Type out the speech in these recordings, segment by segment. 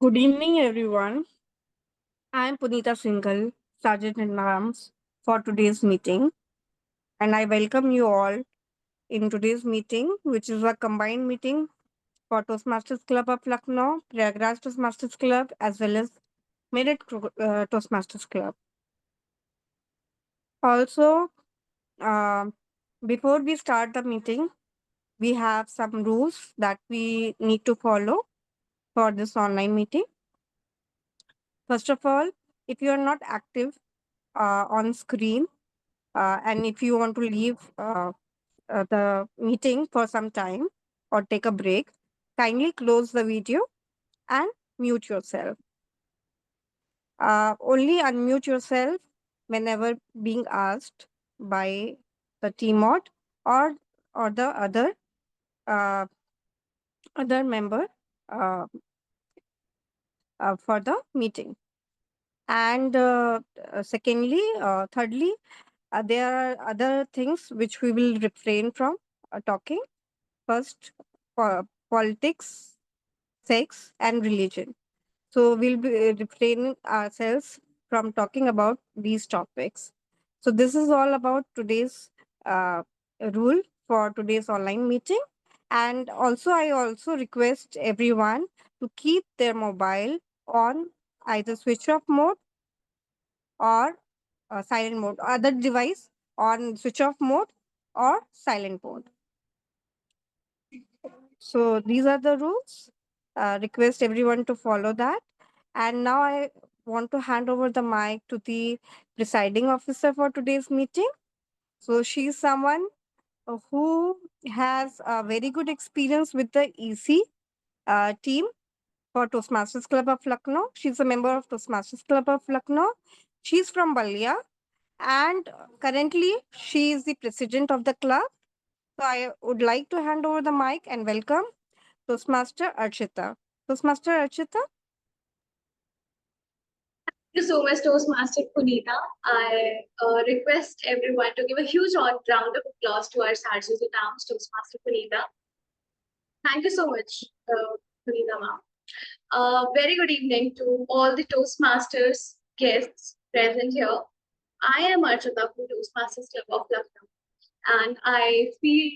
Good evening, everyone. I am Punita Singhal, Sergeant in Arms, for today's meeting, and I welcome you all in today's meeting, which is a combined meeting for Toastmasters Club of Lucknow, Prayagraj Toastmasters Club, as well as Toastmasters Club. Also, uh, before we start the meeting, we have some rules that we need to follow for this online meeting. First of all, if you are not active on screen, and if you want to leave the meeting for some time or take a break, kindly close the video and mute yourself. Only unmute yourself whenever being asked by the team mod or the uh, other member uh, for the meeting. And thirdly, there are other things which we will refrain from talking. First, politics, sex, and religion. So we'll be refraining ourselves from talking about these topics. So this is all about today's uh, rule for today's online meeting. And also, I also request everyone to keep their mobile on either switch off mode or silent mode, other device on switch off mode or silent mode. So these are the rules. Request everyone to follow that. And now I want to hand over the mic to the presiding officer for today's meeting. So she's someone who has a very good experience with the EC team for Toastmasters Club of Lucknow. She's a member of Toastmasters Club of Lucknow. She's from Balia, and currently she is the president of the club. So I would like to hand over the mic and welcome Toastmaster Archita. Toastmaster Archita. Thank you so much, Toastmaster Punita. I request everyone to give a huge round of applause to our Sergeant at Arms, Toastmaster Punita. Thank you so much, Punita ma'am. Very good evening to all the Toastmasters guests present here. I am Archita from Toastmasters Club of Lucknow, and I feel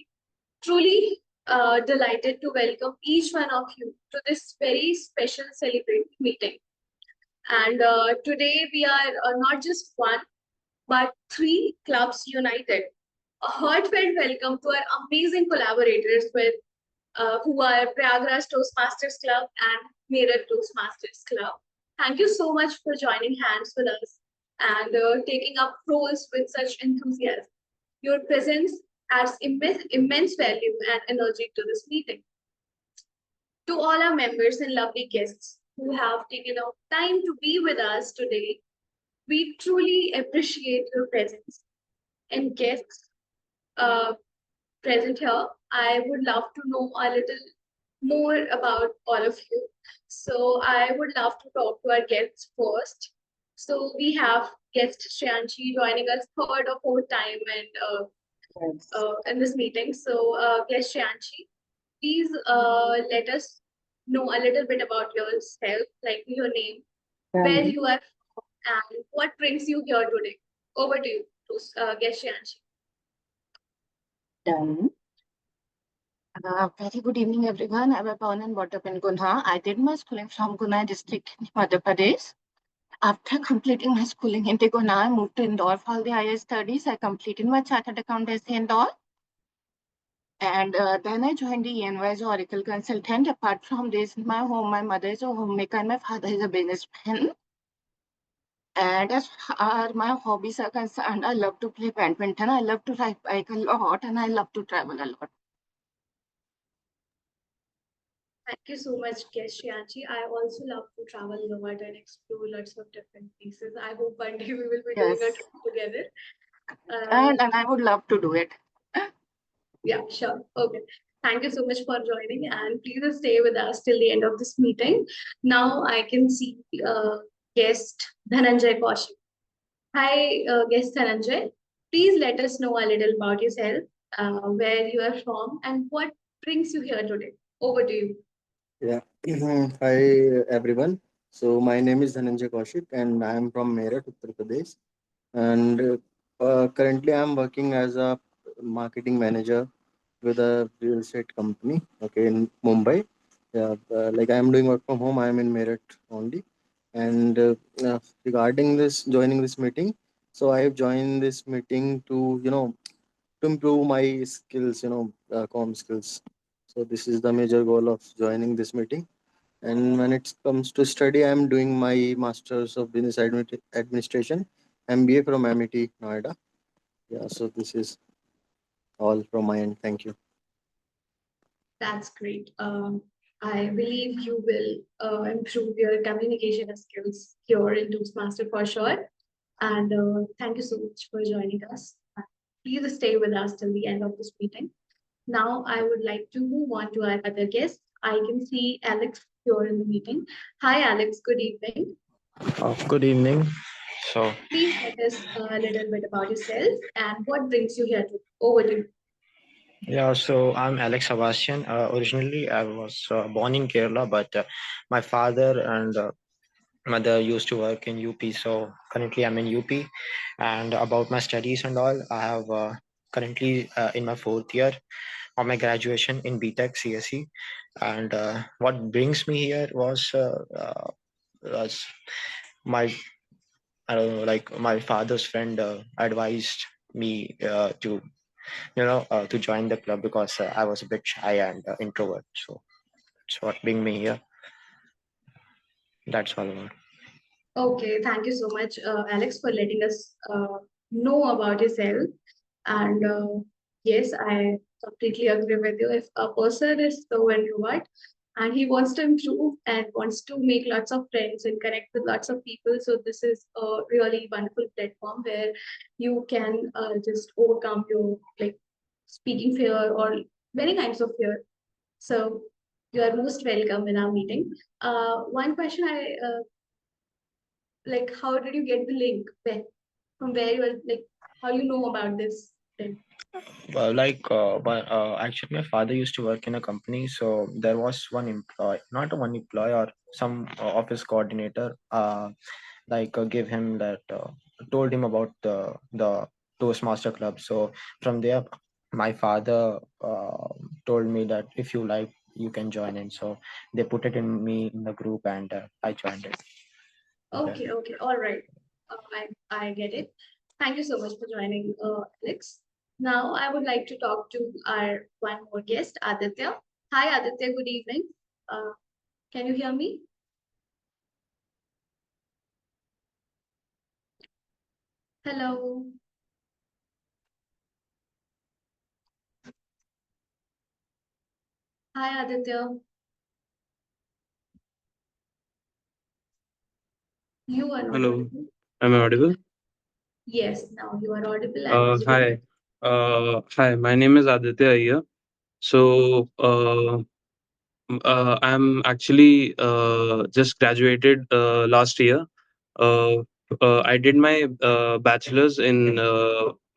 truly delighted to welcome each one of you to this very special celebratory meeting. And today we are not just one, but three clubs united. A heartfelt welcome to our amazing collaborators who are Prayagraj Toastmasters Club and Meerut Toastmasters Club. Thank you so much for joining hands with us and taking up roles with such enthusiasm. Your presence adds immense value and energy to this meeting. To all our members and lovely guests who have taken out time to be with us today, we truly appreciate your presence. And guests present here, I would love to know a little more about all of you. So I would love to talk to our guests first. So we have guest Shreyanshi joining us third or fourth time in this meeting. So guest Shreyanshi, please let us know a little bit about yourself, like your name, where you are from, and what brings you here today. Over to you, guest Shreyanshi. Done. Very good evening, everyone. I was born and brought up in Gunha. I did my schooling from Gunha district in Madhya Pradesh. After completing my schooling in Gunha, I moved to Indore for all the higher studies. I completed my chartered accountancy in Indore. And then I joined the ENY as Oracle consultant. Apart from this, in my home, my mother is a homemaker and my father is a businessman. And as far my hobbies are concerned, I love to play badminton, I love to ride bike a lot, and I love to travel a lot. Thank you so much, guest Shreyanshi. I also love to travel a lot and explore lots of different places. I hope one day we will be doing a trip together. And I would love to do it. Yeah, sure. Okay. Thank you so much for joining, and please stay with us till the end of this meeting. Now I can see guest Dhananjay Kaushik. Hi, guest Dhananjay. Please let us know a little about yourself, where you are from, and what brings you here today. Over to you. Yeah. Hi everyone. So my name is Dhananjay Kaushik and I am from Meerut, Uttar Pradesh. And currently I am working as a marketing manager with a real estate company. Okay, in Mumbai. Yeah, like I am doing work from home. I am in Meerut only. And regarding this joining this meeting, so I have joined this meeting to to improve my skills. Com skills. So this is the major goal of joining this meeting. And when it comes to study, I'm doing my Masters of Administration, MBA from MIT Noida. Yeah, so this is all from my end. Thank you. That's great. I believe you will improve your communication skills here in Toastmaster for sure. And thank you so much for joining us. Please stay with us till the end of this meeting. Now, I would like to move on to our other guest. I can see Alex here in the meeting. Hi, Alex. Good evening. Good evening. So, Please let us a little bit about yourself and what brings you here to over to you. yeah, so I'm Alex Sebastian. Originally, I was born in Kerala, but my father and mother used to work in UP. So, currently, I'm in UP. And about my studies and all, I have currently in my fourth year of my graduation in BTech CSE. And what brings me here was my I don't know, like my father's friend advised me to to join the club because I was a bit shy and introvert. So that's what bring me here. That's all about. Okay, thank you so much, Alex, for letting us know about yourself. And yes, I completely agree with you. If a person is so introvert and he wants to improve and wants to make lots of friends and connect with lots of people, so this is a really wonderful platform where you can just overcome your like speaking fear or many kinds of fear. So you are most welcome in our meeting. One question I like, how did you get the link? From where you are like, how you know about this thing? But actually, my father used to work in a company, so there was one employee, not one employee or some office coordinator, give him that, told him about the Toastmaster club. So from there, my father told me that if you like, you can join in. So they put it in me in the group, and I joined it. Okay. Okay, okay, all right. I get it. Thank you so much for joining, Alex. Now I would like to talk to our one more guest, Aditya. Hi, Aditya. Good evening. Uh, can you hear me? Hello. Hi, Aditya. You are not Hello, audible. am I audible? Yes, now you are audible and visible. Hi. Hi, my name is Aditya Iyer. So, I'm actually just graduated last year. Uh, I did my bachelor's in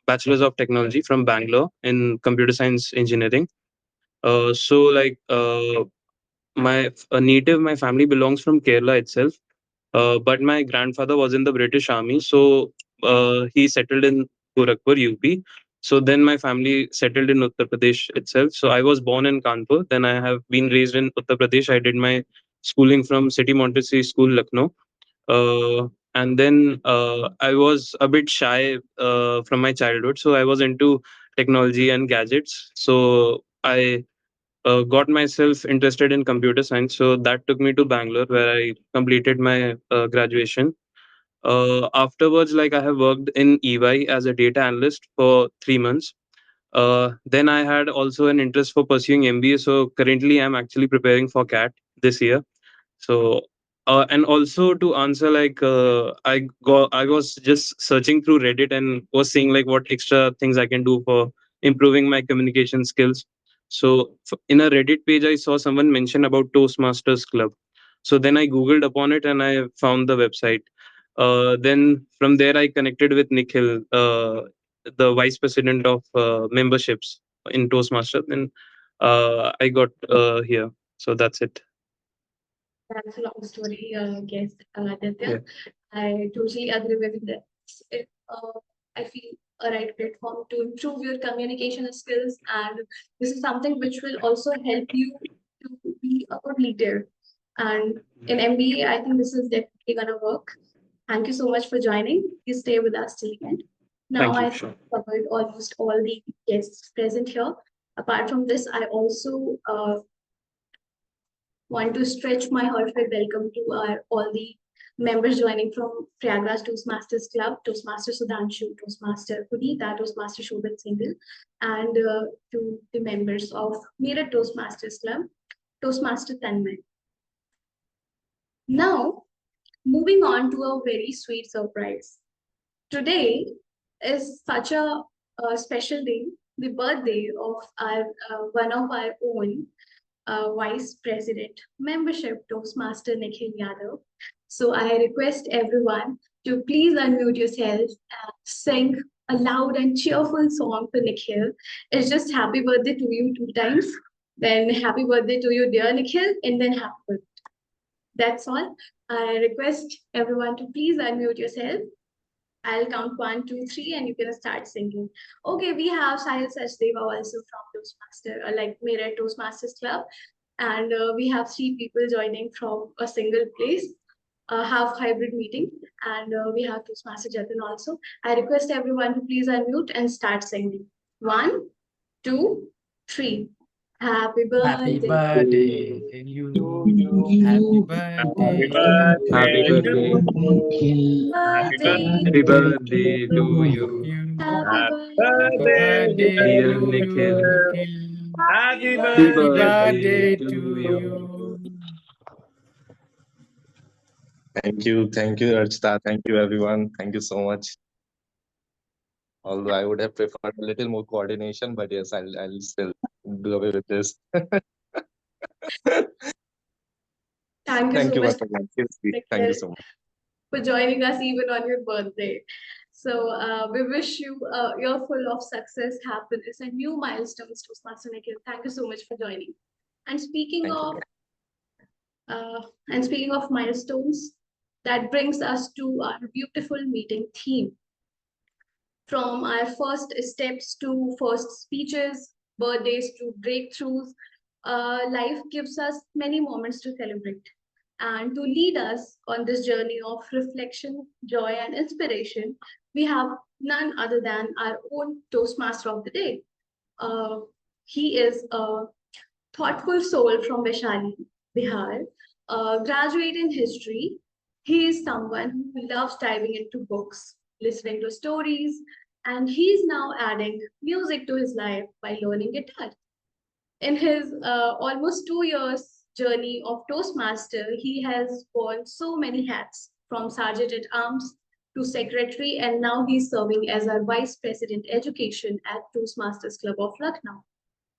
Bachelor's of Technology from Bangalore in Computer Science Engineering. My family belongs from Kerala itself. But my grandfather was in the British Army, so he settled in Gorakhpur, UP. So then my family settled in Uttar Pradesh itself. So I was born in Kanpur. Then I have been raised in Uttar Pradesh. I did my schooling from City Montessori School, Lucknow. And then I was a bit shy from my childhood, so I was into technology and gadgets. So I got myself interested in computer science. So that took me to Bangalore, where I completed my graduation. Afterwards, like I have worked in EY as a data analyst for 3 months. Then I had also an interest for pursuing MBA. So currently, I'm actually preparing for CAT this year. So, and also to answer, I was just searching through Reddit and was seeing like what extra things I can do for improving my communication skills. So, in a Reddit page, I saw someone mention about Toastmasters Club. So then I googled upon it and I found the website. Then from there, I connected with Nikhil, the vice president of memberships in Toastmasters. Then I got here. So that's it. That's a long story, guess, Aditya. Yeah. I totally agree with that. It, I feel a right platform to improve your communication skills, and this is something which will also help you to be a good leader. And in MBA, I think this is definitely gonna work. Thank you so much for joining. Please stay with us till the end. Now Thank you. I Sure. covered almost all the guests present here. Apart from this, I also want to stretch my heartfelt welcome to our all the members joining from Prayagraj Toastmasters Club, Toastmaster Sudhanshu, Toastmaster Punita, Toastmaster Shobhan Singhal, and to the members of Meerut Toastmasters Club, Toastmaster Tanmay. Now, moving on to a very sweet surprise. Today is such a special day, the birthday of our one of our own Vice President Membership Toastmaster Nikhil Yadav. So I request everyone to please unmute yourself and sing a loud and cheerful song for Nikhil. It's just happy birthday to you 2 times, then happy birthday to you, dear Nikhil, and then happy birthday. That's all. I request everyone to please unmute yourself. I'll count 1, 2, 3, and you can start singing. Okay, we have Sahil Sachdeva also from Toastmaster, like Meerut Toastmasters Club, and we have 3 people joining from a single place, a half hybrid meeting, and we have Toastmaster Jatin also. I request everyone to please unmute and start singing. 1, 2, 3. Happy Happy birthday. birthday to you. Happy Happy birthday to birthday. you. Birthday. Happy birthday to you, You. Happy Happy birthday. birthday dear to Nikhil. you, Nikhil. Happy Happy Happy birthday birthday to to you. you. Thank you, Archita. Thank you, everyone. Thank you so much. Although I would have preferred a little more coordination, but yes, I'll still do away with this. Thank you Thank so you much, once again. Seriously, thank you Nikhil, so much. for joining us even on your birthday. So we wish you you're full of success, happiness, and new milestones, Toastmaster Nikhil. Thank you so much for joining. And speaking Thank you. of milestones, that brings us to our beautiful meeting theme. From our first steps to first speeches, birthdays to breakthroughs, life gives us many moments to celebrate. And to lead us on this journey of reflection, joy, and inspiration, we have none other than our own Toastmaster of the day. Uh, he is a thoughtful soul from Vaishali, Bihar, a graduate in history. He is someone who loves diving into books, listening to stories, and he's now adding music to his life by learning guitar. In his almost 2 years journey of Toastmaster, he has worn so many hats, from Sergeant at Arms to Secretary, and now he's serving as our Vice President Education at Toastmasters Club of Lucknow.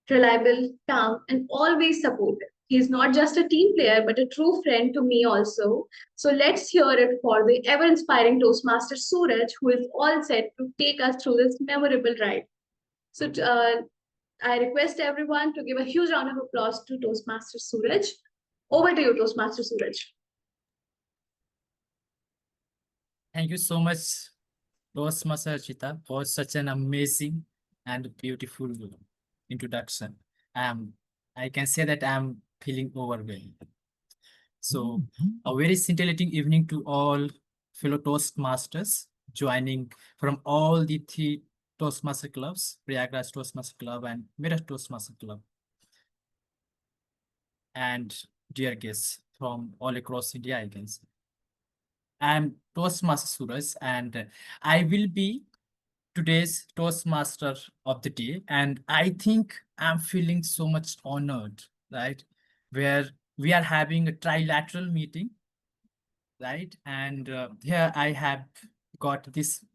Reliable, calm, and always supportive. He's not just a team player, but a true friend to me also. So let's hear it for the ever inspiring Toastmaster Suraj, who is all set to take us through this memorable ride. So I request everyone to give a huge round of applause to Toastmaster Suraj. Over to you, Toastmaster Suraj. Thank you so much, Toastmaster Chita, for such an amazing and beautiful introduction. I can say that I'm feeling overwhelmed. So, a very scintillating evening to all fellow Toastmasters joining from all the 3 Toastmaster clubs, Prayagraj Toastmaster Club and Meerut Toastmaster Club, and dear guests from all across India, I can say. I'm Toastmaster Suraj, and I will be today's Toastmaster of the day. And I think I'm feeling so much honored, right? Where we are having a trilateral meeting, right? And here I have got this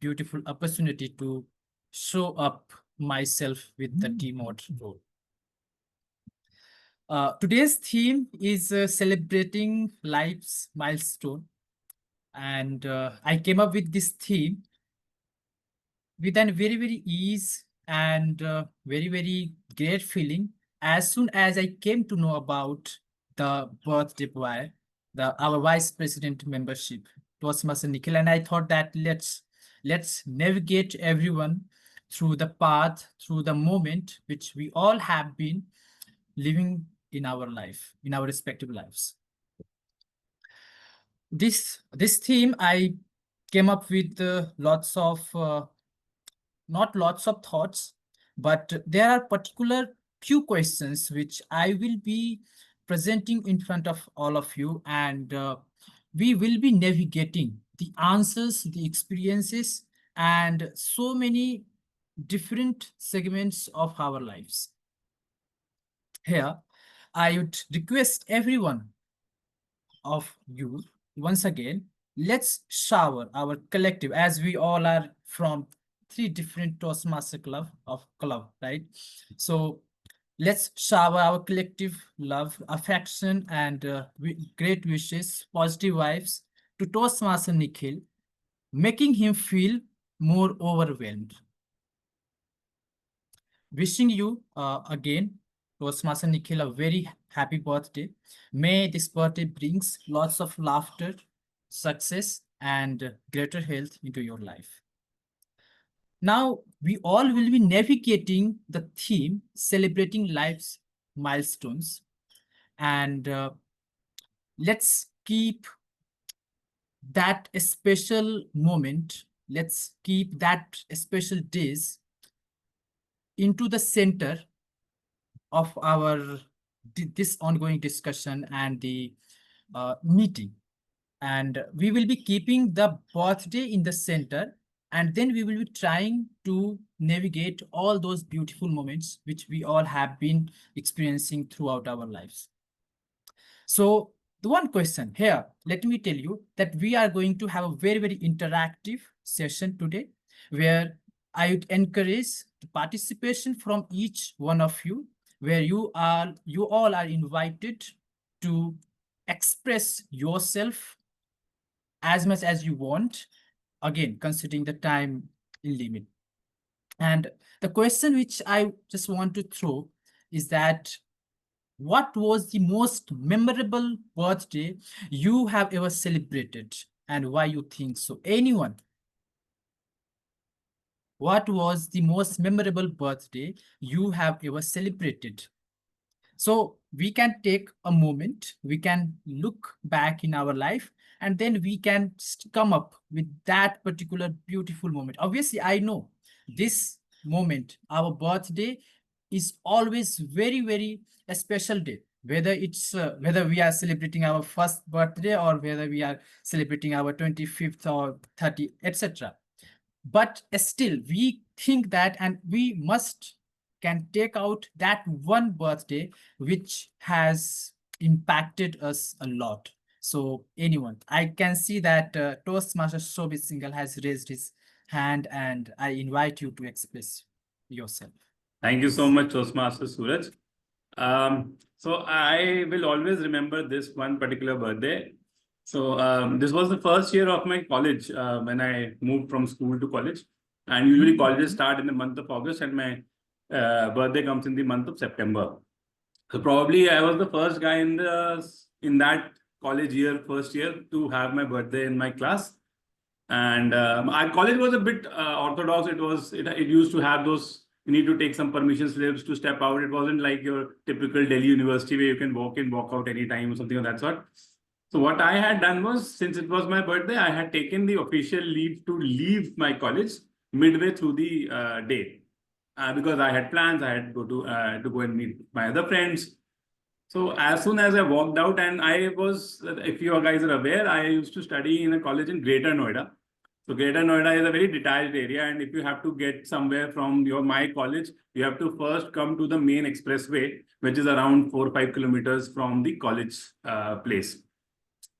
beautiful opportunity to show up myself with the team role. Today's theme is celebrating life's milestone. And I came up with this theme with a very, very ease and very, very great feeling as soon as I came to know about the birthday boy, our vice president membership, Toastmaster Nikhil, and I thought that let's navigate everyone through the path, through the moment which we all have been living in our life, in our respective lives. This theme I came up with lots of not lots of thoughts, but there are particular few questions which I will be presenting in front of all of you, and we will be navigating the answers, the experiences, and so many different segments of our lives. Here, I would request everyone of you once again, let's shower our collective, as we all are from 3 different Toastmaster club, right? So let's shower our collective love, affection, and great wishes, positive vibes to Toastmaster Nikhil, making him feel more overwhelmed. Wishing you again, Toastmaster Nikhil, a very happy birthday. May this birthday brings lots of laughter, success, and greater health into your life. Now, we all will be navigating the theme celebrating life's milestones. And let's keep that a special moment, let's keep that special days into the center of our this ongoing discussion and the meeting. And we will be keeping the birthday in the center, and then we will be trying to navigate all those beautiful moments which we all have been experiencing throughout our lives. So the one question here, let me tell you that we are going to have a very, very interactive session today, where I would encourage the participation from each one of you, where you all are invited to express yourself as much as you want, again, considering the time limit. And the question which I just want to throw is that what was the most memorable birthday you have ever celebrated, and why you think so? Anyone? What was the most memorable birthday you have ever celebrated? So we can take a moment, we can look back in our life, and then we can come up with that particular beautiful moment. Obviously, I know this moment, our birthday, is always very, very a special day. Whether it's whether we are celebrating our first birthday or whether we are celebrating our 25th or 30th, etc. But still, we think that, and we must can take out that one birthday which has impacted us a lot. So anyone, I can see that Toastmaster Shobit Singhal has raised his hand, and I invite you to express yourself. Thank you so much, Toastmaster Suraj. So I will always remember this one particular birthday. So this was the first year of my college when I moved from school to college. And usually colleges start in the month of August, and my birthday comes in the month of September. So probably I was the first guy in that college year, first year, to have my birthday in my class. And our college was a bit orthodox. It used to have those, you need to take some permission slips to step out. It wasn't like your typical Delhi university where you can walk in, walk out anytime or something of that sort. So what I had done was, since it was my birthday, I had taken the official leave to leave my college midway through the day. Because I had plans, I had to go and meet my other friends. So as soon as I walked out, and I was, if you guys are aware, I used to study in a college in Greater Noida. So Greater Noida is a very detached area, and if you have to get somewhere from my college, you have to first come to the main expressway, which is around 4 or 5 kilometers from the college place.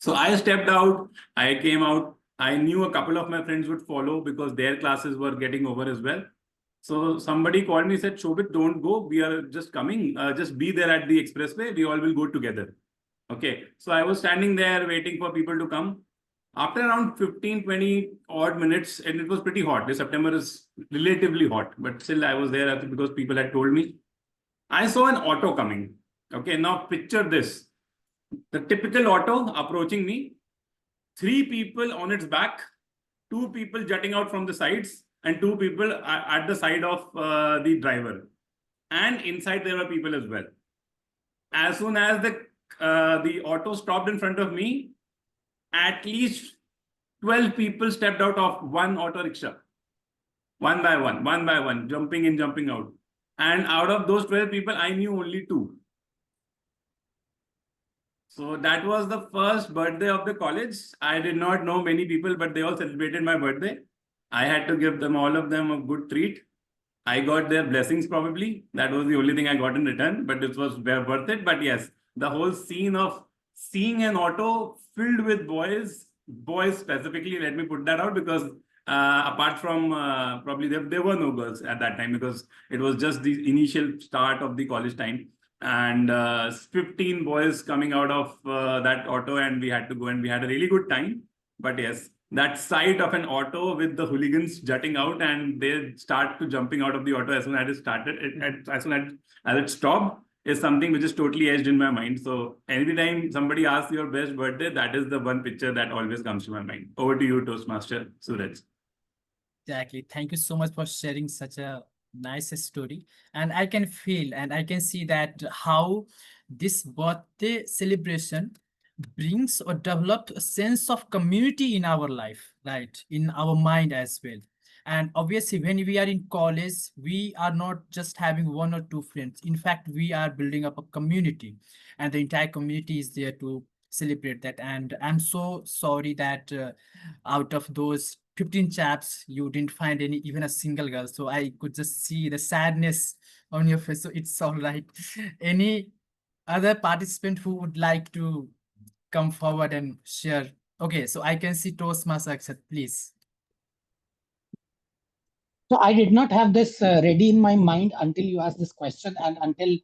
So I stepped out, I came out. I knew a couple of my friends would follow because their classes were getting over as well. So somebody called me, said, Shobit, don't go. We are just coming. Just be there at the expressway. We all will go together. Okay. So I was standing there waiting for people to come. After around 15, 20 odd minutes, and it was pretty hot. September is relatively hot, but still I was there because people had told me. I saw an auto coming. Okay. Now picture this. the typical auto approaching me, 3 people on its back, 2 people jutting out from the sides, and 2 people at the side of the driver. And inside there were people as well. As soon as the auto stopped in front of me, at least 12 people stepped out of one auto rickshaw, one by one, jumping in, jumping out. And out of those 12 people, I knew only 2. So that was the first birthday of the college. I did not know many people, but they all celebrated my birthday. I had to give them, all of them, a good treat. I got their blessings probably. That was the only thing I got in return, but it was worth it. But yes, the whole scene of seeing an auto filled with boys specifically, let me put that out, because apart from probably there were no girls at that time, because it was just the initial start of the college time. And 15 boys coming out of that auto, and we had to go, and we had a really good time. But yes, that sight of an auto with the hooligans jutting out, and they start to jumping out of the auto as soon as it started, as soon as it stopped, is something which is totally etched in my mind. So anytime somebody asks your best birthday, that is the one picture that always comes to my mind. Over to you, Toastmaster Suraj. Exactly. Thank you so much for sharing such a nice story. And I can feel and I can see that how this birthday celebration brings or develops a sense of community in our life, right? In our mind as well. And obviously, when we are in college, we are not just having 1 or 2 friends. In fact, we are building up a community, and the entire community is there to celebrate that. And I'm so sorry that out of those 15 chaps, you didn't find any, even a single girl. So I could just see the sadness on your face. So it's all right. Any other participant who would like to come forward and share? Okay, so I can see Toastmaster Akshat, please. So I did not have this ready in my mind until you asked this question and until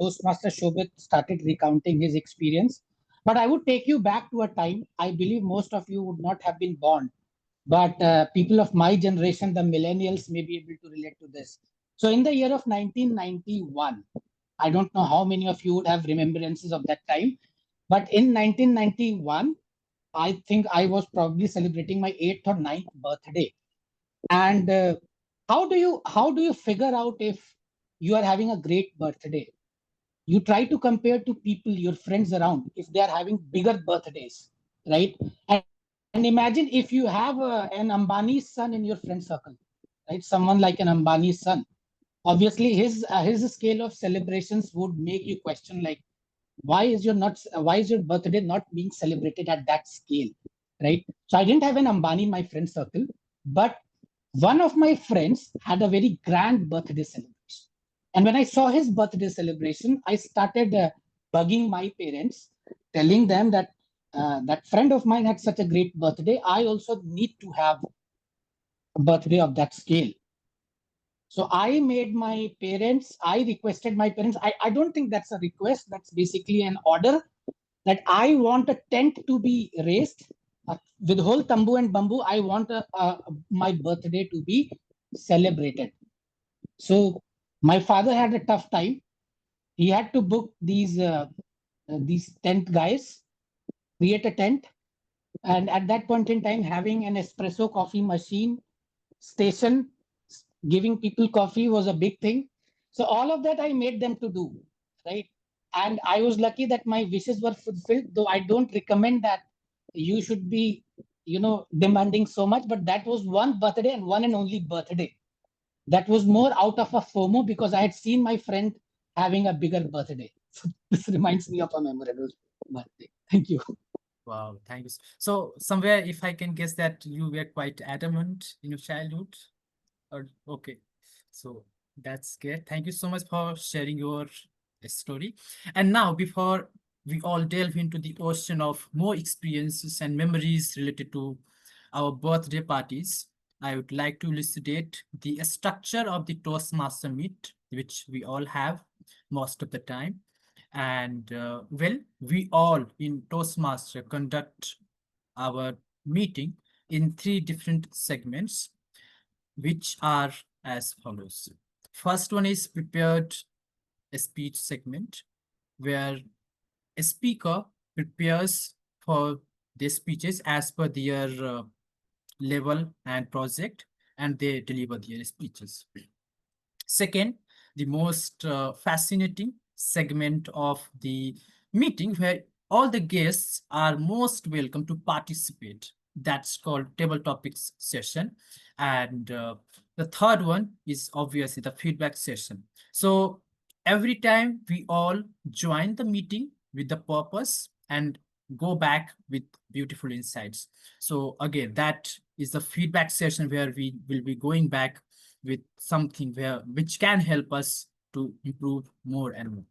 Toastmaster Shobit started recounting his experience. But I would take you back to a time, I believe most of you would not have been born, but people of my generation, the millennials, may be able to relate to this. So in the year of 1991, I don't know how many of you would have remembrances of that time, but in 1991, I think I was probably celebrating my 8th or 9th birthday. And how do you figure out if you are having a great birthday? You try to compare to people, your friends around, if they are having bigger birthdays, right? And imagine if you have an Ambani's son in your friend circle, right? Someone like an Ambani's son. Obviously, his scale of celebrations would make you question, like, why is your birthday not being celebrated at that scale, right? So I didn't have an Ambani in my friend circle, but one of my friends had a very grand birthday celebration. And when I saw his birthday celebration, I started bugging my parents, telling them that that friend of mine had such a great birthday. I also need to have a birthday of that scale. So I requested my parents, I don't think that's a request, that's basically an order, that I want a tent to be raised with whole tambu and bamboo. I want my birthday to be celebrated. So my father had a tough time. He had to book these tent guys, create a tent, and at that point in time, having an espresso coffee machine station, giving people coffee was a big thing. So all of that I made them to do, right? And I was lucky that my wishes were fulfilled, though I don't recommend that you should be, demanding so much. But that was one birthday and one and only birthday. That was more out of a FOMO because I had seen my friend having a bigger birthday. So this reminds me of a memorable birthday. Thank you. Wow, thank you. So somewhere, if I can guess that you were quite adamant in your childhood, or okay, so that's great. Thank you so much for sharing your story. And now, before we all delve into the ocean of more experiences and memories related to our birthday parties, I would like to elucidate the structure of the Toastmaster meet, which we all have most of the time. And well, we all in Toastmaster conduct our meeting in 3 different segments, which are as follows. First one is prepared a speech segment, where a speaker prepares for their speeches as per their level and project, and they deliver their speeches. Second, the most fascinating segment of the meeting where all the guests are most welcome to participate. That's called table topics session. And the third one is obviously the feedback session. So every time we all join the meeting with the purpose and go back with beautiful insights. So again, that is the feedback session where we will be going back with something which can help us to improve more and more.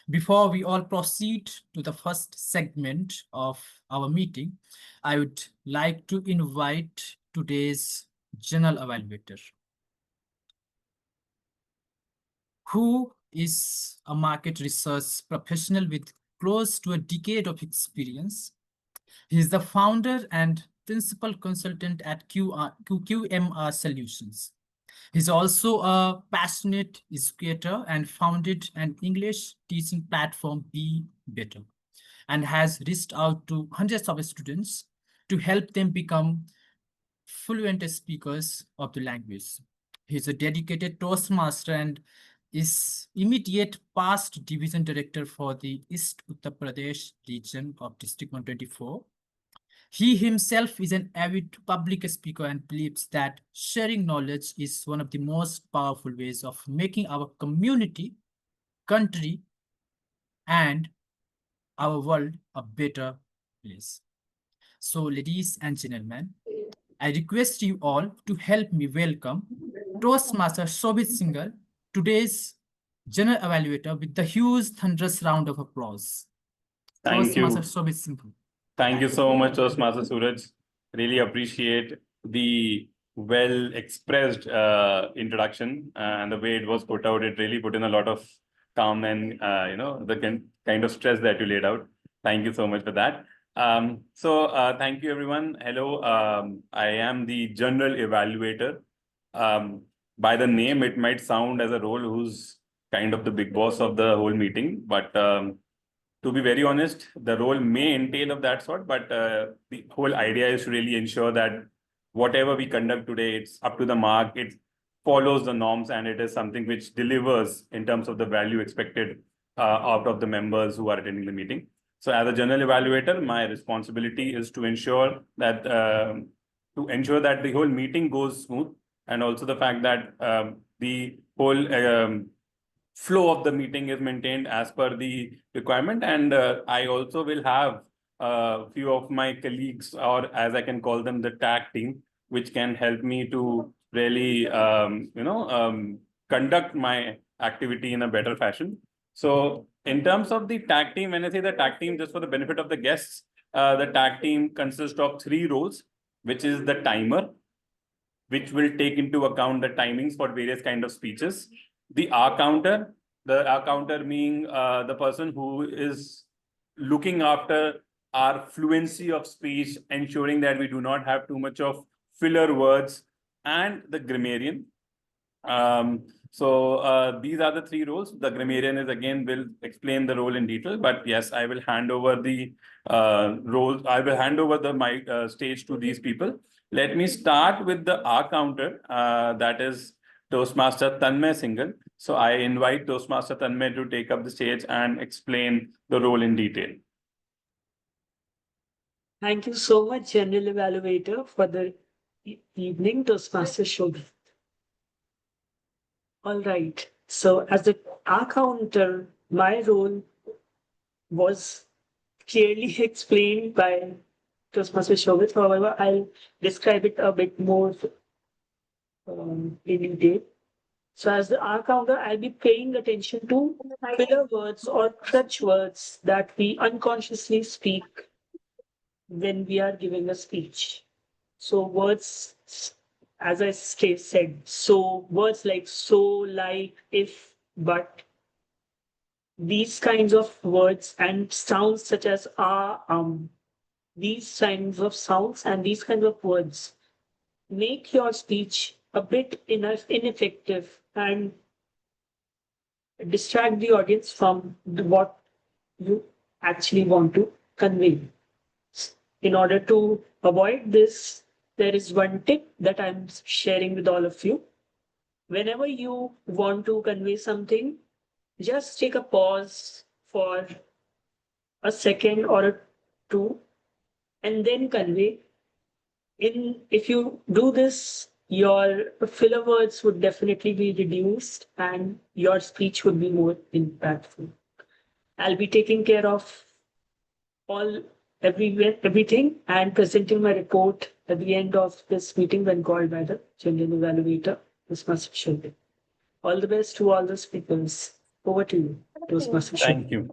Before we all proceed to the first segment of our meeting, I would like to invite today's general evaluator, who is a market research professional with close to a decade of experience. He is the founder and principal consultant at QMR Solutions. He's also a passionate educator and founded an English teaching platform, Be Better, and has reached out to hundreds of students to help them become fluent speakers of the language. He's a dedicated Toastmaster and is immediate past division director for the East Uttar Pradesh region of District 124. He himself is an avid public speaker and believes that sharing knowledge is one of the most powerful ways of making our community, country, and our world a better place. So, ladies and gentlemen, I request you all to help me welcome Toastmaster Shobit Singhal, today's general evaluator, with the huge thunderous round of applause. Thank you. Toastmaster Shobit Singhal. Thank you so much, Toastmaster Suraj. Really appreciate the well expressed introduction and the way it was put out. It really put in a lot of calm and the kind of stress that you laid out. Thank you so much for that. Thank you, everyone. Hello, I am the general evaluator. By the name, it might sound as a role who's kind of the big boss of the whole meeting, but to be very honest, the role may entail of that sort, but the whole idea is to really ensure that whatever we conduct today, it's up to the mark, it follows the norms, and it is something which delivers in terms of the value expected out of the members who are attending the meeting. So as a general evaluator, my responsibility is to ensure that the whole meeting goes smooth, and also the fact that the whole flow of the meeting is maintained as per the requirement. And I also will have a few of my colleagues, or as I can call them, the tag team, which can help me to really, conduct my activity in a better fashion. So in terms of the tag team, when I say the tag team, just for the benefit of the guests, the tag team consists of 3 roles, which is the timer, which will take into account the timings for various kind of speeches. The R counter being the person who is looking after our fluency of speech, ensuring that we do not have too much of filler words, and the grammarian. These are the 3 roles. The grammarian is, again, will explain the role in detail, but yes, I will hand over the roles. I will hand over the mic stage to these people. Let me start with the R counter, that is Toastmaster Tanmay Singhal. So I invite Toastmaster Tanmay to take up the stage and explain the role in detail. Thank you so much, General Evaluator, for the evening Toastmaster show. All right. So as the R counter, my role was clearly explained by Toastmaster Shobit. However, I'll describe it a bit more in detail. So as the R counter, I'll be paying attention to filler words or crutch words that we unconsciously speak when we are giving a speech. So words, as I said, so words like so, like, if, but, these kinds of words and sounds such as these kinds of sounds and these kinds of words make your speech a bit ineffective and distract the audience from what you actually want to convey. In order to avoid this, there is one tip that I'm sharing with all of you. Whenever you want to convey something, just take a pause for a second or two and then convey. If you do this, your filler words would definitely be reduced and your speech would be more impactful. I'll be taking care of all everything and presenting my report at the end of this meeting when called by the general evaluator, Toastmaster Shobit. All the best to all the speakers. Over to you, Toastmaster Shobit. Thank you.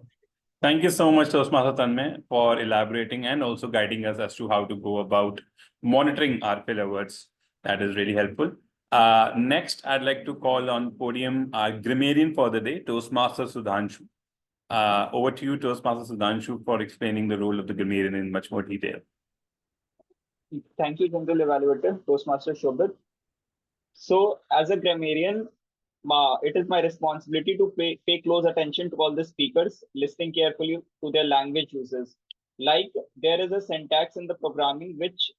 Thank you so much, Toastmaster Tanmay, for elaborating and also guiding us as to how to go about monitoring our filler words. That is really helpful. Next, I'd like to call on podium our grammarian for the day, Toastmaster Sudhanshu. Over to you, Toastmaster Sudhanshu, for explaining the role of the grammarian in much more detail. Thank you, General Evaluator, Toastmaster Shobit. So, as a grammarian, it is my responsibility to pay close attention to all the speakers, listening carefully to their language uses. Like there is a syntax in the programming which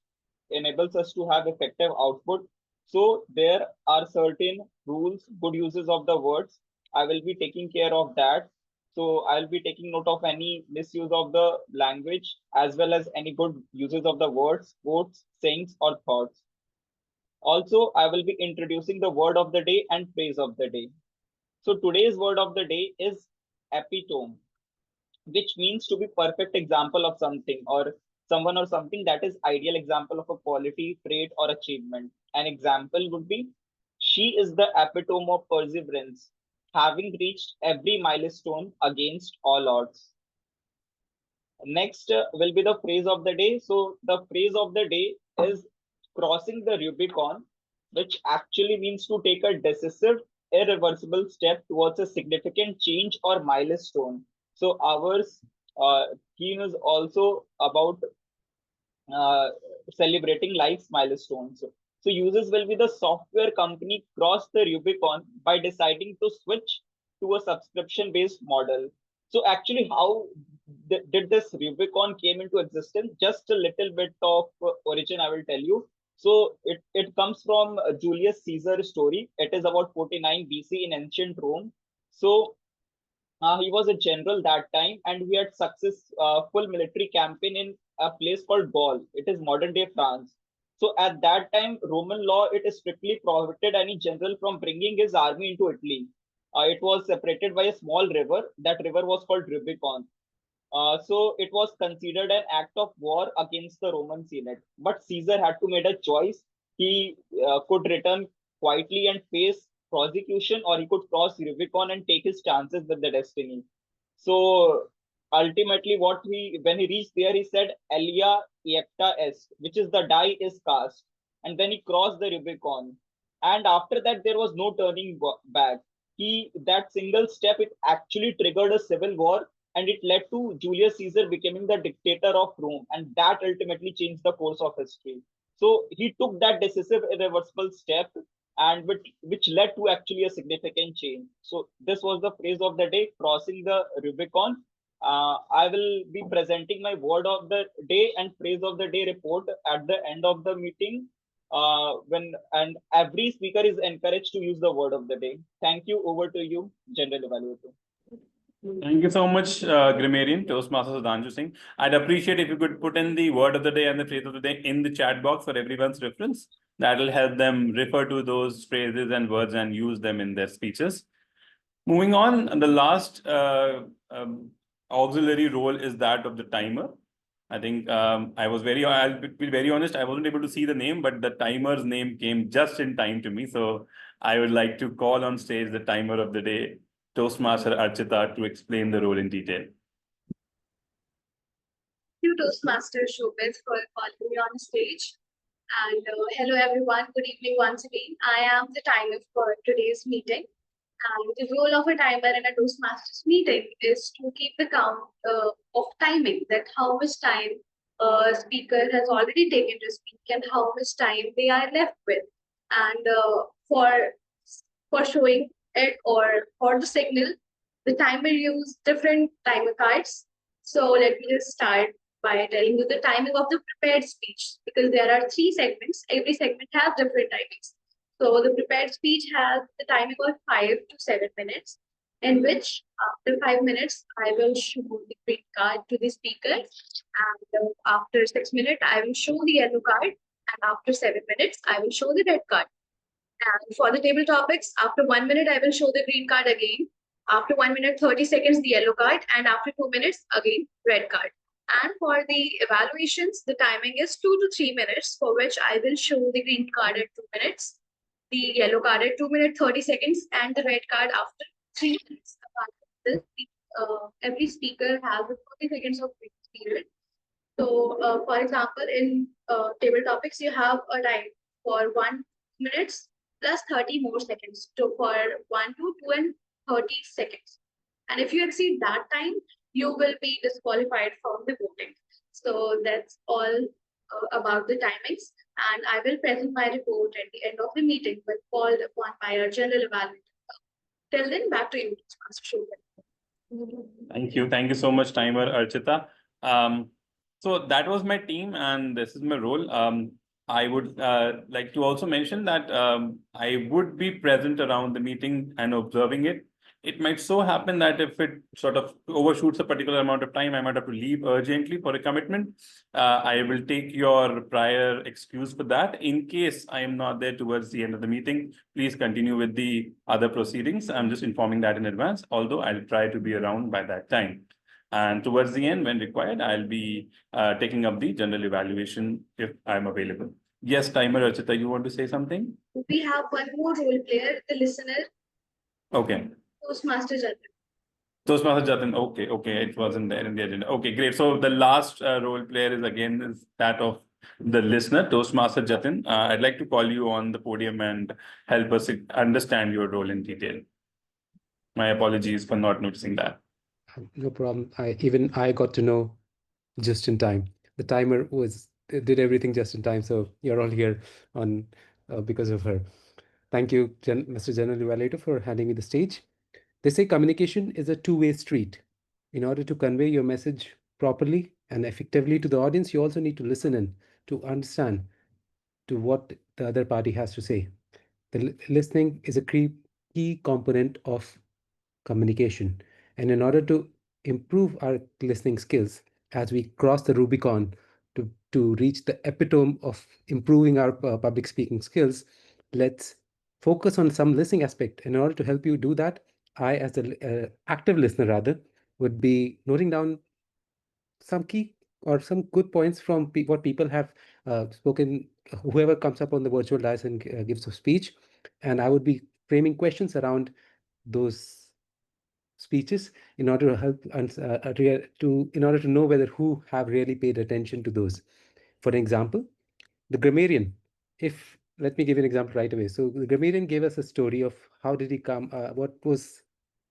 enables us to have effective output. So there are certain rules, good uses of the words. I will be taking care of that. So I'll be taking note of any misuse of the language as well as any good uses of the words, quotes, sayings, or thoughts. Also, I will be introducing the word of the day and phrase of the day. So today's word of the day is epitome, which means to be perfect example of something or someone or something, that is ideal example of a quality, trait, or achievement. An example would be, she is the epitome of perseverance, having reached every milestone against all odds. Next will be the phrase of the day. So the phrase of the day is crossing the Rubicon, which actually means to take a decisive, irreversible step towards a significant change or milestone. So ours theme is also about celebrating life's milestones. So users will be the software company cross the Rubicon by deciding to switch to a subscription-based model. So actually, how did this Rubicon came into existence? Just a little bit of origin I will tell you. So it comes from Julius Caesar's story. It is about 49 BC in ancient Rome. So he was a general that time, and he had successful military campaign in a place called Gaul. It is modern day France. So at that time, Roman law, it strictly prohibited any general from bringing his army into Italy. It was separated by a small river. That river was called Rubicon. So it was considered an act of war against the Roman Senate. But Caesar had to make a choice. He could return quietly and face prosecution, or he could cross Rubicon and take his chances with the destiny. So ultimately, when he reached there, he said, "Elia iecta est," which is the die is cast, and then he crossed the Rubicon. And after that, there was no turning back. That single step, it actually triggered a civil war, and it led to Julius Caesar becoming the dictator of Rome, and that ultimately changed the course of history. So he took that decisive, irreversible step, and which led to actually a significant change. So this was the phrase of the day, crossing the Rubicon. I will be presenting my word of the day and phrase of the day report at the end of the meeting. And every speaker is encouraged to use the word of the day. Thank you. Over to you, General Evaluator. Thank you so much, grammarian Toastmaster Sudhanshu Singh. I'd appreciate if you could put in the word of the day and the phrase of the day in the chat box for everyone's reference. That will help them refer to those phrases and words and use them in their speeches. Moving on, the last auxiliary role is that of the timer. I think I'll be very honest, I wasn't able to see the name, but the timer's name came just in time to me. So I would like to call on stage the timer of the day, Toastmaster Archita, to explain the role in detail. Thank you, Toastmaster Shobit, for calling me on stage. And hello, everyone. Good evening once again. I am the timer for today's meeting. And the role of a timer in a Toastmasters meeting is to keep the count of timing, that how much time a speaker has already taken to speak and how much time they are left with. And for showing it or for the signal, the timer use different timer cards. So let me just start by telling you the timing of the prepared speech, because there are 3 segments. Every segment has different timings. So the prepared speech has the timing of 5 to 7 minutes, in which after 5 minutes, I will show the green card to the speaker, and after 6 minutes, I will show the yellow card, and after 7 minutes, I will show the red card. And for the table topics, after 1 minute, I will show the green card again. After 1 minute, 30 seconds, the yellow card. And after 2 minutes, again, red card. And for the evaluations, the timing is 2 to 3 minutes, for which I will show the green card at 2 minutes, the yellow card at 2 minutes, 30 seconds, and the red card after 3 minutes. Apart from this, every speaker has a 30 seconds of grace period. So, for example, in table topics, you have a time for 1 minutes plus 30 more seconds. So for 1 to 2 and 30 seconds. And if you exceed that time, you will be disqualified from the voting. So that's all about the timings. And I will present my report at the end of the meeting when called upon by our general evaluator. Till then, back to you, Master Shobhan. Thank you. Thank you so much, Timer Archita. So that was my team, and this is my role. I would like to also mention that I would be present around the meeting and observing it. It might so happen that if it sort of overshoots a particular amount of time, I might have to leave urgently for a commitment. I will take your prior excuse for that. In case I am not there towards the end of the meeting, please continue with the other proceedings. I'm just informing that in advance, although I'll try to be around by that time. And towards the end, when required, I'll be taking up the general evaluation if I'm available. Yes, Timer Archita, you want to say something? We have one more role player, the listener. Okay. Toastmaster Jatin. Toastmaster Jatin, okay, it wasn't there in the agenda. Okay, great. So the last role player is that of the listener, Toastmaster Jatin. I'd like to call you on the podium and help us understand your role in detail. My apologies for not noticing that. No problem. I got to know just in time. The timer did everything just in time, so you're all here on because of her. Thank you, Mr. General Evaluator, for handing me the stage. They say communication is a two-way street. In order to convey your message properly and effectively to the audience, you also need to listen in to understand to what the other party has to say. The listening is a key component of communication. And in order to improve our listening skills as we cross the Rubicon to reach the epitome of improving our public speaking skills, let's focus on some listening aspect. In order to help you do that, I, as the active listener rather, would be noting down some key or some good points from what people have spoken, whoever comes up on the virtual dais and gives a speech. And I would be framing questions around those speeches in order to help in order to know whether who have really paid attention to those. For example, the grammarian. If let me give you an example right away. So the grammarian gave us a story of how did he come, what was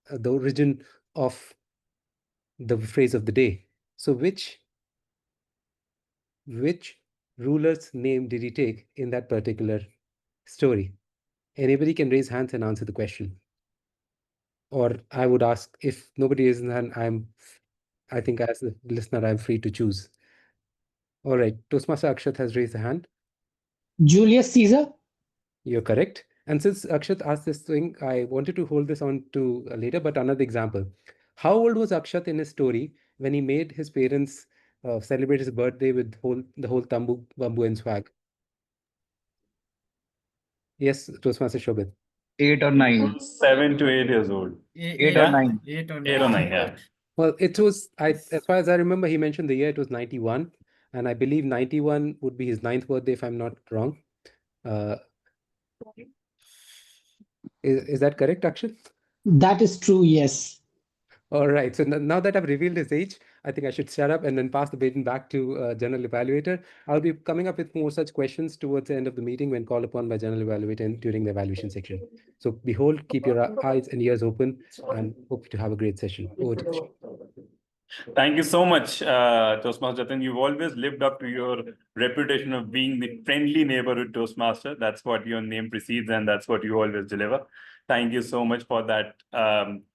the origin of the phrase of the day. So which ruler's name did he take in that particular story? Anybody can raise hands and answer the question. Or I would ask, if nobody is, then I think as a listener, I'm free to choose. All right, Toastmaster Akshat has raised a hand. Julius Caesar? You're correct. And since Akshat asked this thing, I wanted to hold this on to later, but another example. How old was Akshat in his story when he made his parents celebrate his birthday with the whole bamboo and swag? Yes, Toastmaster Shobit. 8 or 9. 7 to 8 years old. 8 or 9. 8 or 8 or 9, yeah. Well, it was, as far as I remember, he mentioned the year, it was 91. And I believe 91 would be his 9th birthday, if I'm not wrong. Is that correct, Akshat? That is true, yes. All right. So now that I've revealed his age, I think I should shut up and then pass the baton back to General Evaluator. I'll be coming up with more such questions towards the end of the meeting when called upon by General Evaluator during the evaluation section. So behold, keep your eyes and ears open and hope to have a great session. Over to you. Thank you so much, Toastmaster Jatin. You've always lived up to your reputation of being the friendly neighborhood Toastmaster. That's what your name precedes, and that's what you always deliver. Thank you so much for that.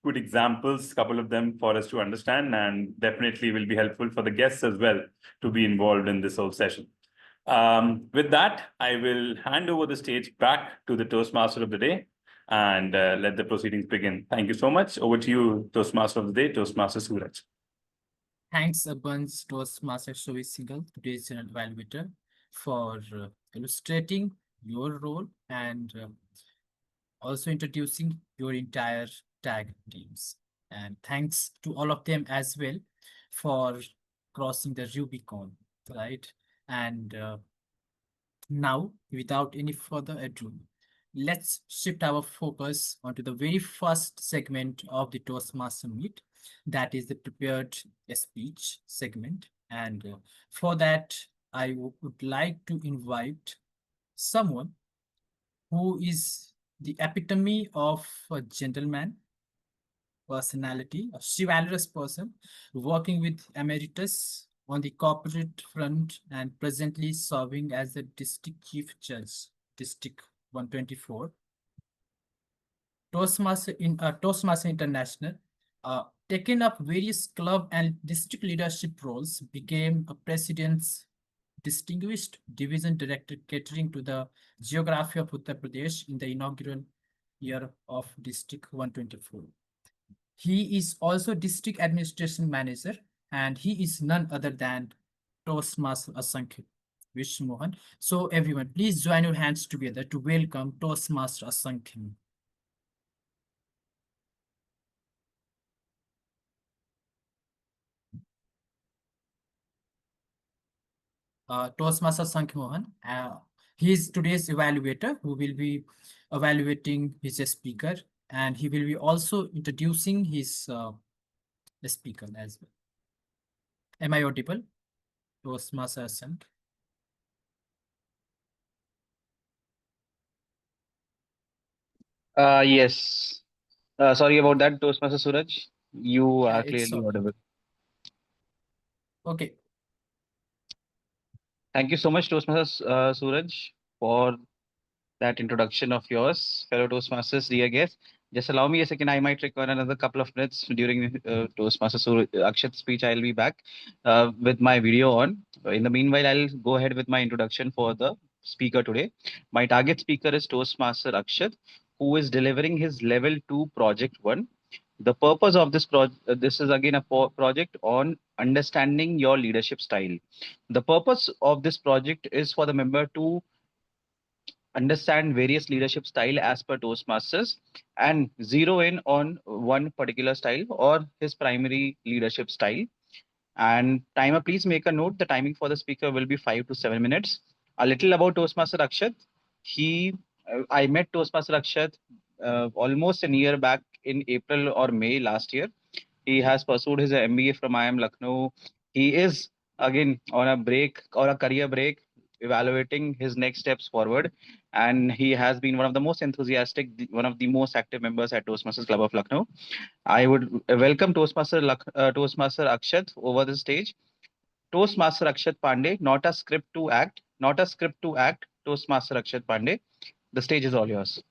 Good examples, couple of them for us to understand, and definitely will be helpful for the guests as well to be involved in this whole session. With that, I will hand over the stage back to the Toastmaster of the day and let the proceedings begin. Thank you so much. Over to you, Toastmaster of the day, Toastmaster Suraj. Thanks a bunch, Toastmaster Shovi Singhal, today's general evaluator, for illustrating your role and also introducing your entire tag teams. And thanks to all of them as well for crossing the Rubicon, right? And now, without any further ado, let's shift our focus onto the very first segment of the Toastmaster Meet, that is the prepared speech segment. And for that, I would like to invite someone who is the epitome of a gentleman personality, a chivalrous person working with emeritus on the corporate front and presently serving as the district chief judge, District 124. Toastmaster International, taken up various club and district leadership roles, became a president's distinguished division director catering to the geography of Uttar Pradesh in the inaugural year of District 124. He is also district administration manager, and he is none other than Toastmaster Asankhya Vishnu Mohan. So everyone, please join your hands together to welcome Toastmaster Asankhya. Toastmaster Asankhya Mohan. He is today's evaluator who will be evaluating his speaker, and he will be also introducing his speaker as well. Am I audible? Toastmaster Asankhya. Yes. Sorry about that, Toastmaster Suraj. You Yeah, are it's clearly okay. audible. Okay. Thank you so much, Toastmaster Suraj, for that introduction of yours, fellow Toastmasters, dear guests. Just allow me a second. I might require another couple of minutes during Toastmaster Akshat's speech. I'll be back with my video on. In the meanwhile, I'll go ahead with my introduction for the speaker today. My target speaker is Toastmaster Akshat, who is delivering his level 2 project 1. The purpose of this project, this is again a project on understanding your leadership style. The purpose of this project is for the member to understand various leadership style as per Toastmasters and zero in on one particular style or his primary leadership style. And timer, please make a note. The timing for the speaker will be 5 to 7 minutes. A little about Toastmaster Akshat. I met Toastmaster Akshat almost a year back in April or May last year. He has pursued his MBA from IIM Lucknow. He is again on a break or a career break, evaluating his next steps forward. And he has been one of the most enthusiastic, one of the most active members at Toastmasters Club of Lucknow. I would welcome Toastmaster Akshat over the stage. Toastmaster Akshat Pandey, not a script to act, not a script to act. Toastmaster Akshat Pandey, the stage is all yours.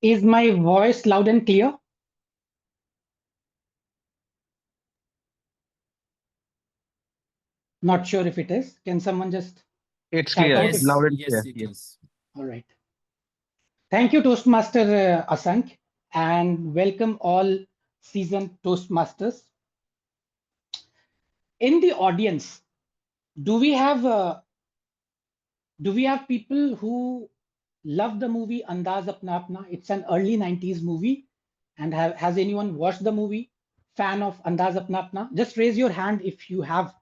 Is my voice loud and clear? Not sure if it is. Can someone just It's shout clear, out? Yes, loud and yes, clear. it Yes. is. All right. Thank you, Toastmaster Asank, and welcome all seasoned Toastmasters. In the audience, do we have people who love the movie Andaz Apna Apna? It's an early 90s movie. And has anyone watched the movie? Fan of Andaz Apna Apna? Just raise your hand if you have.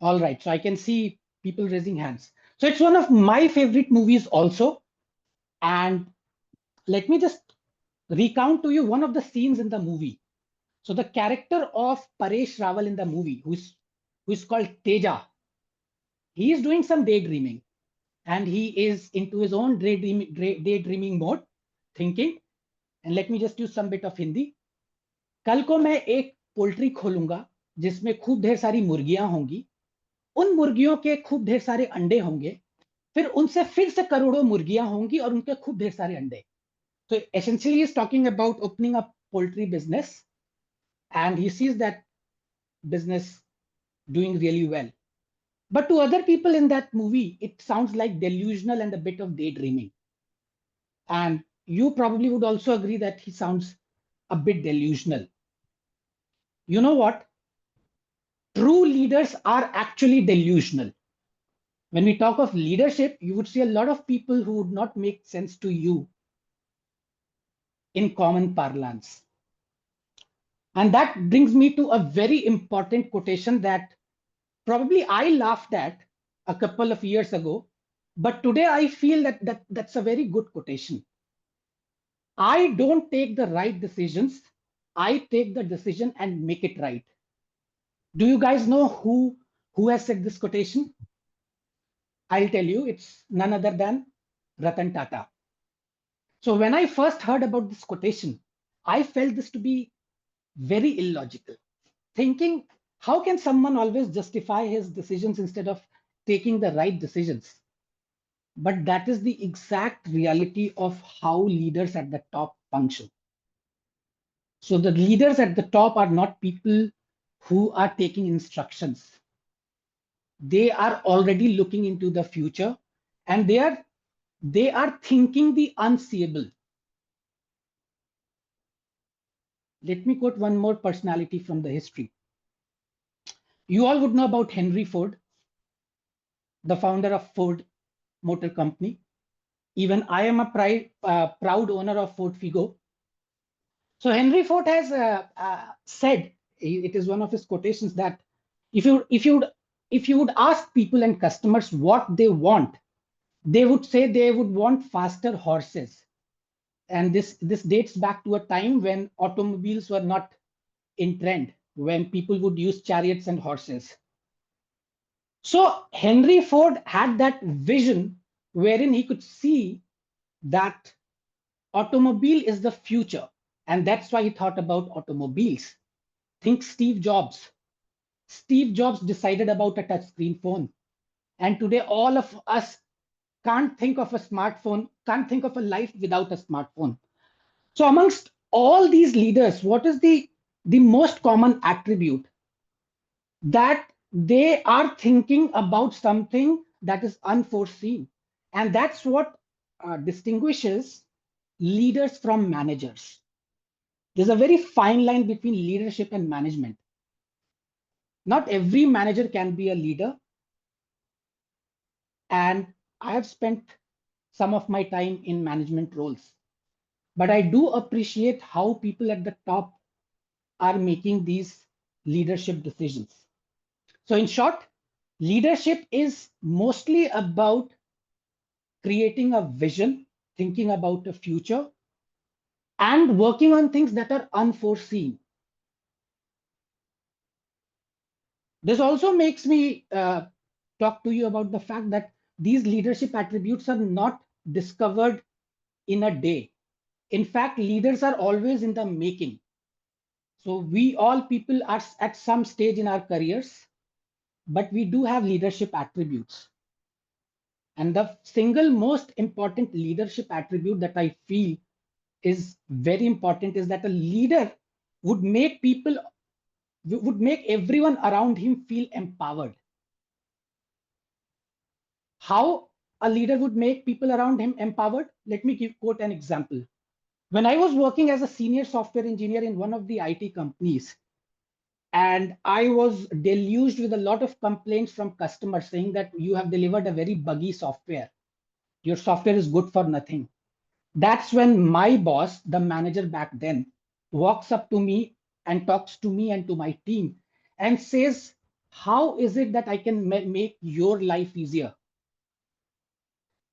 All right. So I can see people raising hands. So it's one of my favorite movies also. And let me just recount to you one of the scenes in the movie. So the character of Paresh Rawal in the movie, who is called Teja, he is doing some daydreaming, and he is into his own daydreaming mode, thinking. And let me just use some bit of Hindi. कल को मैं एक poultry खोलूंगा जिसमें खूब ढेर सारी मुर्गियां होंगी, उन मुर्गियों के खूब ढेर सारे अंडे होंगे, फिर उनसे फिर से करोड़ों मुर्गियां होंगी और उनके खूब ढेर सारे अंडे. So essentially he's talking about opening a poultry business and he sees that business doing really well. But to other people in that movie, it sounds like delusional and a bit of daydreaming. And you probably would also agree that he sounds a bit delusional. You know what? True leaders are actually delusional. When we talk of leadership, you would see a lot of people who would not make sense to you in common parlance. And that brings me to a very important quotation that probably I laughed at a couple of years ago, but today I feel that that's a very good quotation. I don't take the right decisions. I take the decision and make it right. Do you guys know who has said this quotation? I'll tell you, it's none other than Ratan Tata. So when I first heard about this quotation, I felt this to be very illogical, thinking, how can someone always justify his decisions instead of taking the right decisions? But that is the exact reality of how leaders at the top function. So the leaders at the top are not people who are taking instructions. They are already looking into the future and they are thinking the unseeable. Let me quote one more personality from the history. You all would know about Henry Ford, the founder of Ford Motor Company. Even I am a proud owner of Ford Figo. So Henry Ford has said, it is one of his quotations, that if you would ask people and customers what they want, they would say they would want faster horses. And this dates back to a time when automobiles were not in trend, when people would use chariots and horses. So Henry Ford had that vision wherein he could see that automobile is the future. And that's why he thought about automobiles. Think Steve Jobs. Steve Jobs decided about a touchscreen phone. And today, all of us can't think of a smartphone, can't think of a life without a smartphone. So, amongst all these leaders, what is the most common attribute? That they are thinking about something that is unforeseen. And that's what distinguishes leaders from managers. There's a very fine line between leadership and management. Not every manager can be a leader. And I have spent some of my time in management roles. But I do appreciate how people at the top are making these leadership decisions. So, in short, leadership is mostly about creating a vision, thinking about a future, and working on things that are unforeseen. This also makes me talk to you about the fact that these leadership attributes are not discovered in a day. In fact, leaders are always in the making. So we all people are at some stage in our careers, but we do have leadership attributes. And the single most important leadership attribute that I feel is very important is that a leader would make people, would make everyone around him feel empowered. How a leader would make people around him empowered? Let me quote an example. When I was working as a senior software engineer in one of the IT companies, and I was deluged with a lot of complaints from customers saying that you have delivered a very buggy software. Your software is good for nothing. That's when my boss, the manager back then, walks up to me and talks to me and to my team and says, how is it that I can make your life easier?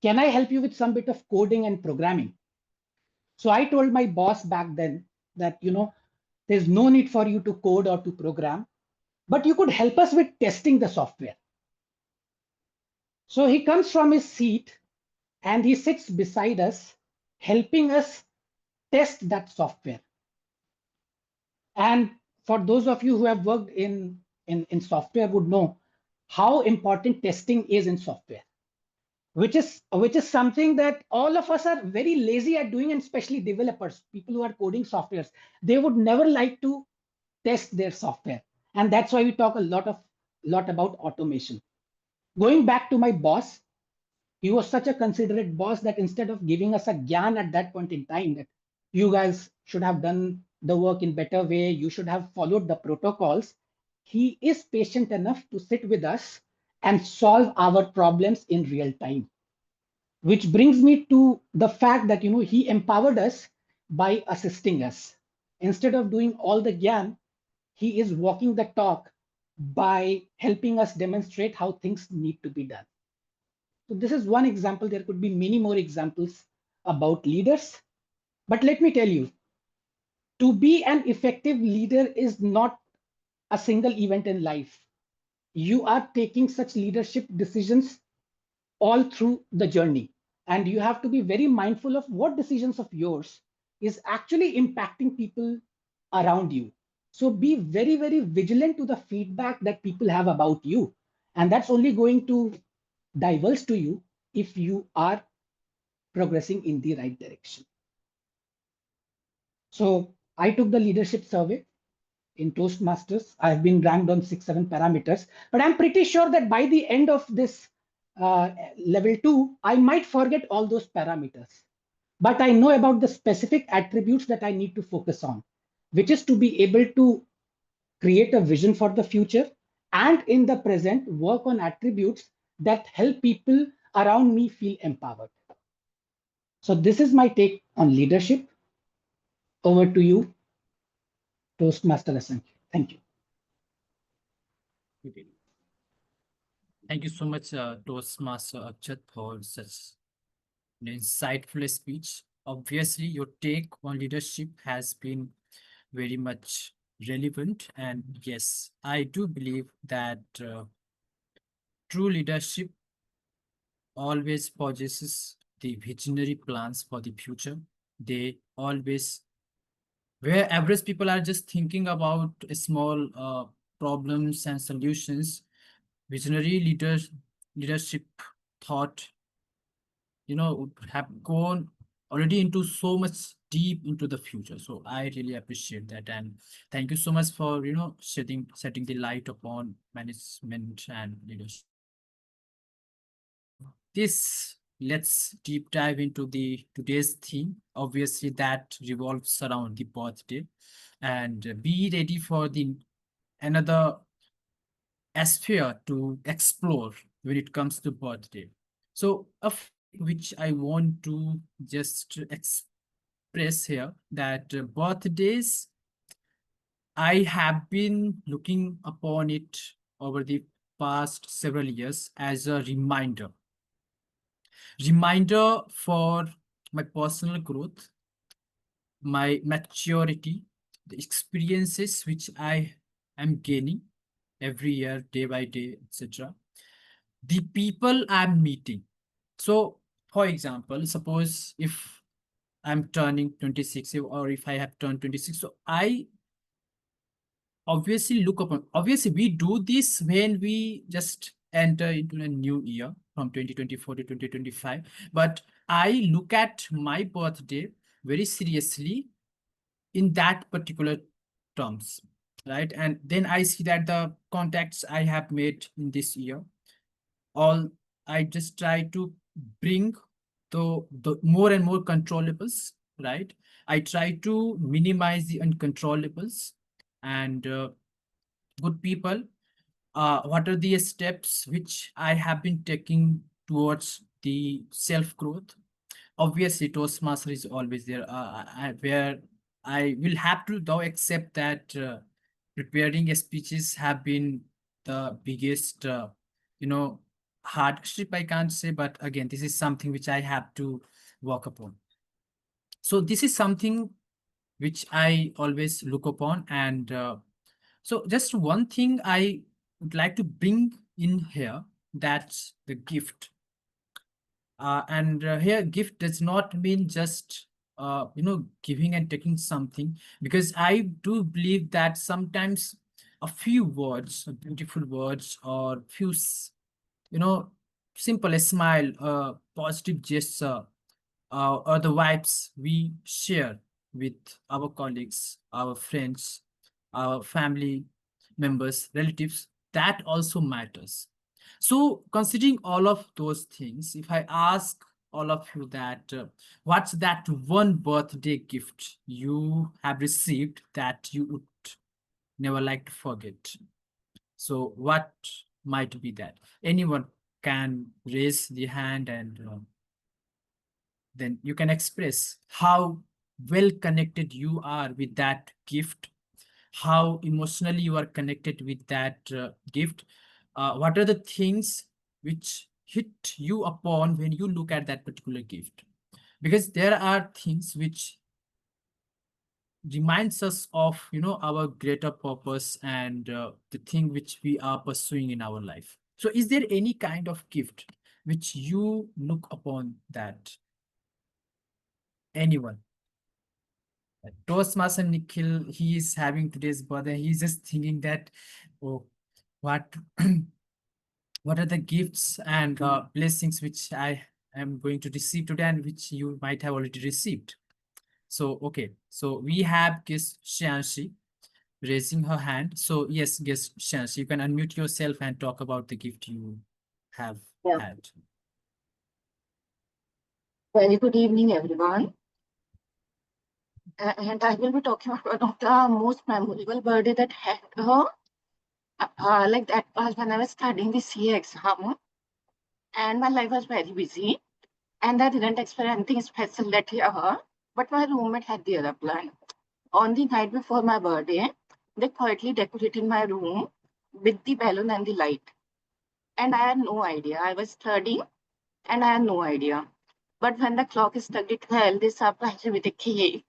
Can I help you with some bit of coding and programming? So I told my boss back then that, there's no need for you to code or to program, but you could help us with testing the software. So he comes from his seat and he sits beside us, helping us test that software. And for those of you who have worked in software would know how important testing is in software, which is something that all of us are very lazy at doing, and especially developers, people who are coding softwares, they would never like to test their software. And that's why we talk a lot about automation. Going back to my boss, he was such a considerate boss that instead of giving us a gyan at that point in time that you guys should have done the work in better way, you should have followed the protocols, he is patient enough to sit with us and solve our problems in real time. Which brings me to the fact that he empowered us by assisting us. Instead of doing all the gyan, he is walking the talk by helping us demonstrate how things need to be done. So this is one example. There could be many more examples about leaders. But let me tell you, to be an effective leader is not a single event in life. You are taking such leadership decisions all through the journey. And you have to be very mindful of what decisions of yours is actually impacting people around you. So be very, very vigilant to the feedback that people have about you. And that's only going to divulge to you if you are progressing in the right direction. So I took the leadership survey in Toastmasters. I've been ranked on 6, 7 parameters, but I'm pretty sure that by the end of this level 2, I might forget all those parameters. But I know about the specific attributes that I need to focus on, which is to be able to create a vision for the future and in the present work on attributes that help people around me feel empowered. So this is my take on leadership. Over to you, Toastmaster Asank. Thank you. Okay. Thank you so much, Toastmaster Akshat, for such an insightful speech. Obviously, your take on leadership has been very much relevant. And yes, I do believe that true leadership always possesses the visionary plans for the future. They always, where average people are just thinking about small problems and solutions, visionary leadership thought, would have gone already into so much deep into the future. So I really appreciate that, and thank you so much for setting the light upon management and leadership. This let's deep dive into the today's theme. Obviously, that revolves around the birthday, and be ready for the another sphere to explore when it comes to birthday. So a which I want to just express here that birthdays, I have been looking upon it over the past several years as a reminder for my personal growth, my maturity, the experiences which I am gaining every year, day by day, etc. The people I'm meeting. So, for example, suppose if I'm turning 26 or if I have turned 26, so I obviously look upon, obviously we do this when we just enter into a new year from 2024 to 2025, but I look at my birthday very seriously in that particular terms, right? And then I see that the contacts I have made in this year, all I just try to bring the more and more controllables, right? I try to minimize the uncontrollables. And good people, what are the steps which I have been taking towards the self growth? Obviously, Toastmaster is always there, where I will have to though accept that preparing speeches have been the biggest, hardship, I can't say, but again, this is something which I have to work upon. So this is something which I always look upon. And so just one thing I would like to bring in here, that's the gift. And here, gift does not mean just giving and taking something, because I do believe that sometimes a few words, beautiful words, or few simple, a smile, a positive gesture, or the vibes we share with our colleagues, our friends, our family members, relatives, that also matters. So, considering all of those things, if I ask all of you that what's that one birthday gift you have received that you would never like to forget? So, what might be that? Anyone can raise the hand, and then you can express how well connected you are with that gift, how emotionally you are connected with that gift. What are the things which hit you upon when you look at that particular gift? Because there are things which reminds us of our greater purpose and the thing which we are pursuing in our life. So is there any kind of gift which you look upon that? Anyone? Toastmaster Nikhil, he is having today's birthday. He's just thinking that, oh, what what are the gifts and blessings which I am going to receive today, and which you might have already received. So, okay. So we have guest Shanshi raising her hand. So yes, guest Shanshi, you can unmute yourself and talk about the gift you have Yeah. had. Very good evening, everyone. And I will be talking about one of the most memorable birthday that I had. Like that was when I was studying the CA exam, and my life was very busy, and I didn't expect anything special that year. But my roommate had the other plan. On the night before my birthday, they quietly decorated my room with the balloon and the light. And I had no idea. I was studying, and I had no idea. But when the clock struck at 12, they surprised me with a cake.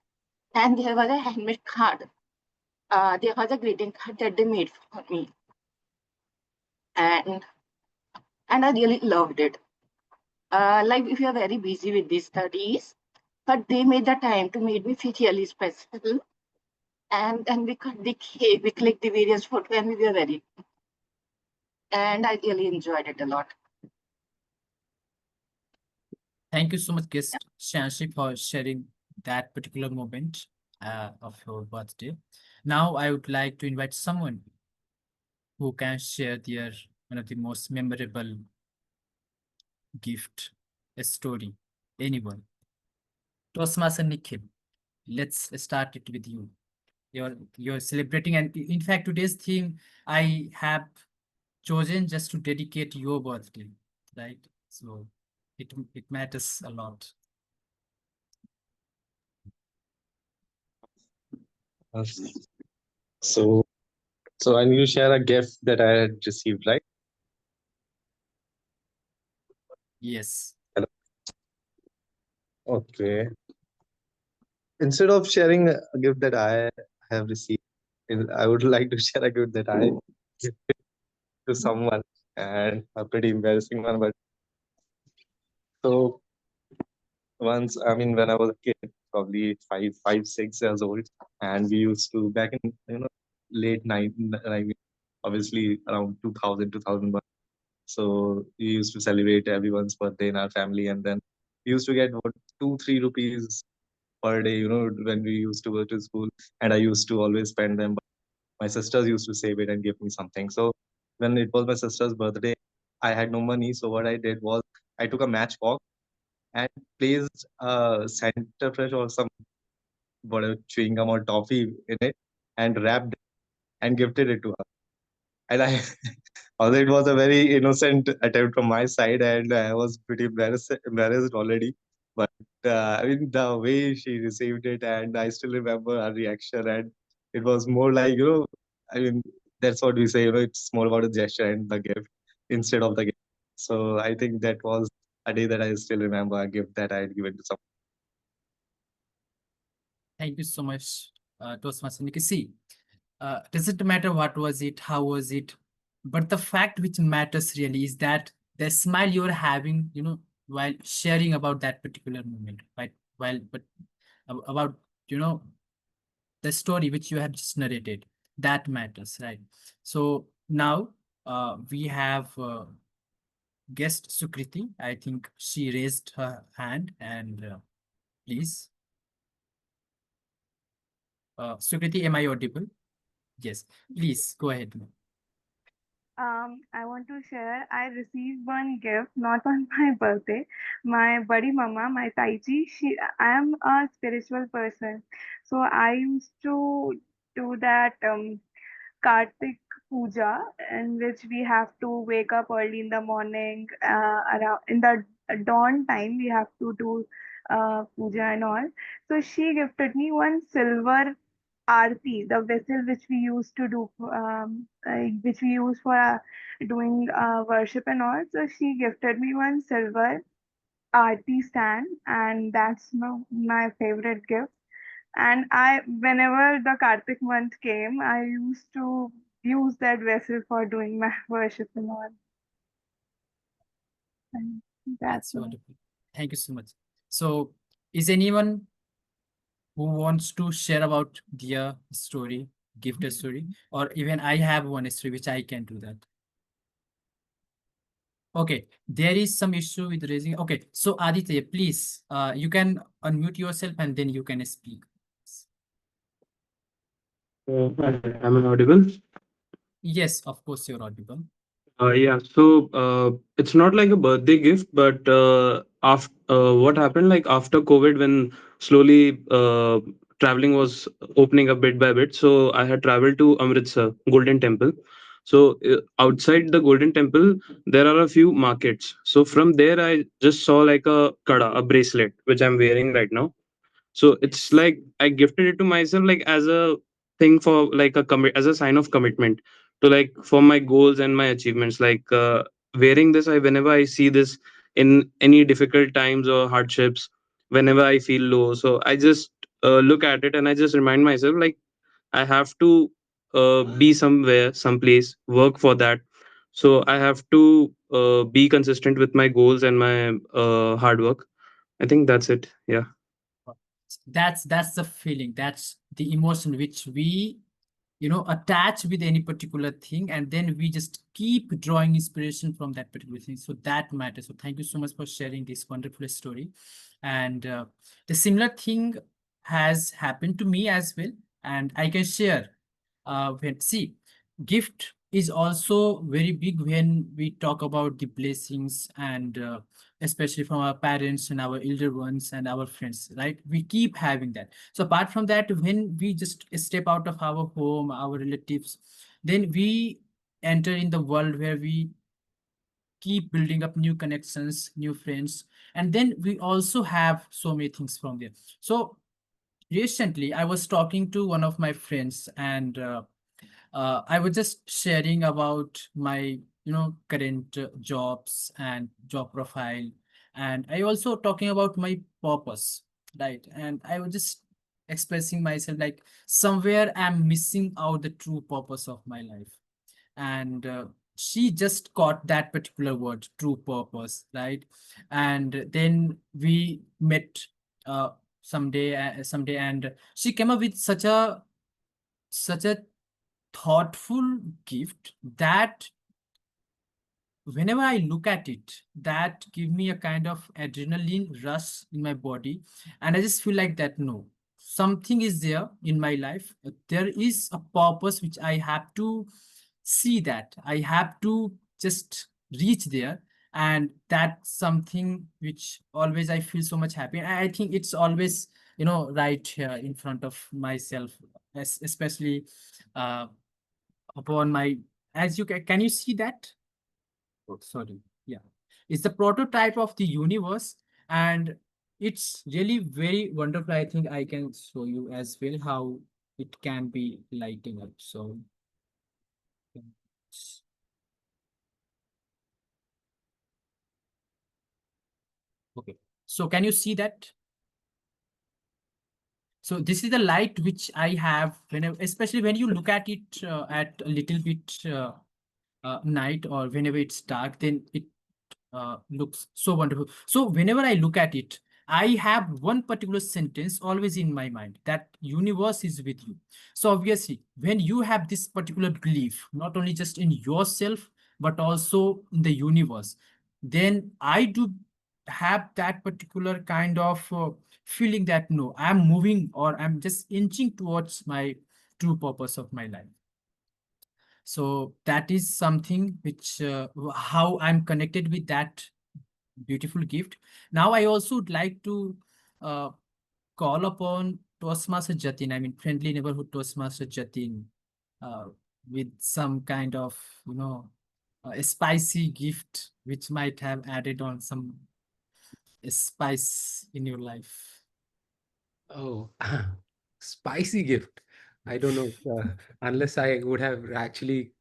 And there was a handmade card. There was a greeting card that they made for me. And I really loved it. Like if you're very busy with these studies, but they made the time to make me feel really special. And then we cut the cake, we clicked the various photos, and we were very, and I really enjoyed it a lot. Thank you so much, guest Shanshi, for sharing that particular moment of your birthday. Now, I would like to invite someone who can share their one of the most memorable gift, a story. Anyone? Toastmaster Nikhil, let's start it with you. You're celebrating, and in fact, today's theme I have chosen just to dedicate your birthday, right? So it matters a lot. Uh, So, so I need to share a gift that I had received, right? Yes. Hello. Okay. Instead of sharing a gift that I have received, I would like to share a gift that I gifted to someone, and a pretty embarrassing one. But so once, I mean, when I was a kid, probably 6 years old, and we used to back in late night, I mean, obviously around 2000, 2001. So we used to celebrate everyone's birthday in our family, and then we used to get what 2-3 rupees per day, when we used to go to school, and I used to always spend them. But my sisters used to save it and give me something. So when it was my sister's birthday, I had no money. So what I did was I took a matchbox and placed Santa Fresh or some whatever chewing gum or toffee in it and wrapped it and gifted it to her. And I, although it was a very innocent attempt from my side, and I was pretty embarrassed already. But I mean, the way she received it, and I still remember her reaction, and it was more like, I mean, that's what we say, it's more about a gesture and the gift instead of the gift. So I think that was a day that I still remember, a gift that I had given to someone. Thank you so much, Toastmaster Nikhil. See, doesn't matter what was it, how was it, but the fact which matters really is that the smile you're having, while sharing about that particular moment, right? While but about, the story which you have just narrated. That matters, right? So now we have guest Sukriti. I think she raised her hand, and please, Sukriti, am I audible? Yes, please go ahead. I want to share. I received one gift, not on my birthday. My buddy mama, my Taiji, I am a spiritual person. So I used to do that Kartik Puja, in which we have to wake up early in the morning, around in the dawn time, we have to do puja and all. So she gifted me one silver aarti, the vessel which we used to do, which we use for doing worship and all. So she gifted me one silver aarti stand, and that's my favorite gift. And whenever the Kartik month came, I used to use that vessel for doing my worship and all. And that's all. Wonderful. Thank you so much. So, is anyone who wants to share about their story, gift a story, or even I have one story which I can do that. Okay, there is some issue with raising. Okay, so Aditya, please, you can unmute yourself and then you can speak. Am I audible? Yes, of course, you're audible. Yeah, so it's not like a birthday gift, but after what happened, like after COVID, when slowly traveling was opening up bit by bit, so I had traveled to Amritsar, Golden Temple. So outside the Golden Temple, there are a few markets. So from there, I just saw like a kada, a bracelet, which I'm wearing right now. So it's like I gifted it to myself like as a thing for like a commit as a sign of commitment to like for my goals and my achievements. Like wearing this, I whenever I see this in any difficult times or hardships, whenever I feel low, so I just look at it and I just remind myself like I have to be somewhere, someplace, work for that. So I have to be consistent with my goals and my hard work. I think that's it. Yeah. That's the feeling, that's the emotion which we attach with any particular thing, and then we just keep drawing inspiration from that particular thing. So that matters. So thank you so much for sharing this wonderful story. And the similar thing has happened to me as well, and I can share. When see, gift is also very big when we talk about the blessings, and especially from our parents and our elder ones and our friends, right? We keep having that. So apart from that, when we just step out of our home, our relatives, then we enter in the world where we keep building up new connections, new friends, and then we also have so many things from there. So recently I was talking to one of my friends, and I was just sharing about my, current jobs and job profile, and I also talking about my purpose, right? And I was just expressing myself like somewhere I'm missing out the true purpose of my life, and she just caught that particular word, true purpose, right? And then we met uh, someday, and she came up with such a thoughtful gift that whenever I look at it, that give me a kind of adrenaline rush in my body. And I just feel like that, no, something is there in my life. There is a purpose which I have to see, that I have to just reach there. And that's something which always I feel so much happy. And I think it's always, right here in front of myself, especially uh, upon my, as you can you see that? Oh, sorry. Yeah. It's the prototype of the universe, and it's really very wonderful. I think I can show you as well how it can be lighting up. So, okay. So can you see that? So this is the light which I have whenever, especially when you look at it at a little bit night, or whenever it's dark, then it looks so wonderful. So whenever I look at it, I have one particular sentence always in my mind, that universe is with you. So obviously, when you have this particular belief, not only just in yourself, but also in the universe, then I do have that particular kind of feeling that no, I'm moving or I'm just inching towards my true purpose of my life. So that is something which how I'm connected with that beautiful gift. Now I also would like to uh, call upon Toastmaster Jatin, I mean friendly neighborhood Toastmaster Jatin, uh, with some kind of, a spicy gift which might have added on some spice in your life. Oh, spicy gift. I don't know. Unless I would have actually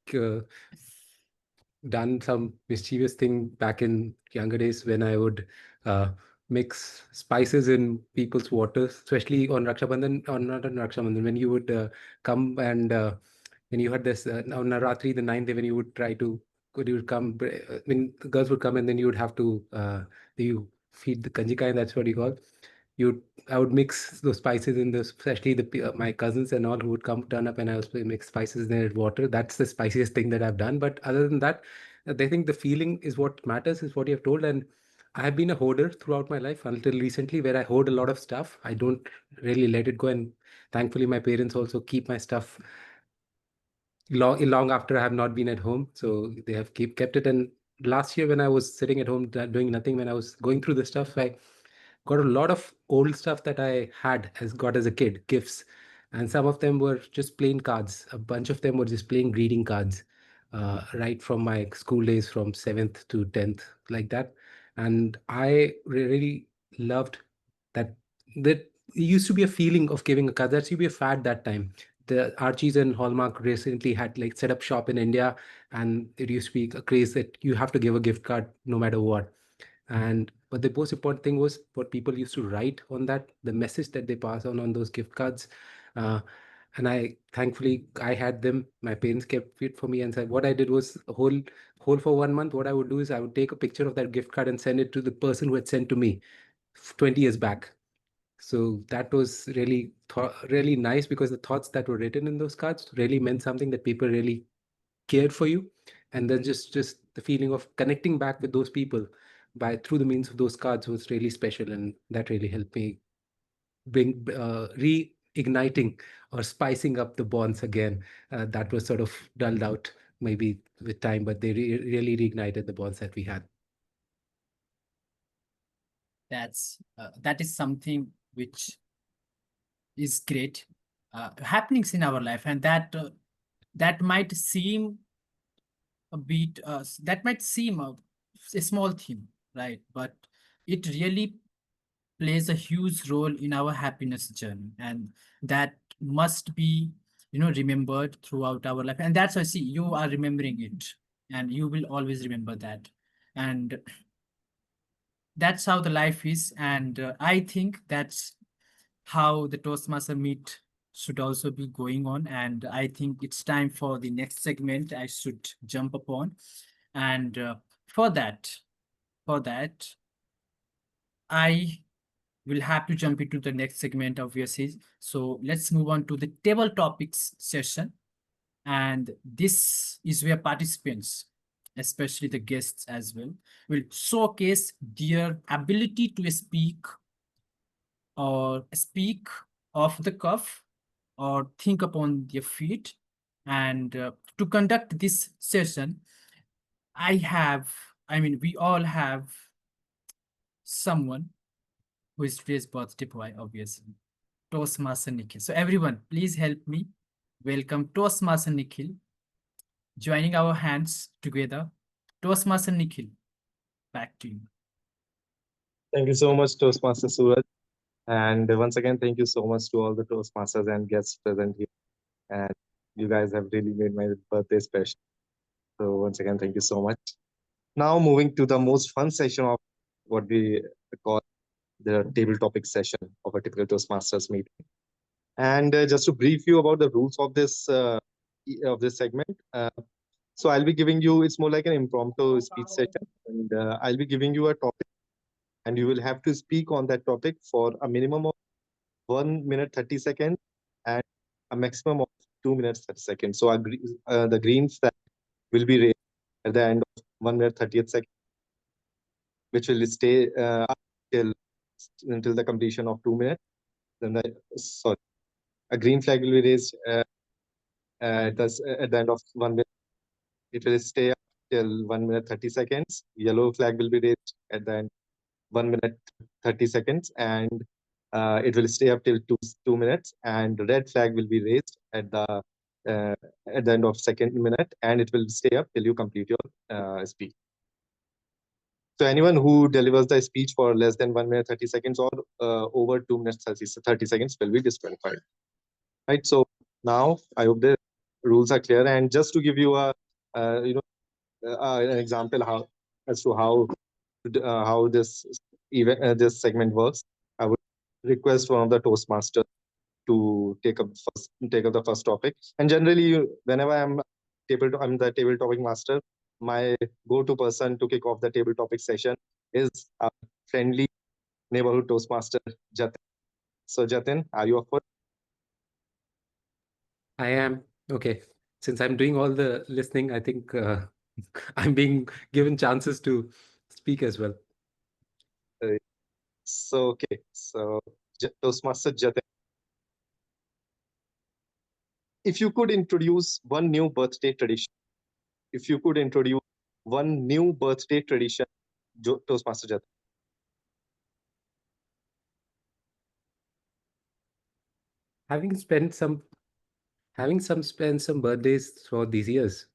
done some mischievous thing back in younger days when I would uh, mix spices in people's waters, especially on Raksha Bandhan, or not on Raksha Bandhan, when you would come and when you had this on Navratri, the ninth day, when you would try to, when you would come, when the girls would come and then you would have to, you feed the kanjika, and that's what you call. You, I would mix those spices in this, especially my cousins and all who would come turn up, and I was mix spices in their water. That's the spiciest thing that I've done. But other than that, they think the feeling is what matters, is what you have told. And I have been a hoarder throughout my life until recently, where I hoard a lot of stuff. I don't really let it go, and thankfully, my parents also keep my stuff long after I have not been at home. So they have kept it. And last year, when I was sitting at home doing nothing, when I was going through the stuff, I got a lot of old stuff that I had got as a kid, gifts. And some of them were just plain cards. A bunch of them were just plain greeting cards, right from my school days, from 7th to 10th, like that. And I really loved that. That it used to be a feeling of giving a card. That used to be a fad that time. The Archie's and Hallmark recently had like set up shop in India, and it used to be a craze that you have to give a gift card no matter what. And but the most important thing was what people used to write on that, the message that they pass on those gift cards. Uh, and I thankfully I had them. My parents kept it for me, and said what I did was whole for 1 month. What I would do is I would take a picture of that gift card and send it to the person who had sent to me 20 years back. So that was really really nice, because the thoughts that were written in those cards really meant something, that people really cared for you. And then just the feeling of connecting back with those people by through the means of those cards was really special, and that really helped me bring reigniting or spicing up the bonds again, that was sort of dulled out maybe with time, but they really reignited the bonds that we had. That is something which is great happenings in our life, and that might seem a bit that might seem a small thing, right? But it really plays a huge role in our happiness journey, and that must be, remembered throughout our life. And that's why, see, you are remembering it, and you will always remember that. And that's how the life is. And I think that's how the Toastmaster meet should also be going on. And I think it's time for the next segment I should jump upon. And for that, for that, I will have to jump into the next segment, obviously. So let's move on to the table topics session. And this is where participants, especially the guests as well, will showcase their ability to speak off the cuff or think upon their feet. And to conduct this session, we all have someone who is today's birthday boy, obviously, Toastmaster Nikhil. So everyone, please help me welcome Toastmaster Nikhil, joining our hands together. Toastmaster Nikhil, back to you. Thank you so much, Toastmaster Suraj. And once again, thank you so much to all the Toastmasters and guests present here. And you guys have really made my birthday special. So once again, thank you so much. Now moving to the most fun session of what we call the table topic session of a typical Toastmasters meeting. And just to brief you about the rules of this segment. So I'll be giving you, it's more like an impromptu speech session, and I'll be giving you a topic, and you will have to speak on that topic for a minimum of 1 minute 30 seconds and a maximum of 2 minutes 30 seconds. So the green flag will be raised at the end of 1 minute 30th second, which will stay up till until the completion of 2 minutes. Then a green flag will be raised at the end of 1 minute. It will stay up till 1 minute 30 seconds. Yellow flag will be raised at the end 1 minute 30 seconds, and it will stay up till 2 minutes. And red flag will be raised uh, at the end of second minute, and it will stay up till you complete your speech. So anyone who delivers the speech for less than 1 minute 30 seconds or over 2 minutes 30 seconds will be disqualified. Right. So now I hope the rules are clear. And just to give you an example as to how this event this segment works, I would request one of the Toastmasters to take up the first topic. And generally, whenever I'm the table topic master, my go-to person to kick off the table topic session is our friendly neighborhood Toastmaster, Jatin. So Jatin, are you up for it? I am. Okay. Since I'm doing all the listening, I think I'm being given chances to speak as well. So Toastmaster Jatin, if you could introduce one new birthday tradition, Toastmaster Jatin. Having spent some spent some birthdays throughout these years,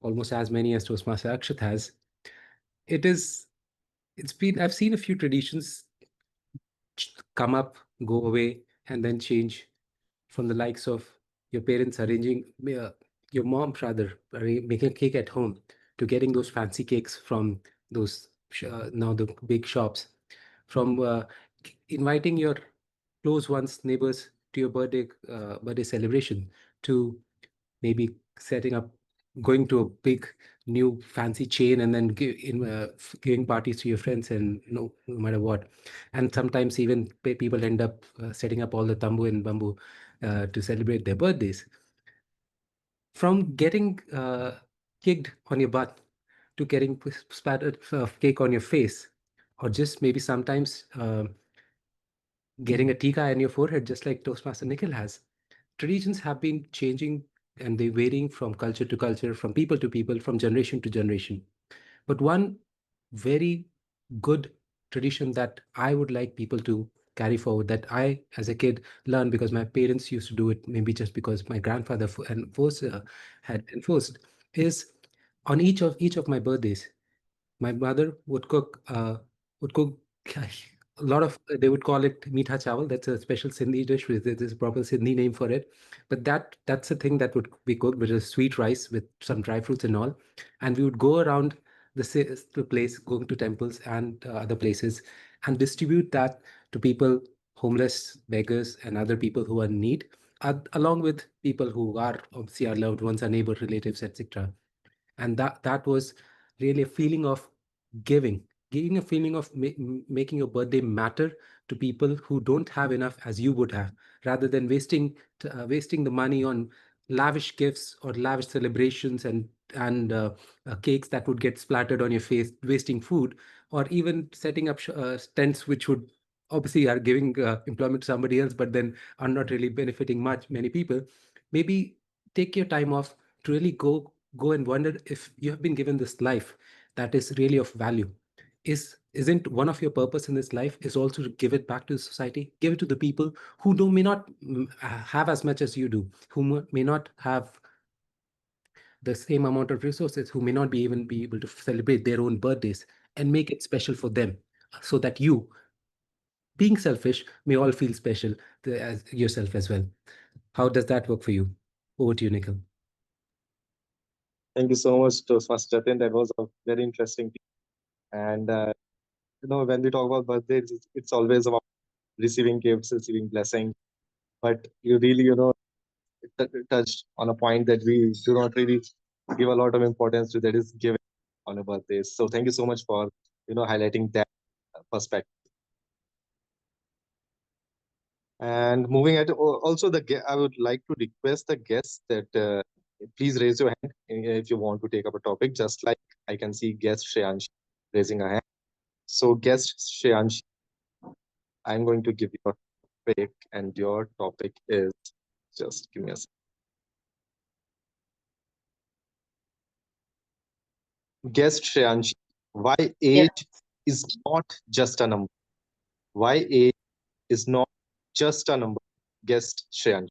almost as many as Toastmaster Akshat has, I've seen a few traditions come up, go away, and then change, from the likes of your parents arranging, your mom rather, making a cake at home, to getting those fancy cakes from those now the big shops, from inviting your close ones, neighbors, to your birthday celebration, to maybe setting up, going to a big new fancy chain, and then giving parties to your friends, and no matter what. And sometimes even people end up setting up all the tambu and bamboo to celebrate their birthdays. From getting kicked on your butt to getting spattered cake on your face, or just maybe sometimes getting a tika on your forehead, just like Toastmaster Nikhil has. Traditions have been changing, and they're varying from culture to culture, from people to people, from generation to generation. But one very good tradition that I would like people to carry forward, that I, as a kid, learned because my parents used to do it, maybe just because my grandfather had enforced, is on each of my birthdays, my mother would cook a lot of, they would call it meetha chawal. That's a special Sindhi dish. There's a proper Sindhi name for it. But that's a thing that would be cooked, which is sweet rice with some dry fruits and all. And we would go around the place, going to temples and other places, and distribute that to people, homeless, beggars, and other people who are in need, along with people who are obviously our loved ones, our neighbor, relatives, etc. And that was really a feeling of giving giving a feeling of making your birthday matter to people who don't have enough as you would have, rather than wasting the money on lavish gifts or lavish celebrations, and cakes that would get splattered on your face, wasting food, or even setting up tents which would obviously are giving employment to somebody else, but then are not really benefiting many people. Maybe take your time off to really go and wonder, if you have been given this life that is really of value, isn't one of your purpose in this life is also to give it back to society, give it to the people who may not have as much as you do, who may not have the same amount of resources, who may not even be able to celebrate their own birthdays, and make it special for them, so that you, being selfish, may all feel special as yourself as well. How does that work for you? Over to you, Nikhil. Thank you so much, Toastmaster Jatin. That was a very interesting piece. And when we talk about birthdays, it's always about receiving gifts, receiving blessings. But you really, touched on a point that we do not really give a lot of importance to, that is giving on a birthday. So thank you so much for highlighting that. perspective. And moving at also I would like to request the guests that please raise your hand if you want to take up a topic. Just like I can see guest Shreyanshi raising a hand. So guest Shreyanshi, I'm going to give you a topic, and your topic is, just give me a second. Guest Shreyanshi, why age is not just a number? Why age is not just a number? Guest Shreyanshi.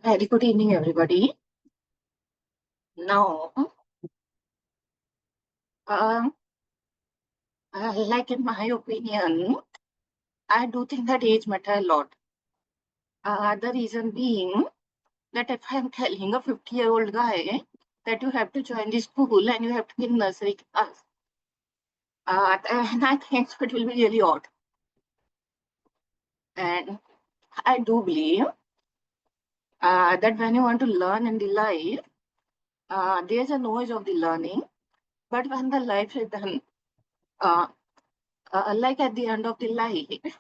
Very good evening, everybody. Now, like in my opinion, I do think that age matter a lot. The reason being that if I'm telling a 50-year-old guy that you have to join the school and you have to be in nursery class, then I think it will be really odd. And I do believe that when you want to learn in the life, there's a noise of the learning, but when the life is done, like at the end of the life,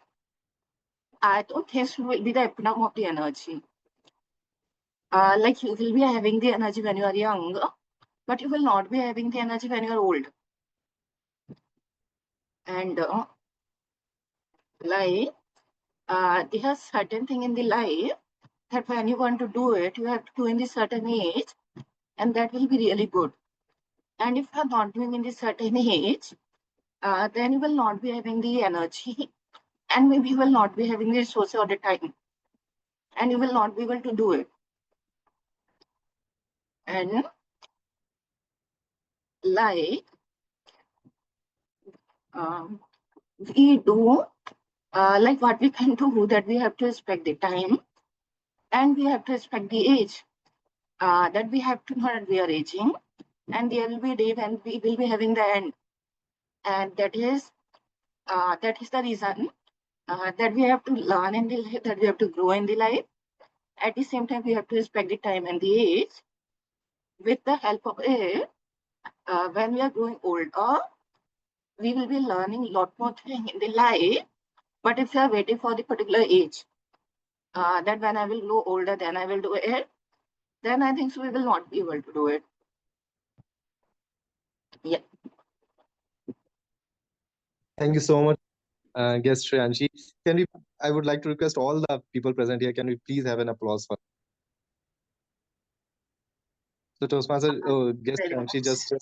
I don't think it will be the epitome of the energy. Like you will be having the energy when you are young, but you will not be having the energy when you are old. And like there are certain thing in the life that when you want to do it, you have to do in the certain age, and that will be really good. And if you are not doing in the certain age, then you will not be having the energy, and maybe you will not be having the resources all the time, and you will not be able to do it. And like um, we do, like what we can do, that we have to respect the time, and we have to respect the age. That we have to know that we are aging, and there will be a day when we will be having the end, and that is the reason that we have to learn in the life, that we have to grow in the life. At the same time, we have to respect the time and the age. With the help of it, when we are growing older, we will be learning a lot more things in the life. But if you are waiting for the particular age, that when I will grow older, then I will do it, then I think so we will not be able to do it. Yeah. Thank you so much, guest Shreyanshi. Can we? I would like to request all the people present here. Can we please have an applause for? So Toastmaster, guest Very Shreyanshi, much. just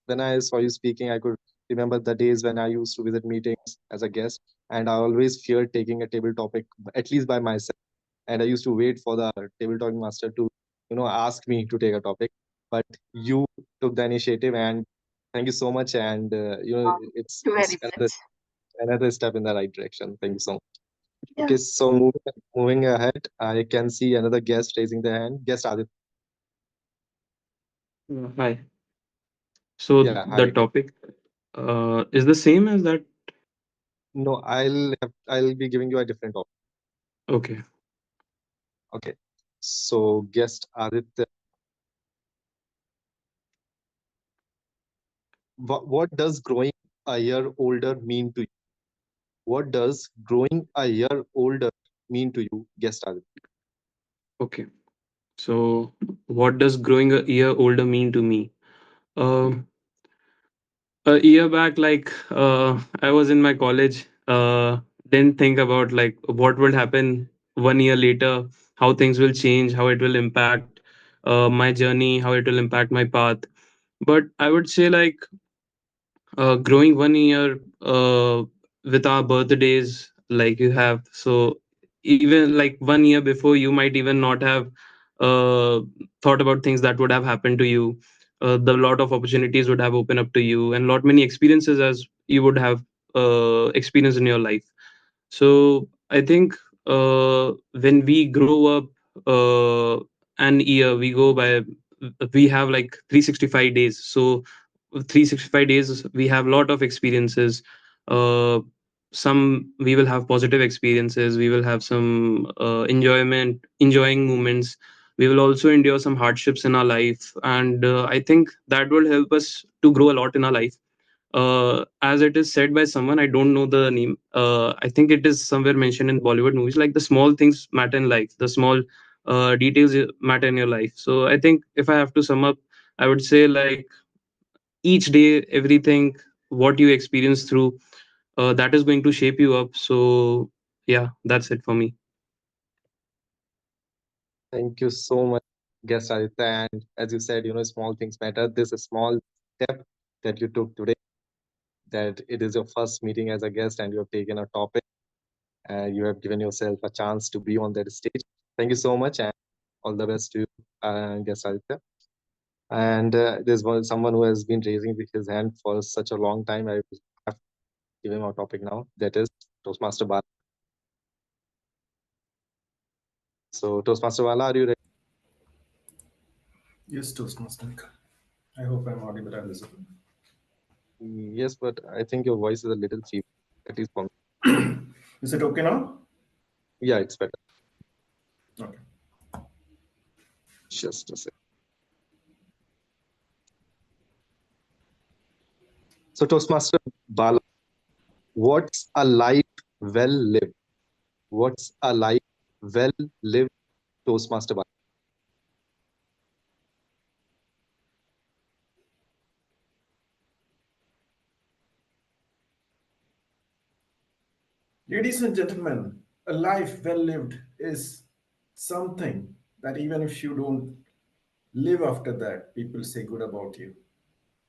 when I saw you speaking, I could remember the days when I used to visit meetings as a guest, and I always feared taking a table topic, at least by myself. And I used to wait for the table talking master to, ask me to take a topic. But you took the initiative, and thank you so much. And it's Thank you just very much. another step in the right direction. Thank you so much. Yeah. Okay, so moving ahead, I can see another guest raising their hand. Guest Adit. Hi. So Yeah, the hi. topic is the same as that. No, I'll be giving you a different topic. Okay. Okay. So guest Adit, what does growing a year older mean to you? What does growing a year older mean to you, guest Adit? Okay. So what does growing a year older mean to me? Um, a year back, like I was in my college, didn't think about like what will happen 1 year later, how things will change, how it will impact my journey, how it will impact my path. But I would say like growing 1 year with our birthdays, like you have, so even like 1 year before, you might even not have uh, thought about things that would have happened to you. The lot of opportunities would have opened up to you, and lot many experiences as you would have experienced in your life. So I think when we grow up, an year we go by, we have like 365 days. So 365 days we have lot of experiences. Uh, we will have positive experiences, we will have some enjoying moments, we will also endure some hardships in our life, and I think that will help us to grow a lot in our life. As it is said by someone, I don't know the name, I think it is somewhere mentioned in Bollywood movies, like the small things matter in life, the small details matter in your life. So I think if I have to sum up, I would say, like, each day, everything what you experience through, that is going to shape you up. So yeah, that's it for me. Thank you so much, guest Aditya. And as you said, small things matter. This is a small step that you took today, that it is your first meeting as a guest and you have taken a topic and you have given yourself a chance to be on that stage. Thank you so much and all the best to you, guest Aditya. And someone who has been raising his hand for such a long time. I will have to give him our topic now. That is Toastmaster Bala. So Toastmaster Bala, are you ready? Yes, Toastmaster. I hope I'm audible and visible. Yes, but I think your voice is a little feeble, at least for me. Is it okay now? Yeah, it's better. Okay. Just a sec. So Toastmaster Bala, what's a life well lived? What's a life well lived, Toastmaster Bala? Ladies and gentlemen, a life well lived is something that even if you don't live after that, people say good about you.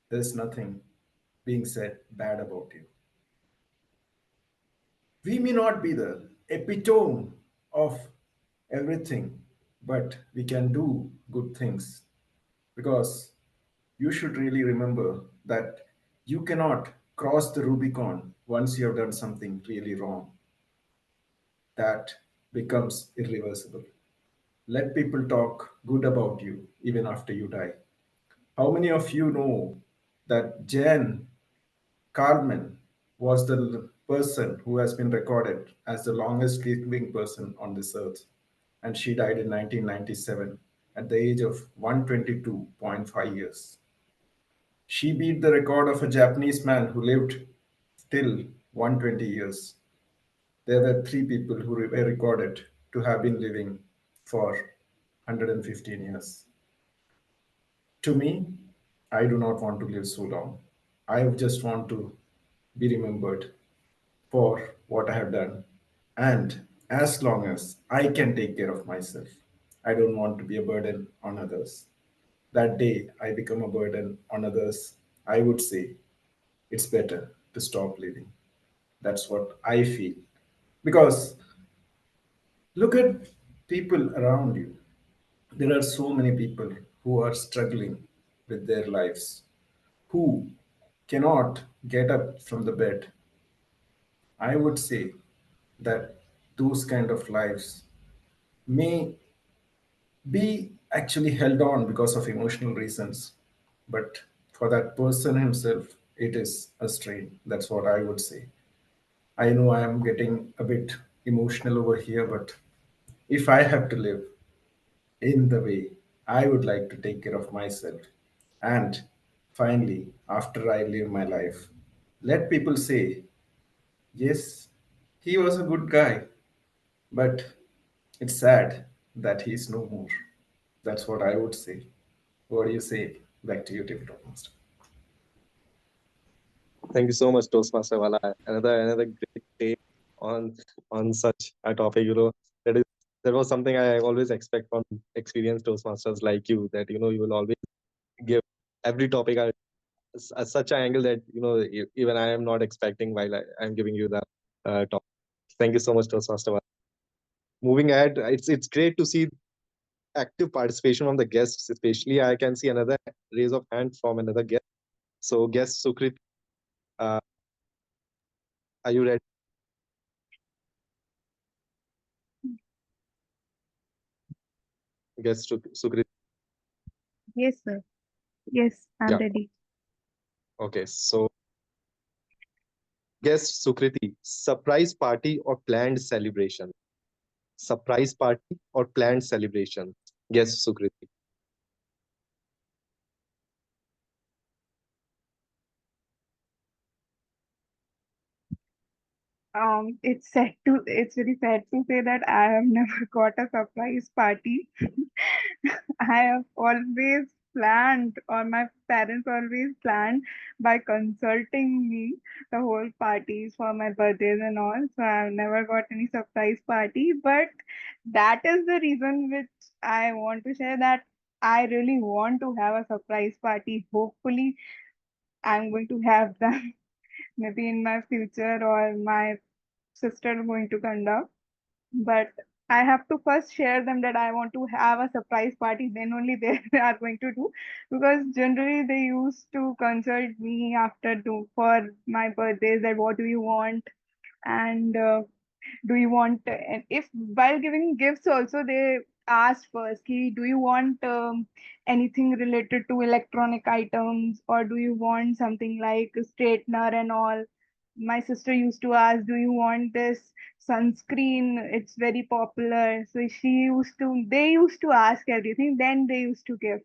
There's nothing being said bad about you. We may not be the epitome of everything, but we can do good things, because you should really remember that you cannot cross the Rubicon once you have done something really wrong. That becomes irreversible. Let people talk good about you even after you die. How many of you know that Jan Carmen was the person who has been recorded as the longest living person on this earth? And she died in 1997 at the age of 122.5 years. She beat the record of a Japanese man who lived till 120 years. There were three people who were recorded to have been living for 115 years. To me, I do not want to live so long. I just want to be remembered for what I have done. And as long as I can take care of myself, I don't want to be a burden on others. That day I become a burden on others, I would say it's better to stop living. That's what I feel. Because look at people around you. There are so many people who are struggling with their lives, who cannot get up from the bed. I would say that those kind of lives may be actually held on because of emotional reasons, but for that person himself, it is a strain. That's what I would say. I know I am getting a bit emotional over here, but if I have to live in the way I would like to take care of myself, and finally, after I live my life, let people say, yes, he was a good guy, but it's sad that he's no more. That's what I would say. What do you say? Back to you, Tip Top Master. Thank you so much, Toastmaster Wala. Another great take on such a topic. That is that was something I always expect from experienced Toastmasters like you. That you will always give every topic such an angle that even I am not expecting while I'm giving you the topic. Thank you so much, Toastmaster Wala. Moving ahead, it's great to see active participation from the guests. Especially, I can see another raise of hand from another guest. So, guest Sukrit, uh, are you ready? Guest Sukrit. Yes, sir. Yes, I'm Yeah. ready. Okay. So Guess Sukriti, surprise party or planned celebration? Surprise party or planned celebration? Guess Sukriti. It's very sad to say that I have never got a surprise party. I have always planned, or my parents always planned by consulting me the whole parties for my birthdays and all. So I've never got any surprise party, but that is the reason which I want to share that I really want to have a surprise party. Hopefully, I'm going to have them maybe in my future, or my sister going to conduct. But I have to first share them that I want to have a surprise party, then only they are going to do. Because generally they used to consult me after for my birthdays that what do you want, and do you want, and if while giving gifts also they asked first ki, do you want anything related to electronic items, or do you want something like a straightener and all. My sister used to ask, do you want this sunscreen, it's very popular. So they used to ask everything, then they used to give.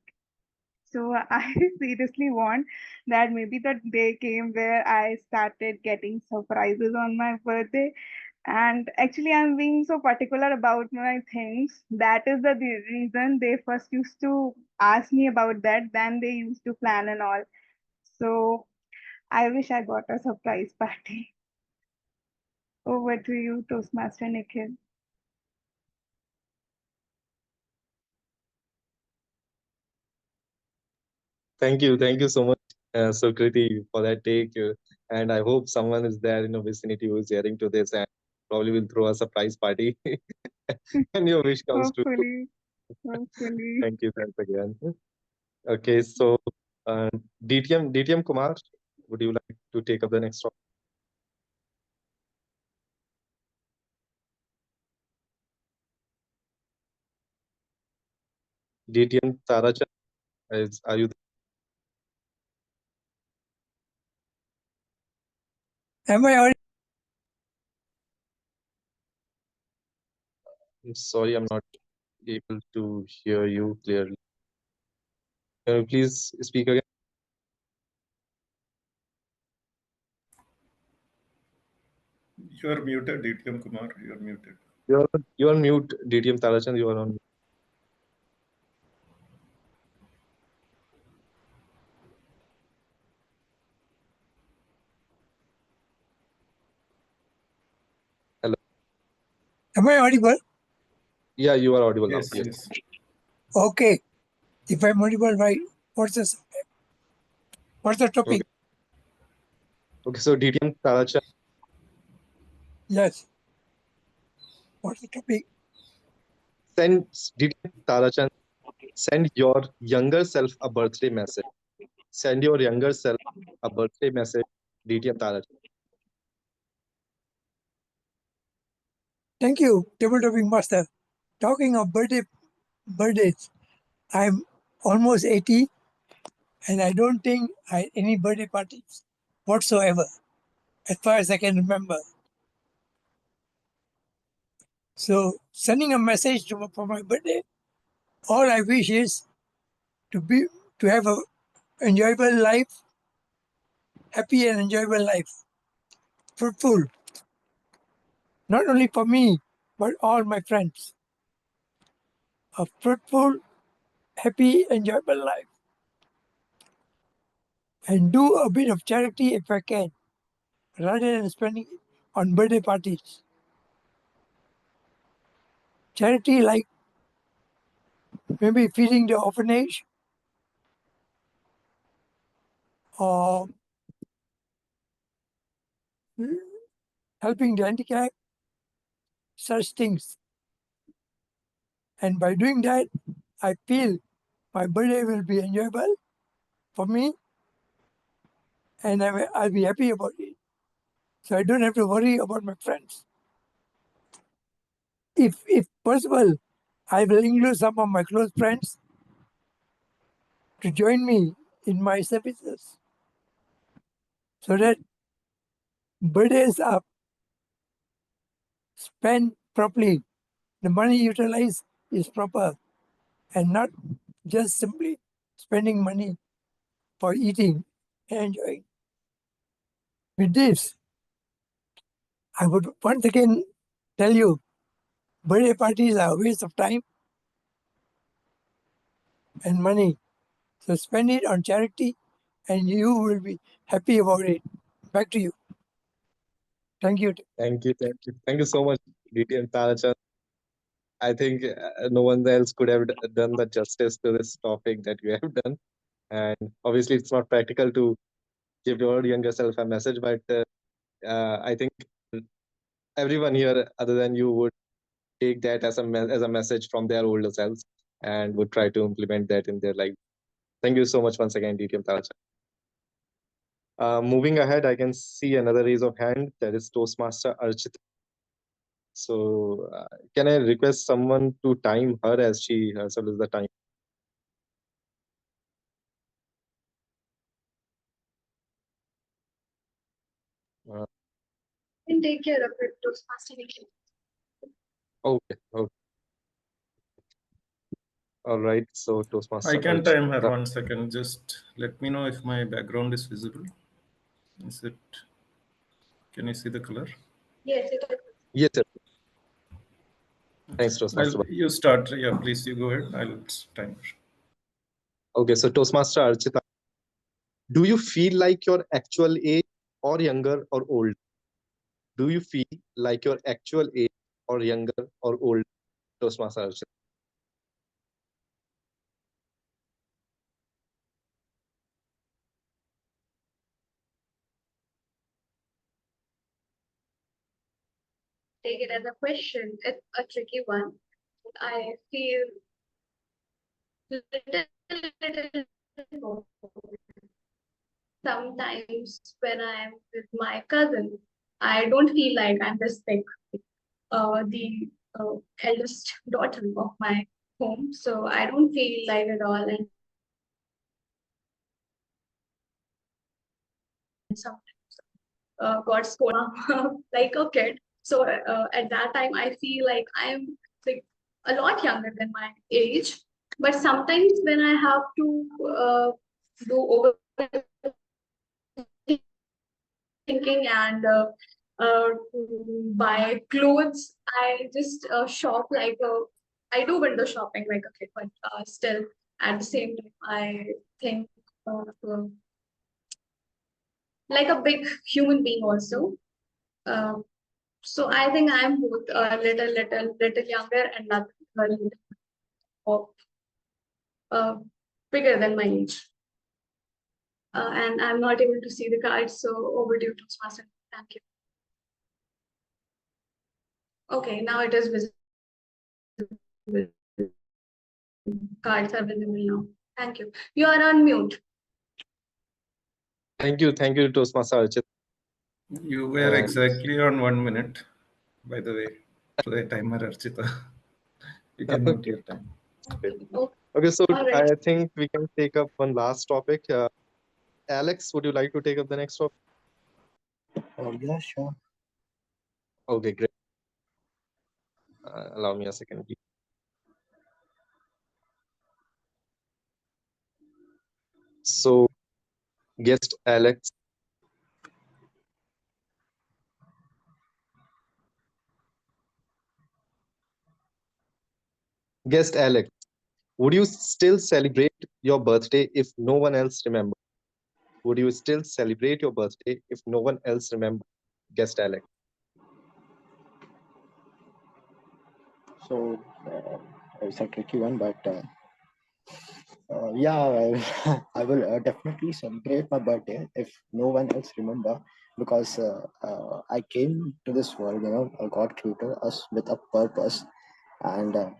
So I seriously want that maybe the day came where I started getting surprises on my birthday. And actually, I'm being so particular about my things. That is the reason they first used to ask me about that, then they used to plan and all. So I wish I got a surprise party. Over to you, Toastmaster Nikhil. Thank you so much, Sukriti, for that take. And I hope someone is there in your vicinity who is hearing to this and probably will throw a surprise party and your wish comes true. Hopefully, hopefully. Thanks again. Okay, so uh, DTM Kumar, would you like to take up the next topic? DTM Tarachan, are you Am I audible? I'm sorry, I'm not able to hear you clearly. Can you please speak again? You're muted, DTM Kumar. You're muted. You're on mute, DTM Tarachan. You are on. Hello. Am I audible? Yeah, you are audible Yes, now. yes. Okay. If I'm audible, right, what's the subject? What's the topic? Okay, so DTM Tarachan, Yes. What's the topic? send DTM Tarachan, send your younger self a birthday message. Send your younger self a birthday message, DTM Tarachan. Thank you, table topic master. Talking of birthdays, I'm almost 80 and I don't think I had any birthday parties whatsoever, as far as I can remember. So sending a message for my birthday, all I wish is to have a enjoyable life, happy and enjoyable life, fruitful, not only for me, but all my friends. A fruitful, happy, enjoyable life. And do a bit of charity if I can, rather than spending it on birthday parties. Charity like maybe feeding the orphanage or helping the handicapped, such things. And by doing that, I feel my birthday will be enjoyable for me and I'll be happy about it. So I don't have to worry about my friends. If possible, I will include some of my close friends to join me in my services so that Birthdays are spent properly. The money utilized is proper and not just simply spending money for eating and enjoying. With this, I would once again tell you, birthday parties are a waste of time and money. So spend it on charity and you will be happy about it. Back to you. Thank you. Thank you so much, DT and Tarachan. I think no one else could have done the justice to this topic that you have done. And obviously, it's not practical to give your younger self a message, but I think everyone here, other than you, would take that as a message from their older selves and would try to implement that in their life. Thank you so much once again, DT and Tarachan. Moving ahead, I can see another raise of hand. That is Toastmaster Archit. So, can I request someone to time her as she herself is the time? Uh, Can take care of it, Toastmaster. okay, okay. All right. So, Toastmaster I can Archit. time her 1 second. Just let me know if my background is visible. Is it? Can you see the color? Yes, it is. Yes, sir. Thanks, Toastmaster. You start. Yeah, please, you go ahead. I'll time her. Okay, so Toastmaster Archita, do you feel like your actual age or younger or old? Do you feel like your actual age or younger or old? Toastmaster Archita. Take it as a question. It's a tricky one. I feel little sometimes when I'm with my cousin, I don't feel like I'm this big, the eldest daughter of my home. So I don't feel like at all. And sometimes got scolded like a kid. So at that time, I feel like I'm like a lot younger than my age. But sometimes when I have to do over thinking and buy clothes, I just shop like I do window shopping like a kid, but still at the same time, I think of like a big human being also. Um, so I think I'm both a little younger and not a little uh, bigger than my age. And I'm not able to see the cards, so over to you, Toastmaster. Thank you. Okay, now it is visible. Cards are visible now. Thank you. You are on mute. Thank you, Toastmaster Archit. You were exactly on 1 minute, by the way, to the timer, Archita. You can note your time. Okay, so All right. I think we can take up one last topic. Alex, would you like to take up the next topic? Yeah, sure. Okay, great. Allow me a second, please. So, guest Alex. Guest Alex, would you still celebrate your birthday if no one else remembers? Would you still celebrate your birthday if no one else remembers? Guest Alex. So it's a tricky one, but yeah, I will definitely celebrate my birthday if no one else remember, because I came to this world. God created us with a purpose, and a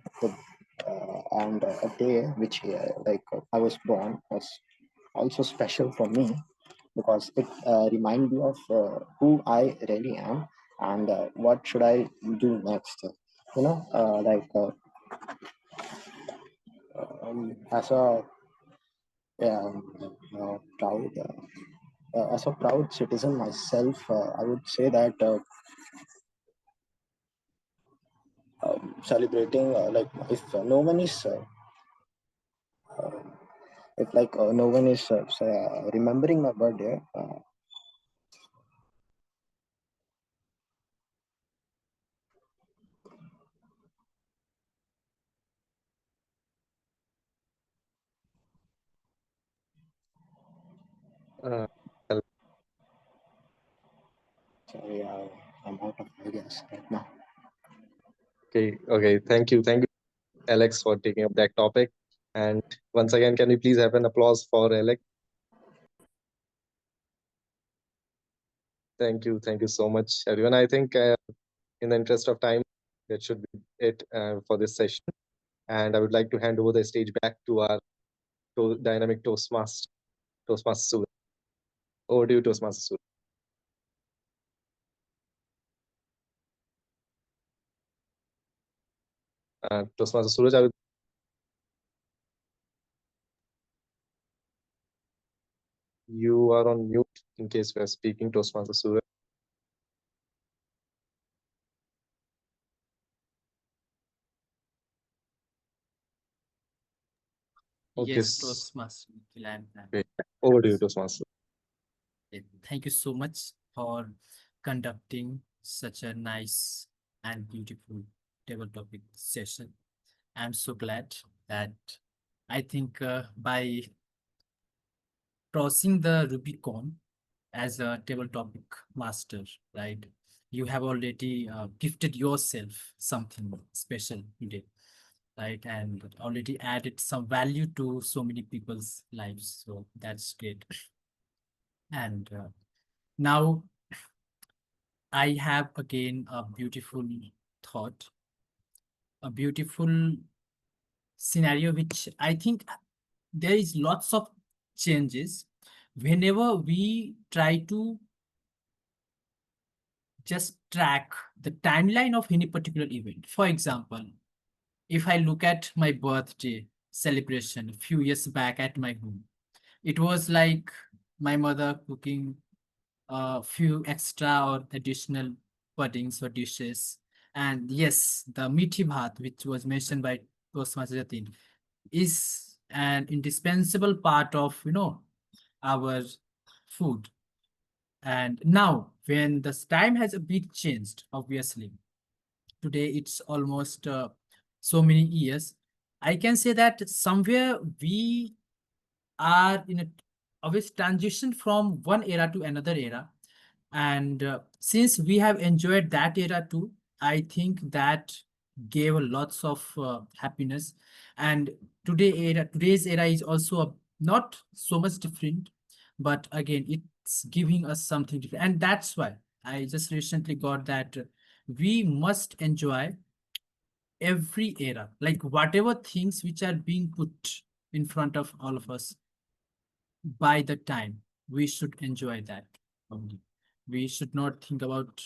day which I was born was also special for me, because it reminds me of who I really am and what should I do next. As a proud as a proud citizen myself, I would say that celebrating, like if no one is if like no one is remembering my birthday, Uh, sorry, I'm out of ideas right now. okay. Thank you, Alex, for taking up that topic. And once again, can we please have an applause for Alex? Thank you so much, everyone. I think in the interest of time, that should be it for this session. And I would like to hand over the stage back to our dynamic Toastmaster Suraj. Over to you, Toastmaster Suraj. Toastmaster Suraj, you are on mute in case we are speaking, Toastmaster Suraj. Okay. Yes, Toastmaster. Great. Over to you, Toastmaster. Thank you so much for conducting such a nice and beautiful table topic session. I'm so glad that I think by crossing the Rubicon as a table topic master, right? You have already gifted yourself something special today, right? And already added some value to so many people's lives. So that's great. And now I have again a beautiful thought, a beautiful scenario, which I think there is lots of changes whenever we try to just track the timeline of any particular event. For example, if I look at my birthday celebration a few years back at my home, it was like my mother cooking a few extra or additional puddings or dishes. And yes, the meaty bhat, which was mentioned by Toastmaster Jatin, is an indispensable part of, our food. And now, when the time has a bit changed, obviously, today it's almost so many years, I can say that somewhere we are in a obvious transition from one era to another era. And since we have enjoyed that era too, I think that gave lots of happiness. And today's era is also not so much different, but again, it's giving us something different. And that's why I just recently got that we must enjoy every era, like whatever things which are being put in front of all of us by the time, we should enjoy that only. We should not think about,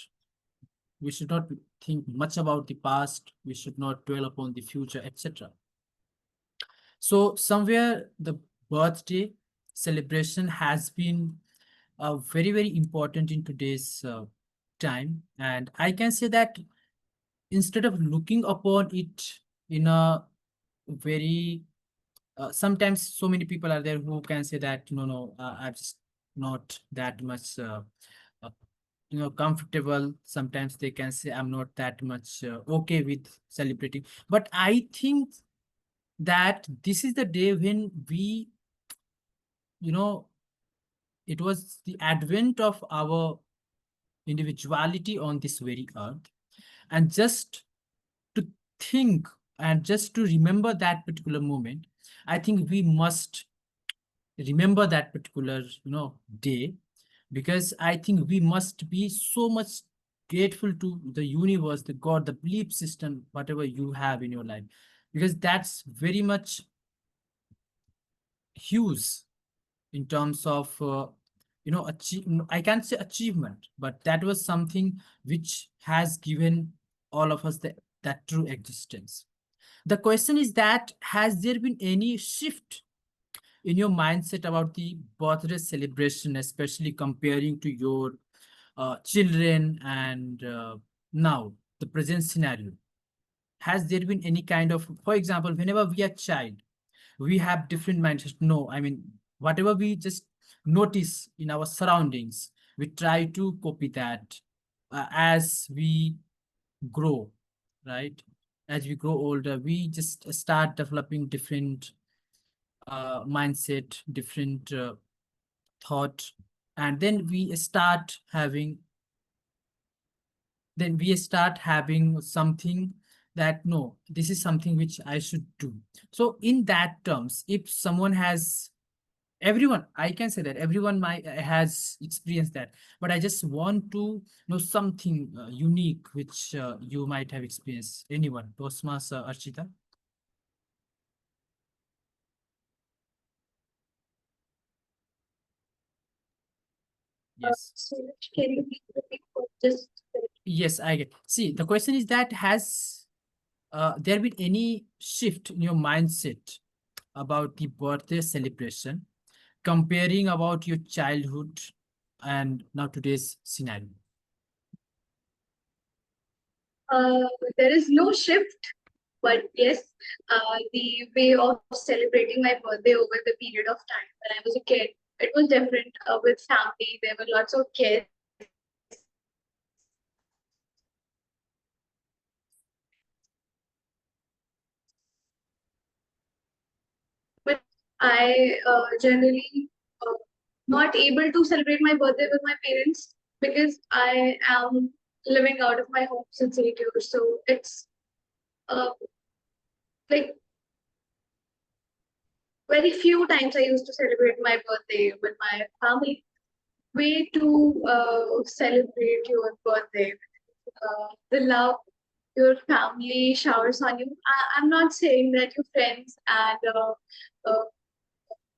we should not think much about the past, we should not dwell upon the future, etc. So somewhere the birthday celebration has been very, very important in today's time. And I can say that instead of looking upon it in a very sometimes so many people are there who can say that no, I'm just not that much uh, comfortable. Sometimes they can say I'm not that much okay with celebrating. But I think that this is the day when we, you know it was the advent of our individuality on this very earth. And just to think and just to remember that particular moment, I think we must remember that particular day, because I think we must be so much grateful to the universe, the god, the belief system, whatever you have in your life, because that's very much huge in terms of I can't say achievement, but that was something which has given all of us that true existence. The question is that has there been any shift in your mindset about the birthday celebration, especially comparing to your children and now the present scenario? Has there been any kind of, for example, whenever we are child, we have different mindsets? No, I mean, whatever we just notice in our surroundings, we try to copy that as we grow, right? As we grow older, we just start developing different mindset, different thought, and then we start having something that no, this is something which I should do. So in that terms, if someone has, everyone, I can say that everyone might has experienced that, but I just want to know something unique which you might have experienced. Anyone? Tosmas, Archita? Yes. So can you please repeat what just Yes, I get. See, the question is that has there been any shift in your mindset about the birthday celebration, comparing about your childhood and now today's scenario? there is no shift, but yes, the way of celebrating my birthday over the period of time when I was a kid, it was different. With family, there were lots of guests. But I generally not able to celebrate my birthday with my parents because I am living out of my home since 8 years. So it's uh, like very few times I used to celebrate my birthday with my family. Way to celebrate your birthday. The love your family showers on you. I'm not saying that your friends and uh,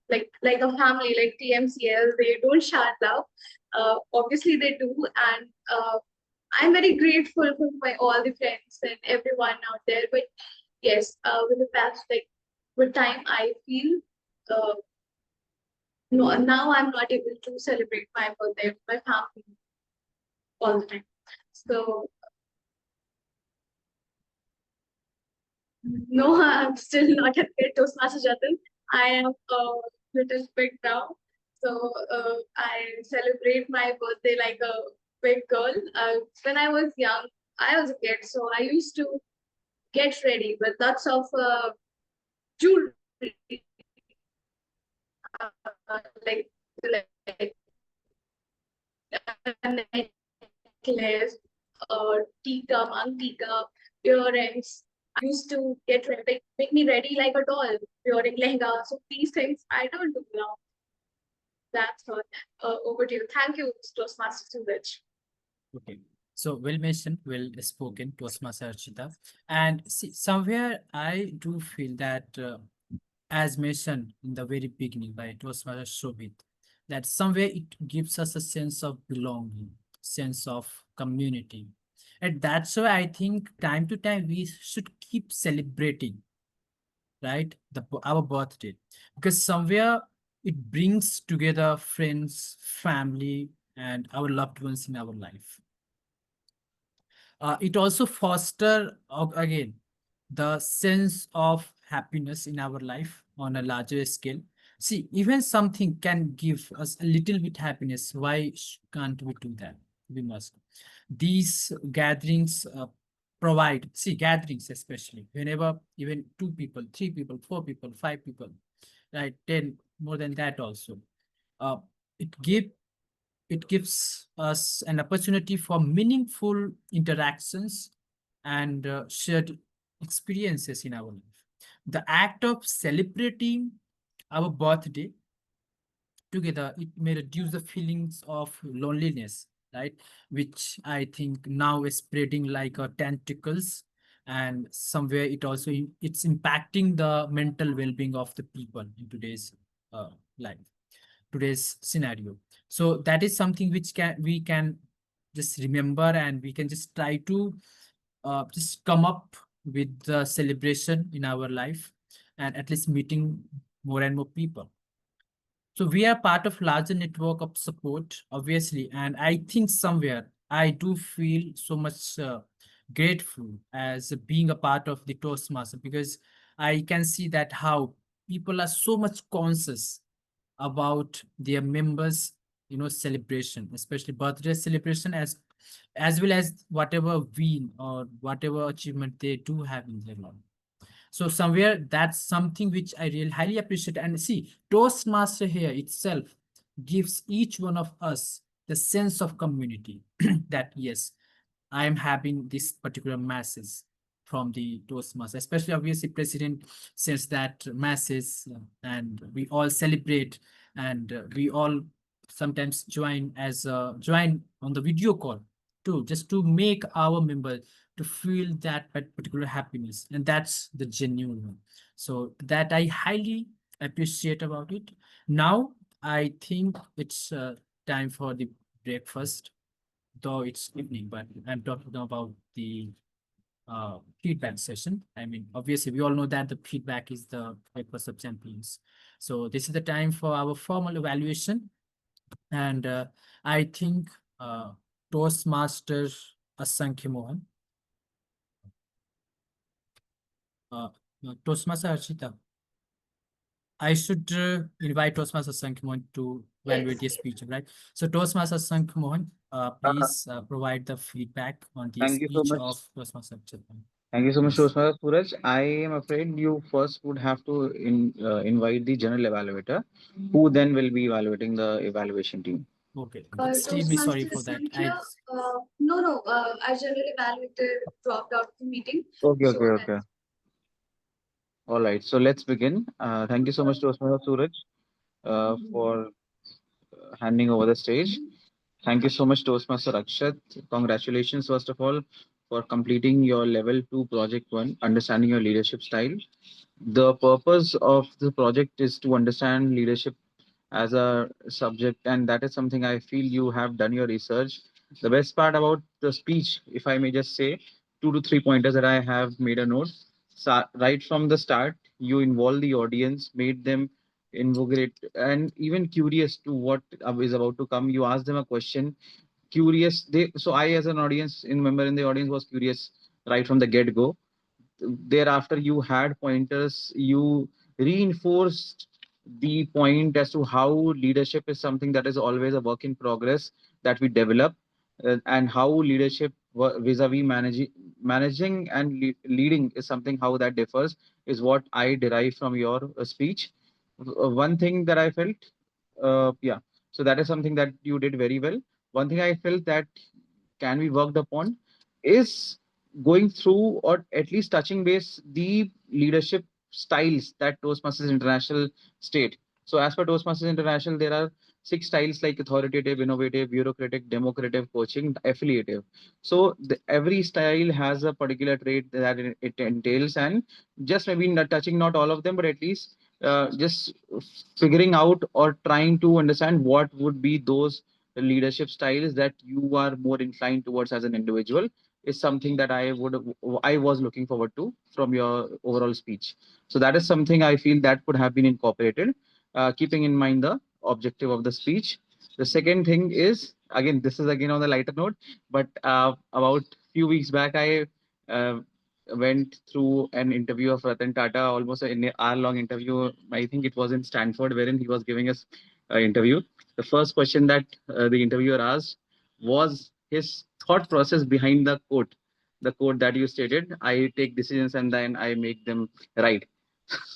like a family like TMCL, they don't shower love. Obviously they do, and I'm very grateful for my all the friends and everyone out there. But yes, with the past, like with time, I feel uh, no, now I'm not able to celebrate my birthday with my family all the time. So no, I'm still not a great Toastmaster Jatin. I am a little big now. So I celebrate my birthday like a big girl. When I was young, I was a kid, so I used to get ready with lots of jewelry, like like a necklace, tika, mang tika, earrings. I used to get ready, like, make me ready like a doll, wearing lehenga. So these things I don't do now. That's all. Over to you. Thank you, Toastmaster Suraj. Okay. So well mentioned, well spoken, Toastmaster Archita. And see, somewhere I do feel that, as mentioned in the very beginning by Toastmaster Shobit, that somewhere it gives us a sense of belonging, sense of community. And that's why I think time to time we should keep celebrating, right? Our birthday, because somewhere it brings together friends, family, and our loved ones in our life. It also foster again the sense of happiness in our life on a larger scale. See, even something can give us a little bit happiness. Why can't we do that? We must. These gatherings provide, see, gatherings especially, whenever even 2 people, 3 people, 4 people, 5 people, right, 10, more than that also. Uh, it give it gives us an opportunity for meaningful interactions and shared experiences in our life. The act of celebrating our birthday together, it may reduce the feelings of loneliness, right? Which I think now is spreading like tentacles, and somewhere it's impacting the mental well-being of the people in today's life, today's scenario. So that is something which we can just remember, and we can just try to just come up with the celebration in our life, and at least meeting more and more people. So we are part of larger network of support, obviously, and I think somewhere I do feel so much grateful as being a part of the Toastmaster, because I can see that how people are so much conscious about their members, celebration, especially birthday celebration, as well as whatever win or whatever achievement they do have in their life. So somewhere that's something which I really highly appreciate. And see, Toastmaster here itself gives each one of us the sense of community that yes, I am having this particular masses from the Toastmaster, especially obviously President says that masses, and we all celebrate, and we all sometimes join on the video call too, just to make our member to feel that particular happiness, and that's the genuine one. So that I highly appreciate about it. Now I think it's time for the breakfast, though it's evening, but I'm talking about the feedback session. I mean, obviously, we all know that the feedback is the breakfast of champions. So this is the time for our formal evaluation, and I think Toastmaster Asankhi Mohan, Toastmaster Harshita, I should invite Toastmaster Asankhi Mohan to evaluate the speech, right? So Toastmaster Asankhi Mohan, please provide the feedback on the Thank you so speech much. of Toastmaster Harshita. Thank you so much, Yes. Suraj. I am afraid you first would have to invite the general evaluator, who then will be evaluating the evaluation team. Okay, extremely sorry Toastmaster for that. Sankhya, no, our general evaluator dropped out of the meeting. Okay, So okay, okay. All right, so let's begin. Thank you so much, Toastmaster Suraj, for handing over the stage. Thank you so much, Toastmaster Akshat. Congratulations, first of all, for completing your level 2 project 1, understanding your leadership style. The purpose of the project is to understand leadership as a subject, and that is something I feel you have done your research. The best part about the speech, if I may just say, 2 to 3 pointers that I have made a note. Right from the start, you involve the audience, made them invigorate and even curious to what is about to come. You ask them a question, curious. So I, as an audience, in member in the audience, was curious right from the get go. Thereafter, you had pointers, you reinforced the point as to how leadership is something that is always a work in progress that we develop, and how leadership vis-a-vis managing and leading is something how that differs is what I derive from your speech. One thing that I felt, yeah, so that is something that you did very well. One thing I felt that can be worked upon is going through or at least touching base the leadership styles that Toastmasters International state. So as per Toastmasters International, there are 6 styles like authoritative, innovative, bureaucratic, democratic, coaching, affiliative. So every style has a particular trait that it entails, and just maybe not touching not all of them, but at least just figuring out or trying to understand what would be those leadership styles that you are more inclined towards as an individual is something that I was looking forward to from your overall speech. So that is something I feel that could have been incorporated, keeping in mind the objective of the speech. The second thing is, again, this is again on the lighter note, but about few weeks back I uh, went through an interview of Ratan Tata, almost an hour-long interview. I think it was in Stanford, wherein he was giving us an interview. The first question that the interviewer asked was his thought process behind the quote that you stated. I take decisions and then I make them right.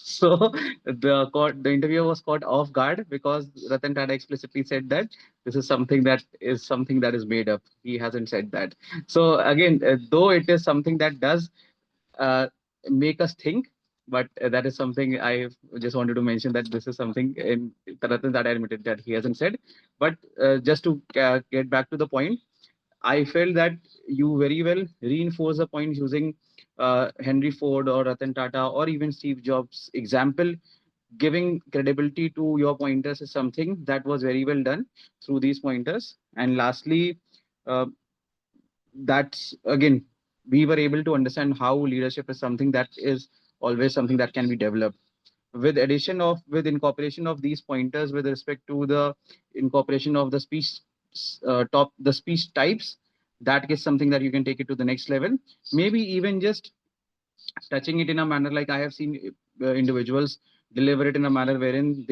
So the interviewer was caught off guard because Ratan Tata explicitly said that this is something that is made up. He hasn't said that. So again, though it is something that does uh, make us think. But that is something I just wanted to mention, that this is something in Ratan that I admitted that he hasn't said. But just to get back to the point, I felt that you very well reinforce the point using Henry Ford or Ratan Tata or even Steve Jobs example. Giving credibility to your pointers is something that was very well done through these pointers. And lastly, uh, that's again, we were able to understand how leadership is something that is always something that can be developed. with incorporation of these pointers with respect to the incorporation of the speech types, that is something that you can take it to the next level. Maybe even just touching it in a manner like I have seen individuals deliver it in a manner wherein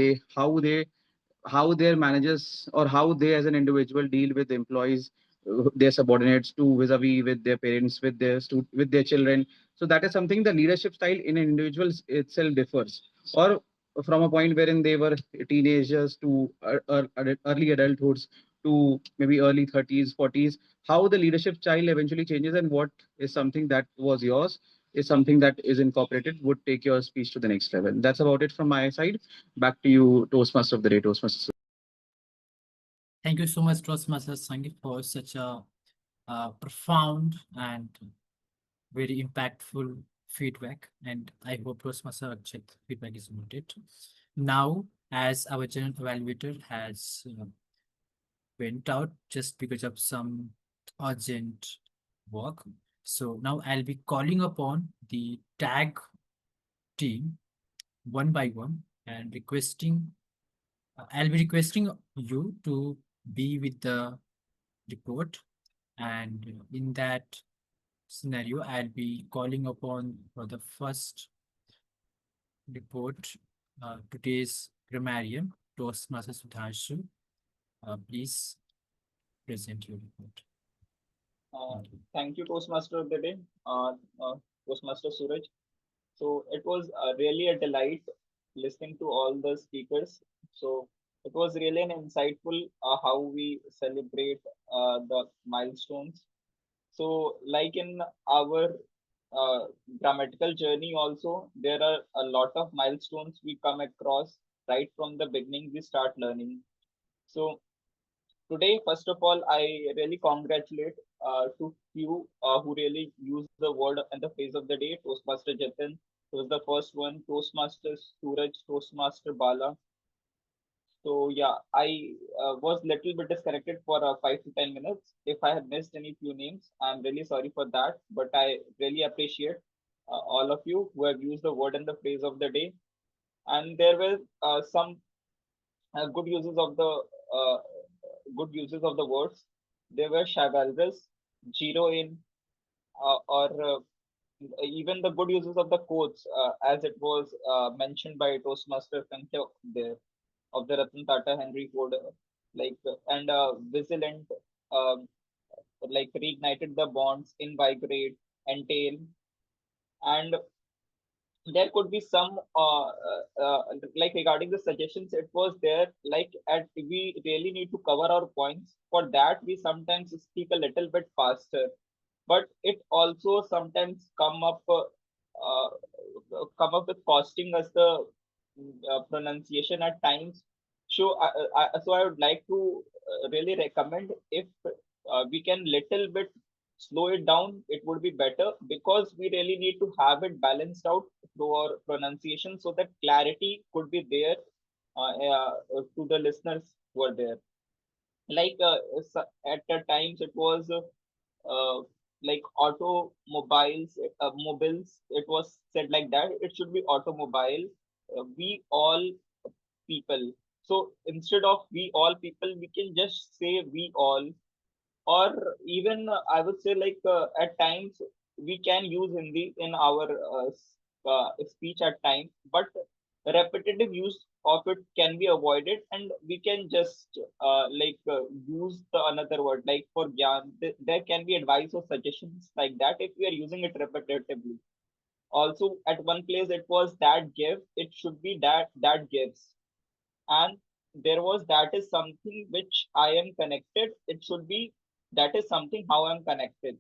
how their managers or how they as an individual deal with employees, their subordinates to vis-a-vis with their parents, with their children. So that is something the leadership style in an individual itself differs, or from a point wherein they were teenagers to early adulthoods to maybe early 30s 40s, how the leadership style eventually changes, and what is something that was yours is something that is incorporated would take your speech to the next level. That's about it from my side. Back to you, Toastmaster of the day, Toastmaster. Thank you so much, Toastmaster Sangeet, for such a profound and very impactful feedback. And I hope Toastmaster Akshit feedback is noted. Now, as our general evaluator has went out just because of some urgent work, so now I'll be calling upon the tag team one by one and I'll be requesting you to be with the report, and in that scenario, I'll be calling upon for the first report, today's grammarian, Toastmaster Sudhanshu. Please present your report. Thank you, Toastmaster of the day, Toastmaster Suraj. So it was really a delight listening to all the speakers. So it was really an insightful how we celebrate the milestones. So like in our grammatical journey also, there are a lot of milestones we come across right from the beginning we start learning. So today, first of all, I really congratulate to few who really use the word and the phrase of the day. Toastmaster Jatin was the first one. Toastmaster Suraj, Toastmaster Bala. So yeah, I was little bit disconnected for 5 to 10 minutes. If I have missed any few names, I'm really sorry for that. But I really appreciate all of you who have used the word and the phrase of the day. And there were some good uses of the uh, words. They were chivalrous, zero in, or even the good uses of the quotes, as it was mentioned by Toastmaster Kancha there of the Ratan Tata Henry Ford, and vigilant, um like reignited the bonds, invigorate, entail, and there could be some like regarding the suggestions it was there like at we really need to cover our points. For that we sometimes speak a little bit faster, but it also sometimes uh, come up with costing us the pronunciation at times. So I would like to really recommend if we can little bit slow it down, it would be better because we really need to have it balanced out through our pronunciation so that clarity could be there to the listeners who are there. At the times it was like automobiles, mobiles. It was said like that. It should be automobile. We all people. So instead of we all people, we can just say we all, or even I would say like at times we can use Hindi in our speech at times, but repetitive use of it can be avoided, and we can just use the another word like for gyan. There can be advice or suggestions like that if we are using it repetitively. Also, at one place it was that give, it should be that gives, and there was that is something which I am connected, it should be that is something how I'm connected.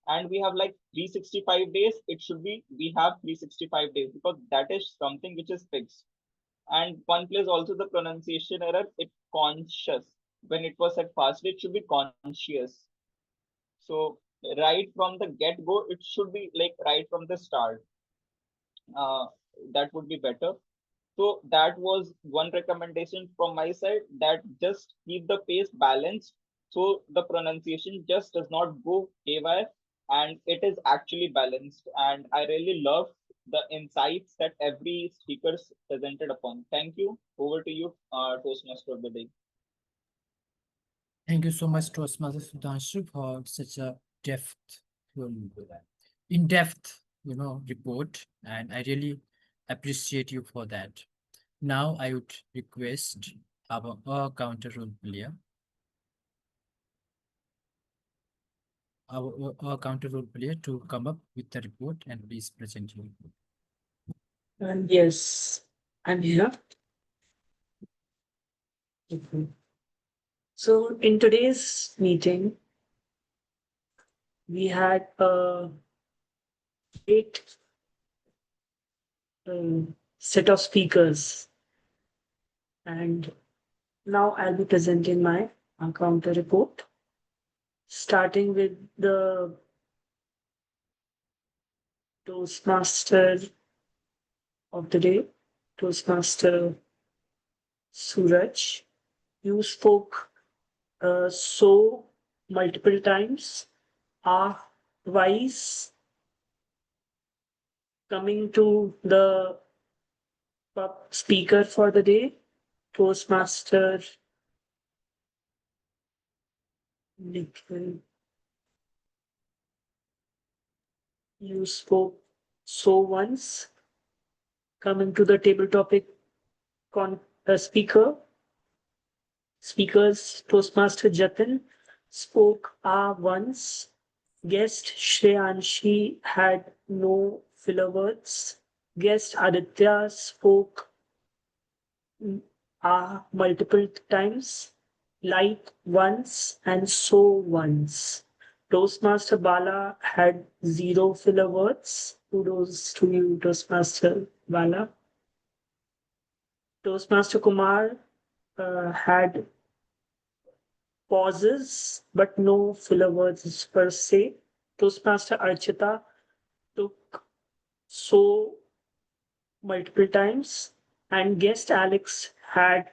And we have like 365 days, it should be we have 365 days because that is something which is fixed. And one place also the pronunciation error, it conscious. When it was said fast, it should be conscious. So right from the get go, it should be like right from the start. Uh, that would be better. So that was one recommendation from my side, that just keep the pace balanced so the pronunciation just does not go haywire and it is actually balanced. And I really love the insights that every speaker presented upon. Thank you. Over to you, Toastmaster of the day. Thank you so much, Toastmaster Sudhanshu, for such a depth, in-depth, report, and I really appreciate you for that. Now I would request our counter role player, our counter role player to come up with the report and please present your report. And yes, I'm here. Okay. So in today's meeting, we had a great set of speakers, and now I'll be presenting my counter report, starting with the Toastmaster of the day, Toastmaster Suraj. You spoke so multiple times, are wise. Coming to the speaker for the day, Toastmaster Nikhil. You spoke so once. Coming to the table topic speakers, Toastmaster Jatin spoke once. Guest Shreyanshi had no filler words. Guest Aditya spoke multiple times, like once and so once. Toastmaster Bala had zero filler words. Kudos to you, Toastmaster Bala. Toastmaster Kumar had pauses, but no filler words per se. Toastmaster Archita took so multiple times, and guest Alex had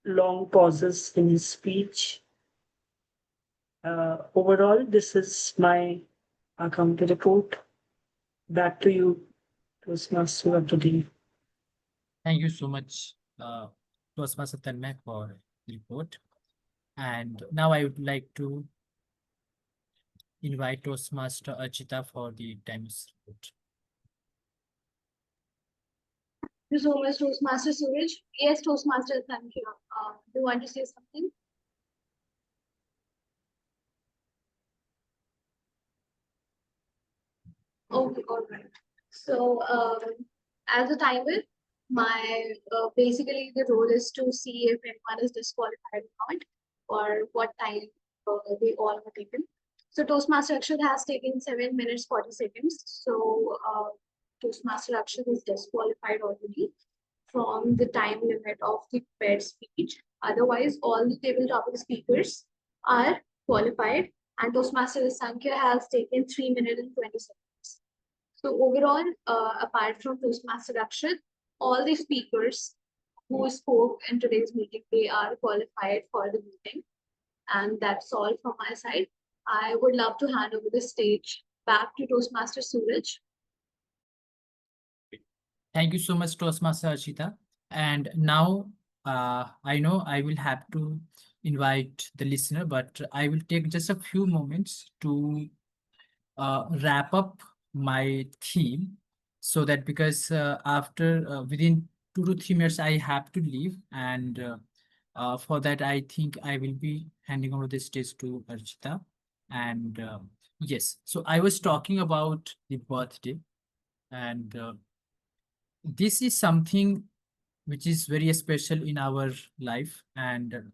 long pauses in his speech. Overall, this is my counter report. Back to you, Toastmaster of the day. Thank you so much, Toastmaster Tanmay, for the report. And now I would like to invite Toastmaster Archita for the times report. Thank you so much, Toastmaster Suraj. Yes, Toastmaster, thank you. Do you want to say something? Okay, all right. So, as a timer, my basically the role is to see if anyone is disqualified or not, or what time they all have taken. So, Toastmaster Akshat has taken 7 minutes 40 seconds. So, Toastmaster Akshat is disqualified already from the time limit of the paired speech. Otherwise, all the table topic speakers are qualified, and Toastmaster Sankhya has taken 3 minutes and 20 seconds. So overall, apart from Toastmaster Akshat, all the speakers who spoke in today's meeting, they are qualified for the meeting. And that's all from my side. I would love to hand over the stage back to Toastmaster Suraj. Thank you so much, Toastmaster Archita. And now I know I will have to invite the listener, but I will take just a few moments to wrap up my theme, so that because after within 2 to 3 minutes I have to leave, and for that I think I will be handing over the stage to Archita. And yes, so I was talking about the birthday, and this is something which is very special in our life, and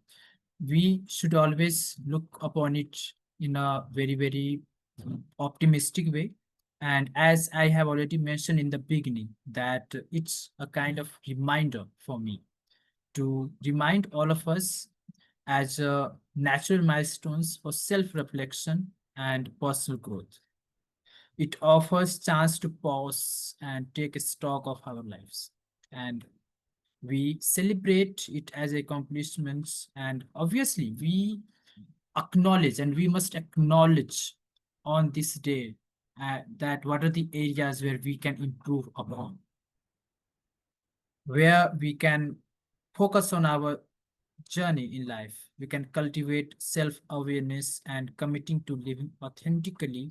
we should always look upon it in a very, very optimistic way. And as I have already mentioned in the beginning, that it's a kind of reminder for me to remind all of us as natural milestones for self-reflection and personal growth. It offers chance to pause and take a stock of our lives. And we celebrate it as accomplishments, and obviously we acknowledge, and we must acknowledge on this day that what are the areas where we can improve upon, where we can focus on our journey in life. We can cultivate self-awareness and committing to living authentically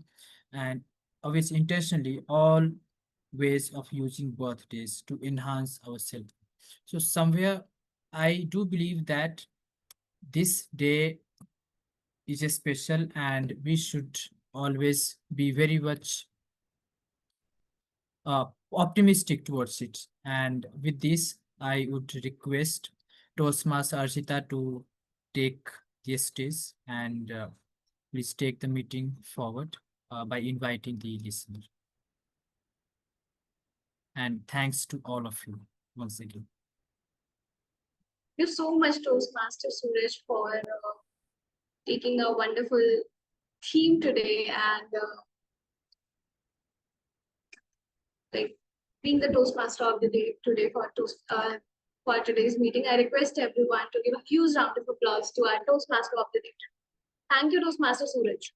and always intentionally all ways of using birthdays to enhance ourselves. So somewhere I do believe that this day is a special and we should always be very much optimistic towards it. And with this, I would request Toastmaster Archita to take the stage and please take the meeting forward by inviting the listener. And thanks to all of you once again. Thank you so much, Toastmaster Suraj, for taking a wonderful theme today and like being the Toastmaster of the day today for today's meeting. I request everyone to give a huge round of applause to our Toastmaster of the day. Thank you, Toastmaster Suraj.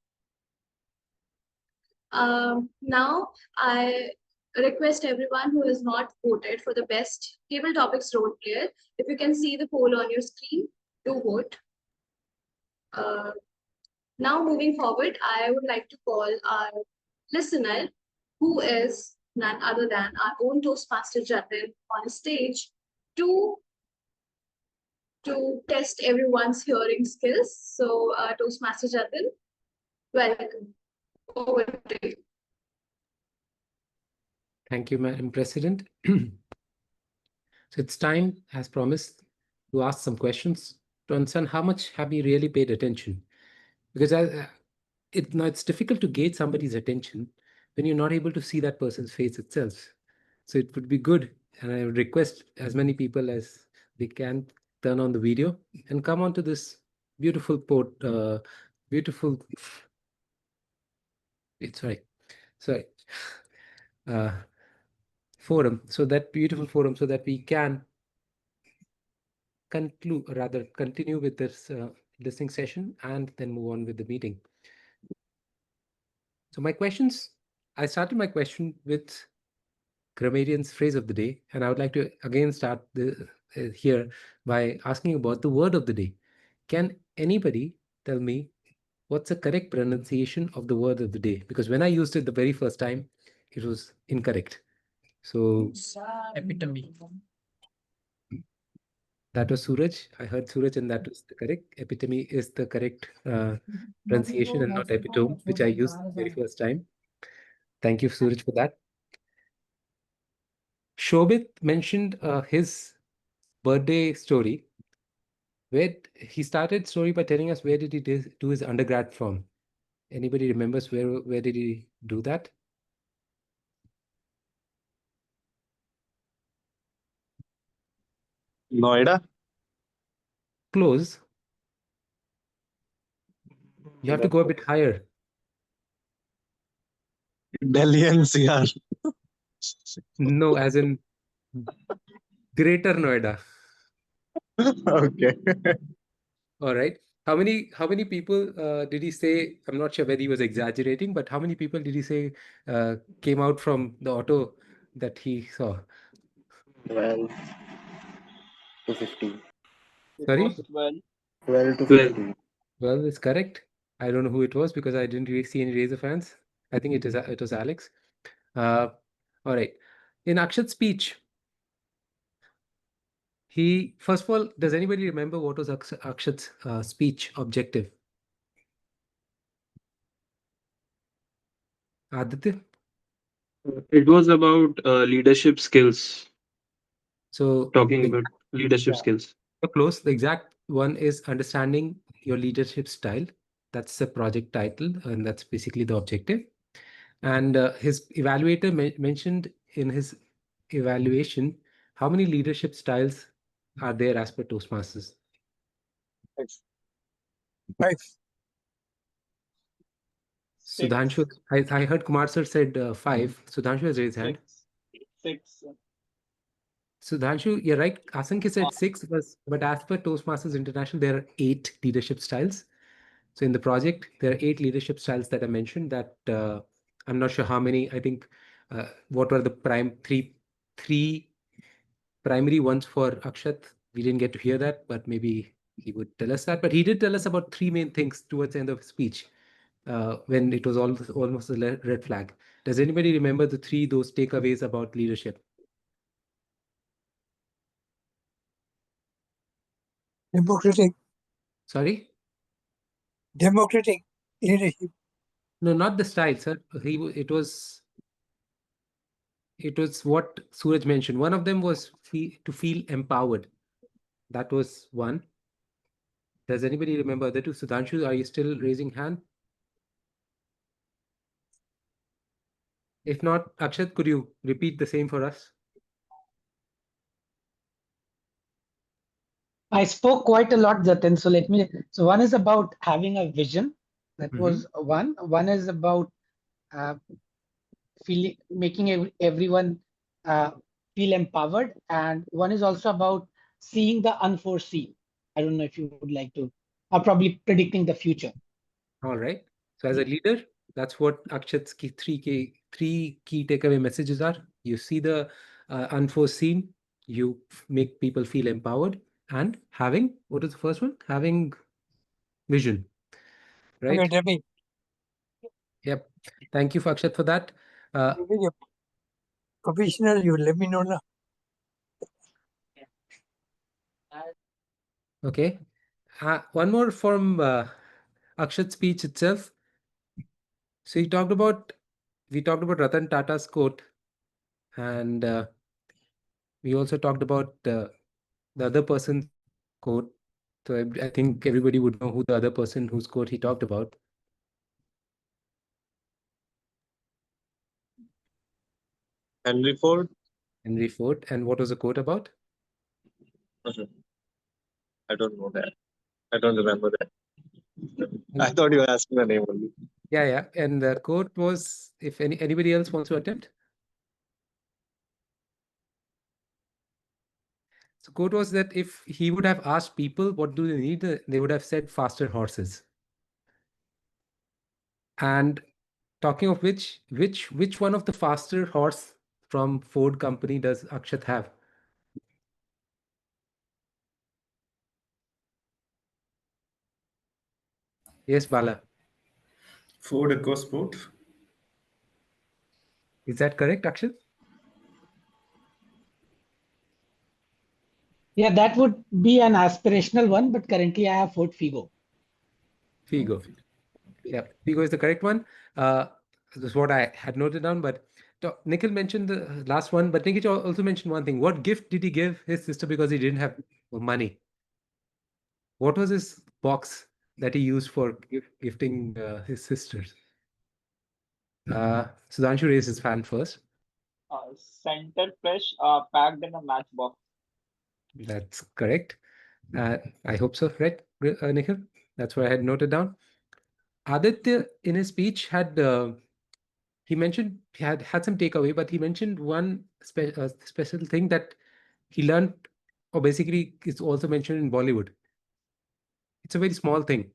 Now I request everyone who has not voted for the best table topics role player, if you can see the poll on your screen, do vote. Now moving forward, I would like to call our listener, who is none other than our own Toastmaster Jatin, on stage to test everyone's hearing skills. So Toastmaster Jatin, welcome. Over to you. Thank you, Madam President. So it's time, as promised, to ask some questions to understand how much have we really paid attention. Because it's difficult to gauge somebody's attention when you're not able to see that person's face itself. So it would be good, and I would request as many people as they can turn on the video and come onto this beautiful beautiful. Sorry. Forum. So that beautiful forum, so that we can continue with this listening session and then move on with the meeting. So I started my question with grammarian's phrase of the day, and I would like to again start here by asking about the word of the day. Can anybody tell me what's the correct pronunciation of the word of the day? Because when I used it the very first time, it was incorrect. So epitome. That was Suraj. I heard Suraj, and that was the correct. Epitome is the correct pronunciation and not epitome, which I used the very first time. Thank you, Suraj, for that. Shobit mentioned his birthday story, where he started story by telling us where did he do his undergrad from. Anybody remembers where did he do that? Noida? Close. You have to go a bit higher. Delhi NCR. No, as in Greater Noida. Okay. All right. How many people did he say? I'm not sure whether he was exaggerating, but how many people did he say came out from the auto that he saw? 12 to 15. It Sorry? was 12. 12 to 12. 15. Well, it's correct. I don't know who it was because I didn't really see any raise of hands. I think it was Alex. All right. In Akshat's speech, first of all, does anybody remember what was Akshat's speech objective? Aditya? It was about leadership skills. So Talking about leadership skills. close. The exact one is understanding your leadership style. That's the project title, and that's basically the objective. And his evaluator mentioned in his evaluation how many leadership styles are there as per Toastmasters. 5. Sudhanshu, I heard Kumar sir said 5. Sudhanshu has raised hand. 6. Sudhanshu, you're right. Asankya said 6, but as per Toastmasters International, there are 8 leadership styles. So in the project, there are 8 leadership styles that I mentioned that I'm not sure how many. I think what were the three primary ones for Akshat? We didn't get to hear that, but maybe he would tell us that. But he did tell us about three main things towards the end of his speech, when it was almost a red flag. Does anybody remember those takeaways about leadership? Democratic. Sorry? Democratic leadership. No, not the style, sir. It was what Suraj mentioned. One of them was to feel empowered. That was one. Does anybody remember the two? Sudhanshu, are you still raising hand? If not, Akshat, could you repeat the same for us? I spoke quite a lot, Jatin. So let me. So one is about having a vision. That was one. One is about uh, feeling, making everyone feel empowered, and one is also about seeing the unforeseen. I don't know if you would like to, or probably predicting the future. All right. So as a leader, that's what Akshat's three key takeaway messages are. You see the unforeseen, you make people feel empowered, and having, what is the first one? Having vision, right? Academic. Yep. Thank you, Akshat, for that. Professional, you let me know now. Okay. One more from Akshat's speech itself. So we talked about Ratan Tata's quote, and we also talked about the other person's quote. So I think everybody would know who the other person whose quote he talked about. Henry Ford. Henry Ford. And what was the quote about? I don't know that. I don't remember that. I thought you were asking the name only. Yeah. And the quote was, if anybody else wants to attempt. So quote was that if he would have asked people what do they need, they would have said faster horses. And talking of which one of the faster horse from Ford company does Akshat have? Yes, Bala. Ford EcoSport. Is that correct, Akshat? Yeah, that would be an aspirational one, but currently I have Ford Figo. Figo. Yeah, Figo is the correct one. This is what I had noted down, but Nikhil mentioned the last one, but Nikhil also mentioned one thing. What gift did he give his sister because he didn't have money? What was his box that he used for gifting his sisters? Sudhanshu raised his hand first. Center fresh, packed in a matchbox. That's correct. I hope so, right, Nikhil? That's what I had noted down. Aditya, in his speech, he mentioned he had some takeaway, but he mentioned one special thing that he learned, or basically it's also mentioned in Bollywood. It's a very small thing.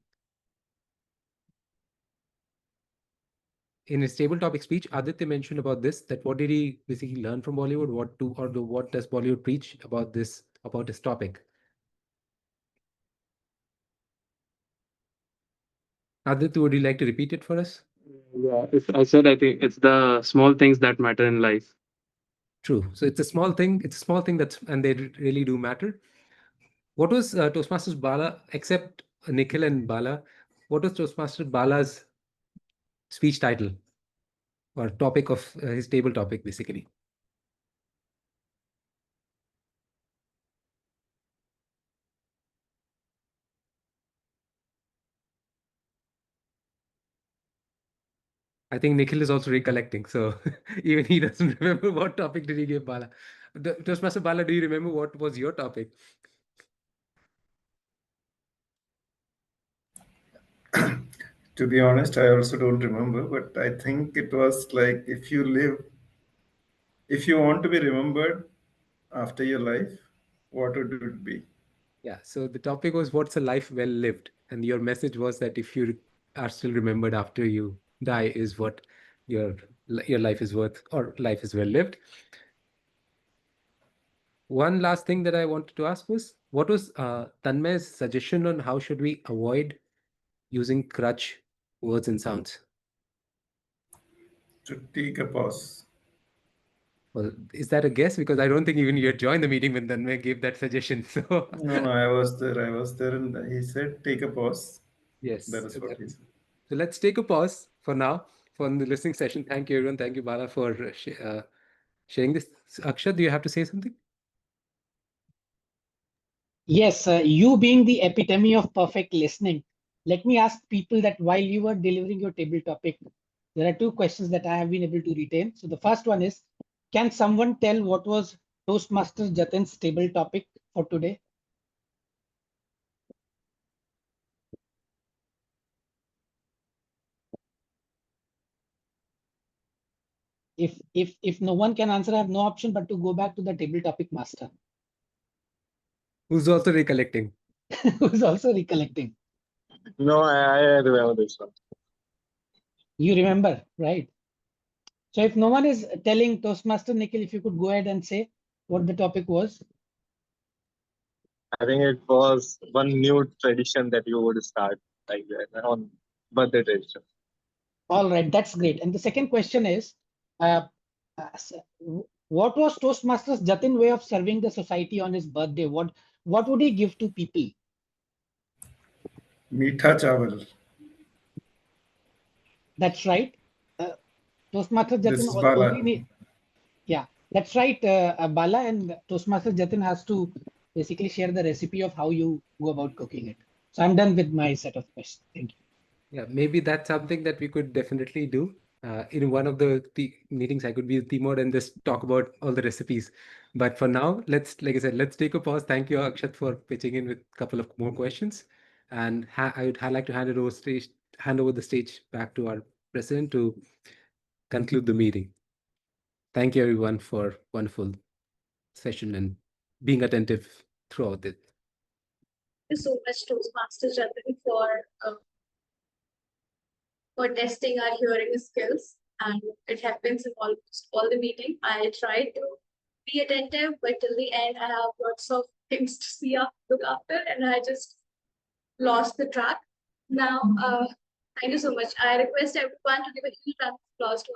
In his table topic speech, Aditya mentioned about this, that what did he basically learn from Bollywood? What does Bollywood preach about this topic? Aditya, would you like to repeat it for us? Yeah, I said I think it's the small things that matter in life. True. So it's a small thing. It's a small thing and they really do matter. What was Toastmasters Bala, except Nikhil and Bala, what was Toastmaster Bala's speech title or topic of his table topic, basically? I think Nikhil is also recollecting, so even he doesn't remember what topic did he give Bala. Toastmaster Bala, do you remember what was your topic? To be honest, I also don't remember, but I think it was like if you want to be remembered after your life, what would it be? Yeah, so the topic was what's a life well lived? And your message was that if you are still remembered after you die, is what your life is worth, or life is well lived. One last thing that I wanted to ask was, what was Tanmay's suggestion on how should we avoid using crutch words and sounds? To take a pause. Well, is that a guess? Because I don't think even you had joined the meeting when Tanmay gave that suggestion. So No, I was there. And he said, take a pause. yes, That is what he said. so let's take a pause for now for the listening session. Thank you, everyone. Thank you, Bala, for sharing this. Akshat, do you have to say something? Yes, you being the epitome of perfect listening, let me ask people that while you were delivering your table topic, there are two questions that I have been able to retain. So the first one is, can someone tell what was Toastmasters Jatin's table topic for today? If no one can answer, I have no option but to go back to the table topic master. Who's also recollecting? Who's also recollecting. No, I remember this one. You remember, right? So if no one is telling, Toastmaster Nikhil, if you could go ahead and say what the topic was. I think it was one new tradition that you would start like that on birthday tradition. All right, that's great. And the second question is, what was Toastmasters Jatin way of serving the society on his birthday? What would he give to people? Meetha chawal. That's right. Toastmasters This Jatin is Bala. only need, yeah, that's right, Bala, and Toastmasters Jatin has to basically share the recipe of how you go about cooking it. So I'm done with my set of questions. Thank you. Yeah, maybe that's something that we could definitely do. In one of the meetings, I could be the team mode and just talk about all the recipes. But for now, like I said, let's take a pause. Thank you, Akshat, for pitching in with a couple of more questions. And I would like to hand over the stage back to our president to conclude the meeting. Thank you, everyone, for wonderful session and being attentive throughout it. Thank you so much, Toastmaster Jatin, for testing our hearing skills. And it happens in almost all the meeting. I try to be attentive, but till the end, I have lots of things to look after, and I just lost the track. Now, thank you so much. I request everyone to give a huge round of applause to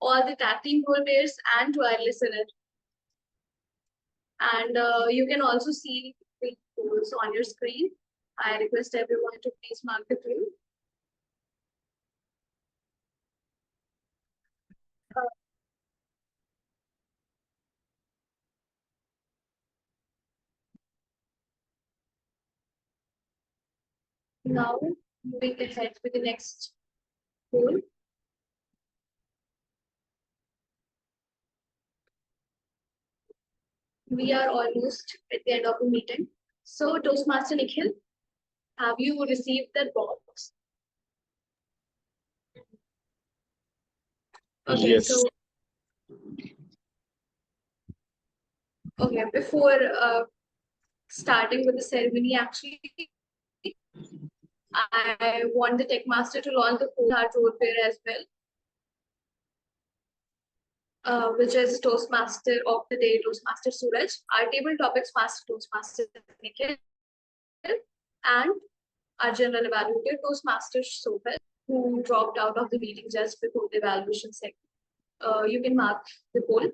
all the tag team role players and to our listeners. And you can also see the tools on your screen. I request everyone to please mark the tool. Now, moving ahead with the next poll. We are almost at the end of the meeting. So, Toastmaster Nikhil, have you received that box? Okay, Yes. so before starting with the ceremony, actually, I want the tech master to launch the full heart role player as well, which is Toastmaster of the day, Toastmaster Suraj, our table topics master, Toastmaster Nikhil, and our general evaluator, Toastmaster Sophel, who dropped out of the meeting just before the evaluation segment. You can mark the poll.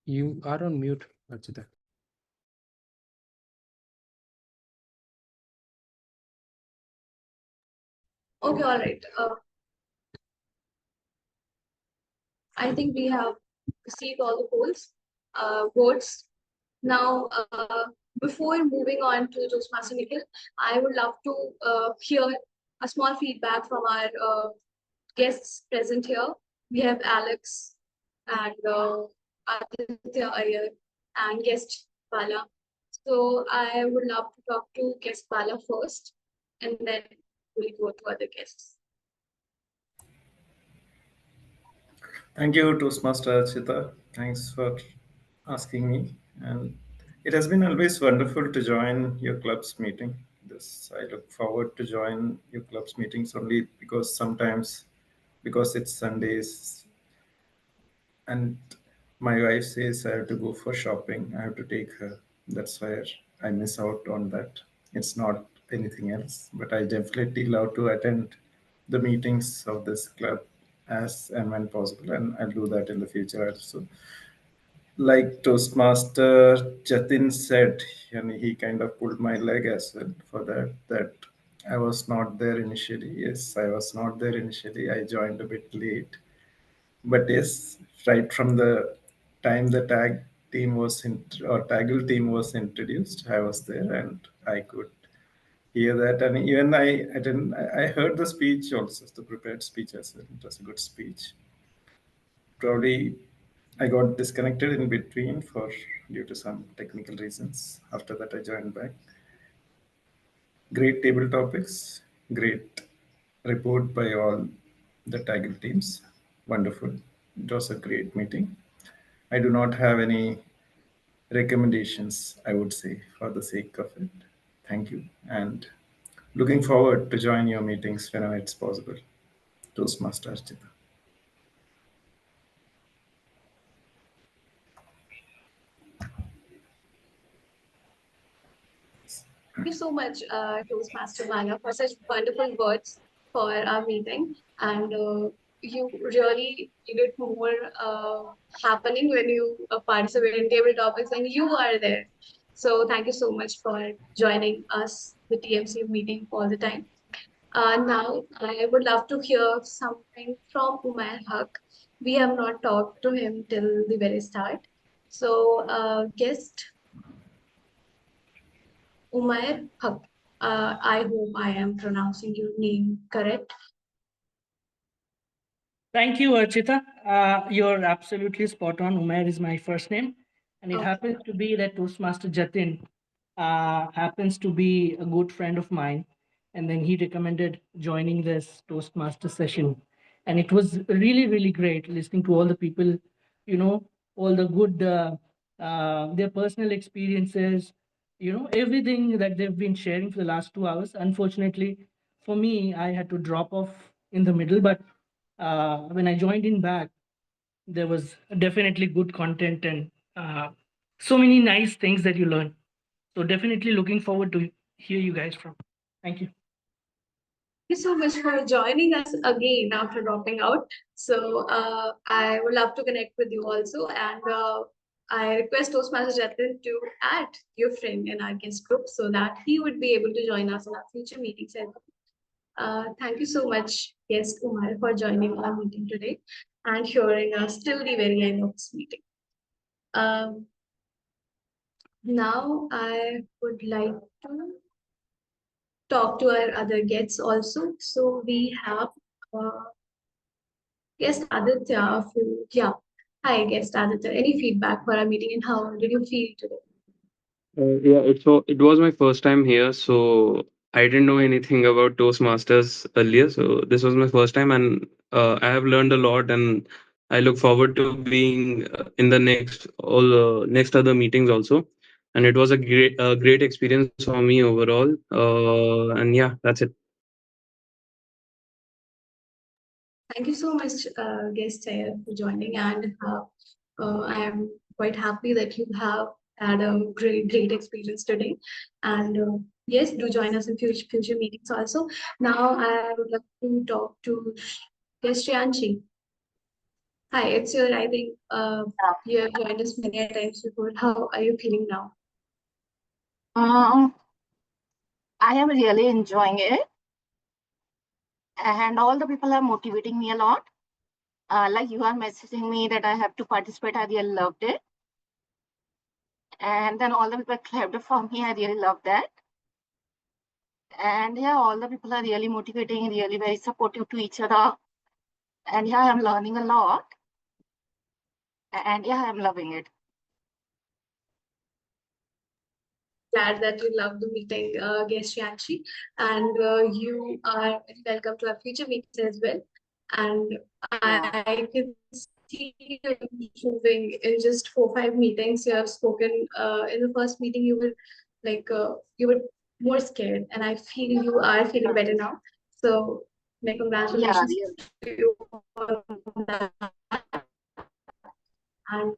You are on mute, Archita. Okay, all right. I think we have received all the polls, votes. Now, Before moving on to Toastmaster Nikhil, I would love to hear a small feedback from our guests present here. We have Alex and Aditya Iyer and guest Bala. So I would love to talk to guest Bala first, and then we'll go to other guests. Thank you, Toastmaster Chita. Thanks for asking me. And it has been always wonderful to join your club's meeting. I look forward to join your club's meetings only because sometimes, because it's Sundays, and my wife says I have to go for shopping. I have to take her. That's why I miss out on that. It's not anything else, but I definitely love to attend the meetings of this club as and when possible, and I'll do that in the future also. Like Toastmaster Jatin said, and he kind of pulled my leg as well for that. That I was not there initially. Yes, I was not there initially. I joined a bit late, but yes, right from the time the taggle team was introduced, I was there and I could hear that. And even I didn't. I heard the speech also, the prepared speech as well. It was a good speech. Probably I got disconnected in between for due to some technical reasons. After that, I joined back. Great table topics, great report by all the Tiger teams. Wonderful. It was a great meeting. I do not have any recommendations, I would say, for the sake of it. Thank you. And looking forward to join your meetings whenever it's possible. Toastmaster Archita. Thank you so much, Toastmaster Maya, for such wonderful words for our meeting. And you really made it more happening when you participate in table topics and you are there. So thank you so much for joining us, the TMC meeting all the time. Now, I would love to hear something from Umair Haq. We have not talked to him till the very start. So, guest Umair Haq. I hope I am pronouncing your name correct. Thank you, Archita. You're absolutely spot on. Umair is my first name. And it Okay. happens to be that Toastmaster Jatin happens to be a good friend of mine. And then he recommended joining this Toastmaster session. And it was really, really great listening to all the people, all the good, their personal experiences, everything that they've been sharing for the last 2 hours. Unfortunately, for me, I had to drop off in the middle, but when I joined in back, there was definitely good content and so many nice things that you learn. So definitely looking forward to hear you guys from. Thank you. Thank you so much for joining us again after dropping out. So I would love to connect with you also. And I request Toastmaster Jatin to add your friend in our guest group so that he would be able to join us in our future meetings as well. Thank you so much, guest Umar, for joining our meeting today and hearing us till the very end of this meeting. Um, Now I would like to talk to our other guests also. So we have guest Aditya. Yeah. Hi, guest Aditya. Any feedback for our meeting and how did you feel today? It was my first time here, so I didn't know anything about Toastmasters earlier. So this was my first time, and I have learned a lot, and I look forward to being in the next other meetings also. And it was a great experience for me overall. And yeah, that's it. Thank you so much, guest Sayed, for joining. And I am quite happy that you have had a great experience today. And yes, do join us in future meetings also. Now I would like to talk to guest Shriyanshi. Hi, it's your, I think you have joined us many times before. How are you feeling now? I am really enjoying it, and all the people are motivating me a lot. Like you are messaging me that I have to participate. I really loved it, And then all the people clapped for me. I really love that. And yeah, all the people are really motivating, really very supportive to each other. And yeah, I'm learning a lot. And yeah, I'm loving it. Glad that you love the meeting, guest Yanshi, and you are welcome to our future meetings as well. And I can see you improving in just 4 5 meetings. You have spoken in the first meeting. You were you were more scared, and I feel you are feeling better now. So, my congratulations to you on that. And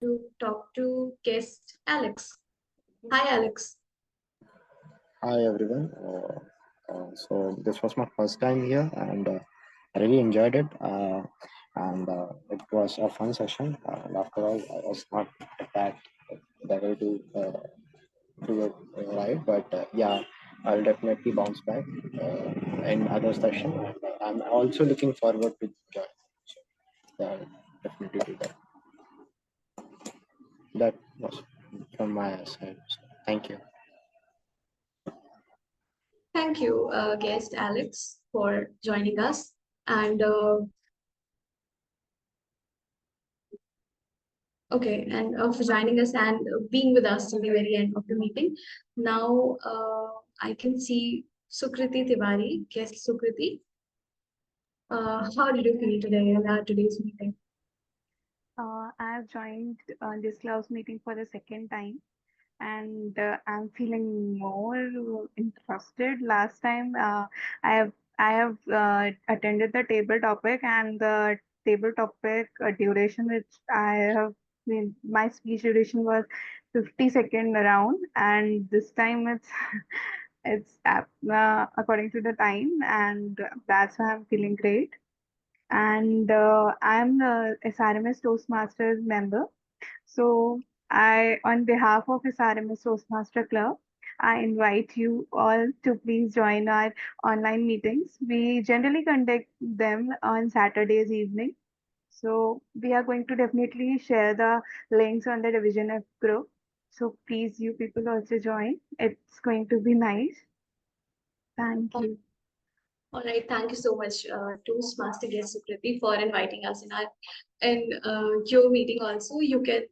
to talk to guest Alex. Hi, Alex. Hi everyone. So this was my first time here, and I really enjoyed it. And it was a fun session. And after all, I was not that level to do it right, but yeah, I'll definitely bounce back in other session. And I'm also looking forward to join. So yeah, I'll definitely do that. That was from my side. So, thank you. Thank you, guest Alex, for joining us and for joining us and being with us till the very end of the meeting. Now I can see Sukriti Tiwari, guest Sukriti. How did you feel today in our today's meeting? I have joined this class meeting for the second time, and I'm feeling more interested. Last time, I have attended the table topic, and the table topic duration which I have my speech duration was 50-second around, and this time it's according to the time, and that's why I'm feeling great. And I'm the SRMS Toastmasters member. So on behalf of SRMS Toastmaster Club, I invite you all to please join our online meetings. We generally conduct them on Saturdays evening. So we are going to definitely share the links on the Division F group. So please, you people also join. It's going to be nice. Thank you. All right, thank you so much, Toastmaster guest Sukriti, for inviting us in your meeting. Also, you can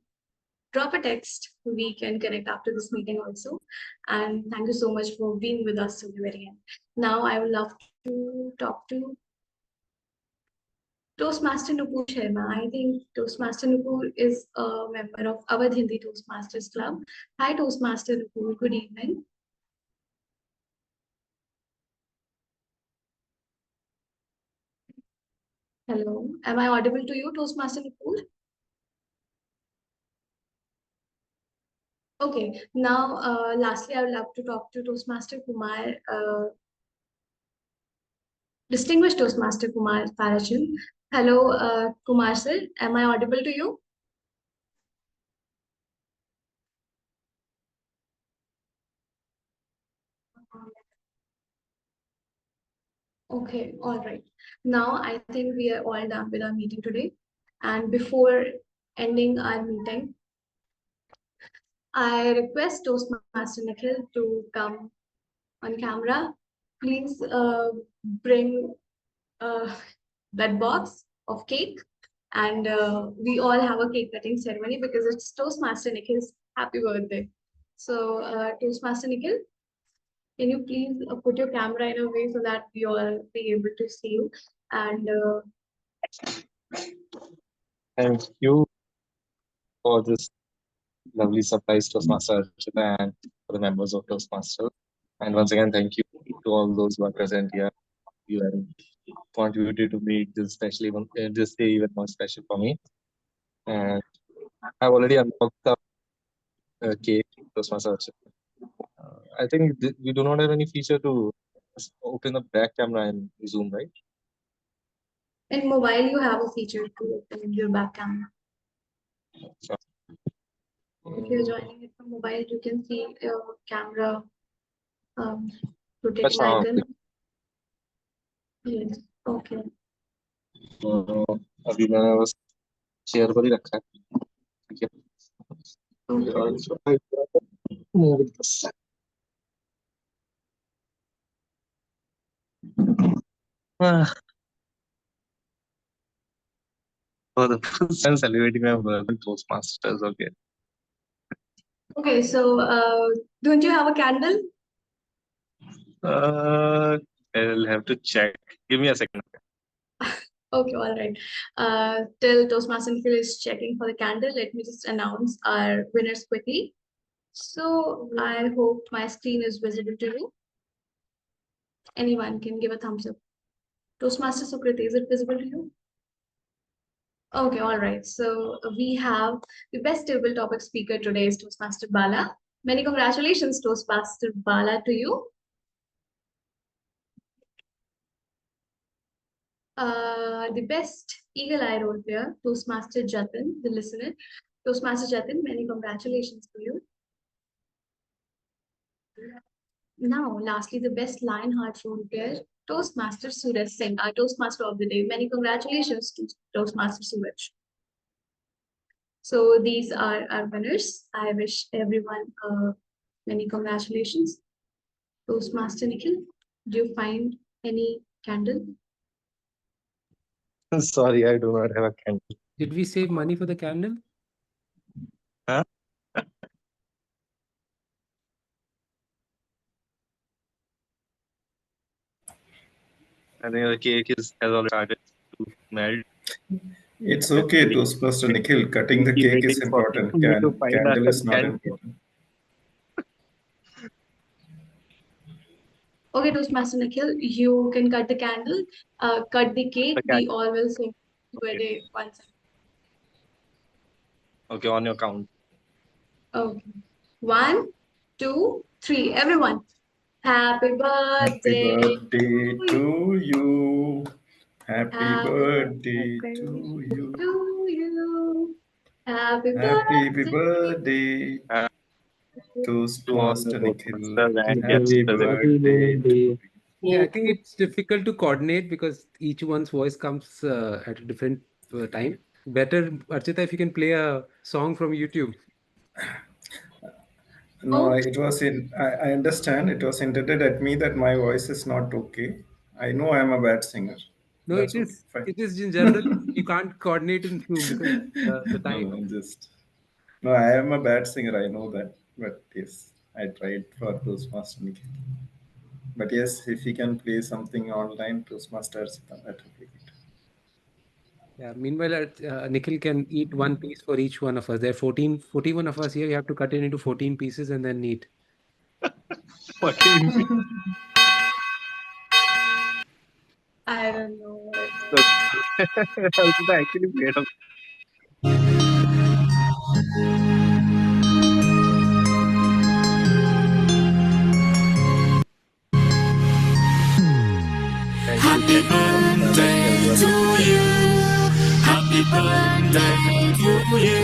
drop a text. We can connect after this meeting also. And thank you so much for being with us till the very end. Now, I would love to talk to Toastmaster Nupur Sharma. I think Toastmaster Nupur is a member of Awadh Hindi Toastmasters Club. Hi, Toastmaster Nupur. Good evening. Hello. Am I audible to you, Toastmaster Nupur? Okay. Now, lastly, I would love to talk to Toastmaster Kumar, distinguished Toastmaster Kumar Tarajan. Hello, Kumar sir. Am I audible to you? Okay, all right. Now I think we are all done with our meeting today. And before ending our meeting, I request Toastmaster Nikhil to come on camera. Please bring that box of cake, and we all have a cake cutting ceremony because it's Toastmaster Nikhil's happy birthday. So, Toastmaster Nikhil, can you please put your camera in a way so that we all be able to see you? And Thank you for this lovely surprise Toastmaster Archita and for the members of Toastmaster. And once again, thank you to all those who are present here. You have contributed to make this this day even more special for me. And I've already unboxed the cake, Toastmaster Archita. I think we do not have any feature to open the back camera in Zoom, right? in mobile, you have a feature to open your back camera. Sure. If you're joining it from mobile, you can see your camera rotating Achha, icon. Yes. Okay. अभी मैंने बस share पर ही रखा है ठीक है Also, I move with the sun. Ah, for the first time celebrating my work with Toastmasters. Okay. Okay, so don't you have a candle? I'll have to check. Give me a second. Okay, all right. Till Toastmaster Nikhil is checking for the candle, let me just announce our winners quickly. So I hope my screen is visible to you. Anyone can give a thumbs up. Toastmaster Sukriti, is it visible to you? Okay, all right. So we have the best table topic speaker today is Toastmaster Bala. Many congratulations, Toastmaster Bala, to you. The best eagle eye role player, Toastmaster Jatin, the listener. Toastmaster Jatin, many congratulations to you. Now, lastly, the best Lionheart role player, Toastmaster Suraj Singh, our Toastmaster of the day. Many congratulations to Toastmaster Suraj. So these are our winners. I wish everyone many congratulations. Toastmaster Nikhil, do you find any candle? Sorry, I do not have a candle. Did we save money for the candle? Huh? I think the cake has already started to melt. It's okay, Toastmaster Nikhil. Cutting the Keep cake is waiting for important. me to find a Candle is not candle. important. Okay, Toastmaster Nikhil, you can cut the candle, cut the cake. The We all will sing Okay. birthday once. Okay, on your count. Okay. 1, 2, 3. Everyone. Happy Happy birthday birthday to you. Happy Happy birthday birthday to you. to you. Happy Happy birthday. birthday, To all the Toastmaster Nikhil. Toastmasters and guests Happy present. birthday to Yeah, I think it's difficult to coordinate because each one's voice comes at a different time. Better, Archita, if you can play a song from YouTube. No, it was in. I understand. It was intended at me that my voice is not okay. I know I am a bad singer. No, That's okay. Fine. it is in general. You can't coordinate in Zoom because the No, time. no, just. No, I am a bad singer. I know that. But yes, I tried for Toastmaster Nikhil. But yes, if he can play something online, Toastmasters, that would be good. Yeah. Meanwhile, Nikhil can eat one piece for each one of us. There are 41 of us here. You have to cut it into 14 pieces and then eat. 14 I don't know what. Also, actually played a Happy birthday to you. Happy birthday to you.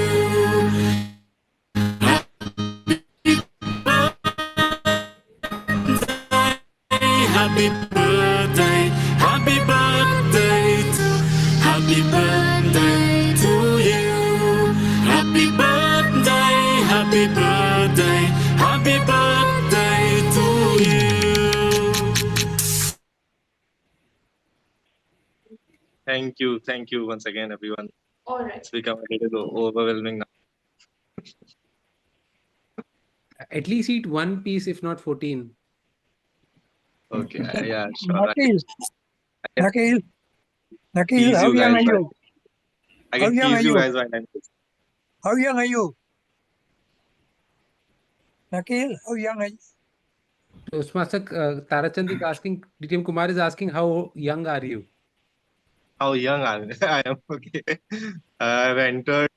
Happy birthday, happy birthday, happy birthday to you. Happy birthday, happy birthday, happy birthday to you. Thank you once again, everyone. All right. It's become a little overwhelming now. At least eat one piece, if not 14. Okay, yeah, sure. Nakil, Tease how you young guys. are you? I How can young are tease you you? guys while I'm How young are you? Nakil, how young are you? Toastmaster Tarachand is asking, DTM Kumar is asking, how young are you? How young I am? Okay. I've entered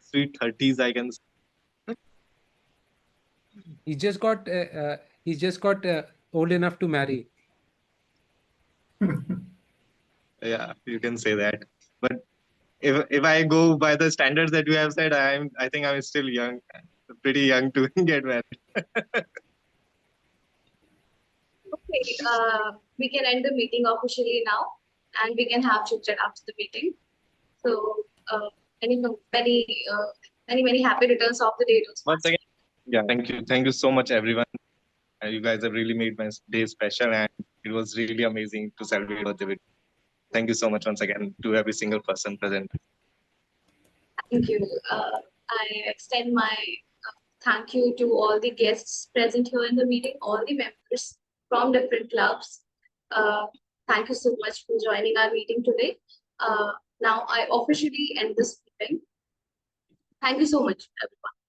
sweet 30s, I can say. He's just got old enough to marry. Yeah, you can say that. But if I go by the standards that you have said, I think I'm still young, pretty young to get married. Okay, we can end the meeting officially now, and we can have chit chat after the meeting. So, any Many happy returns of the day, Once Toastmasters. again, yeah, thank you so much, everyone. You guys have really made my day special, and it was really amazing to celebrate birthday with. Thank you so much once again to every single person present. Thank you. I extend my thank you to all the guests present here in the meeting, all the members from different clubs. Thank you so much for joining our meeting today. Now I officially end this meeting. Thank you so much, everyone.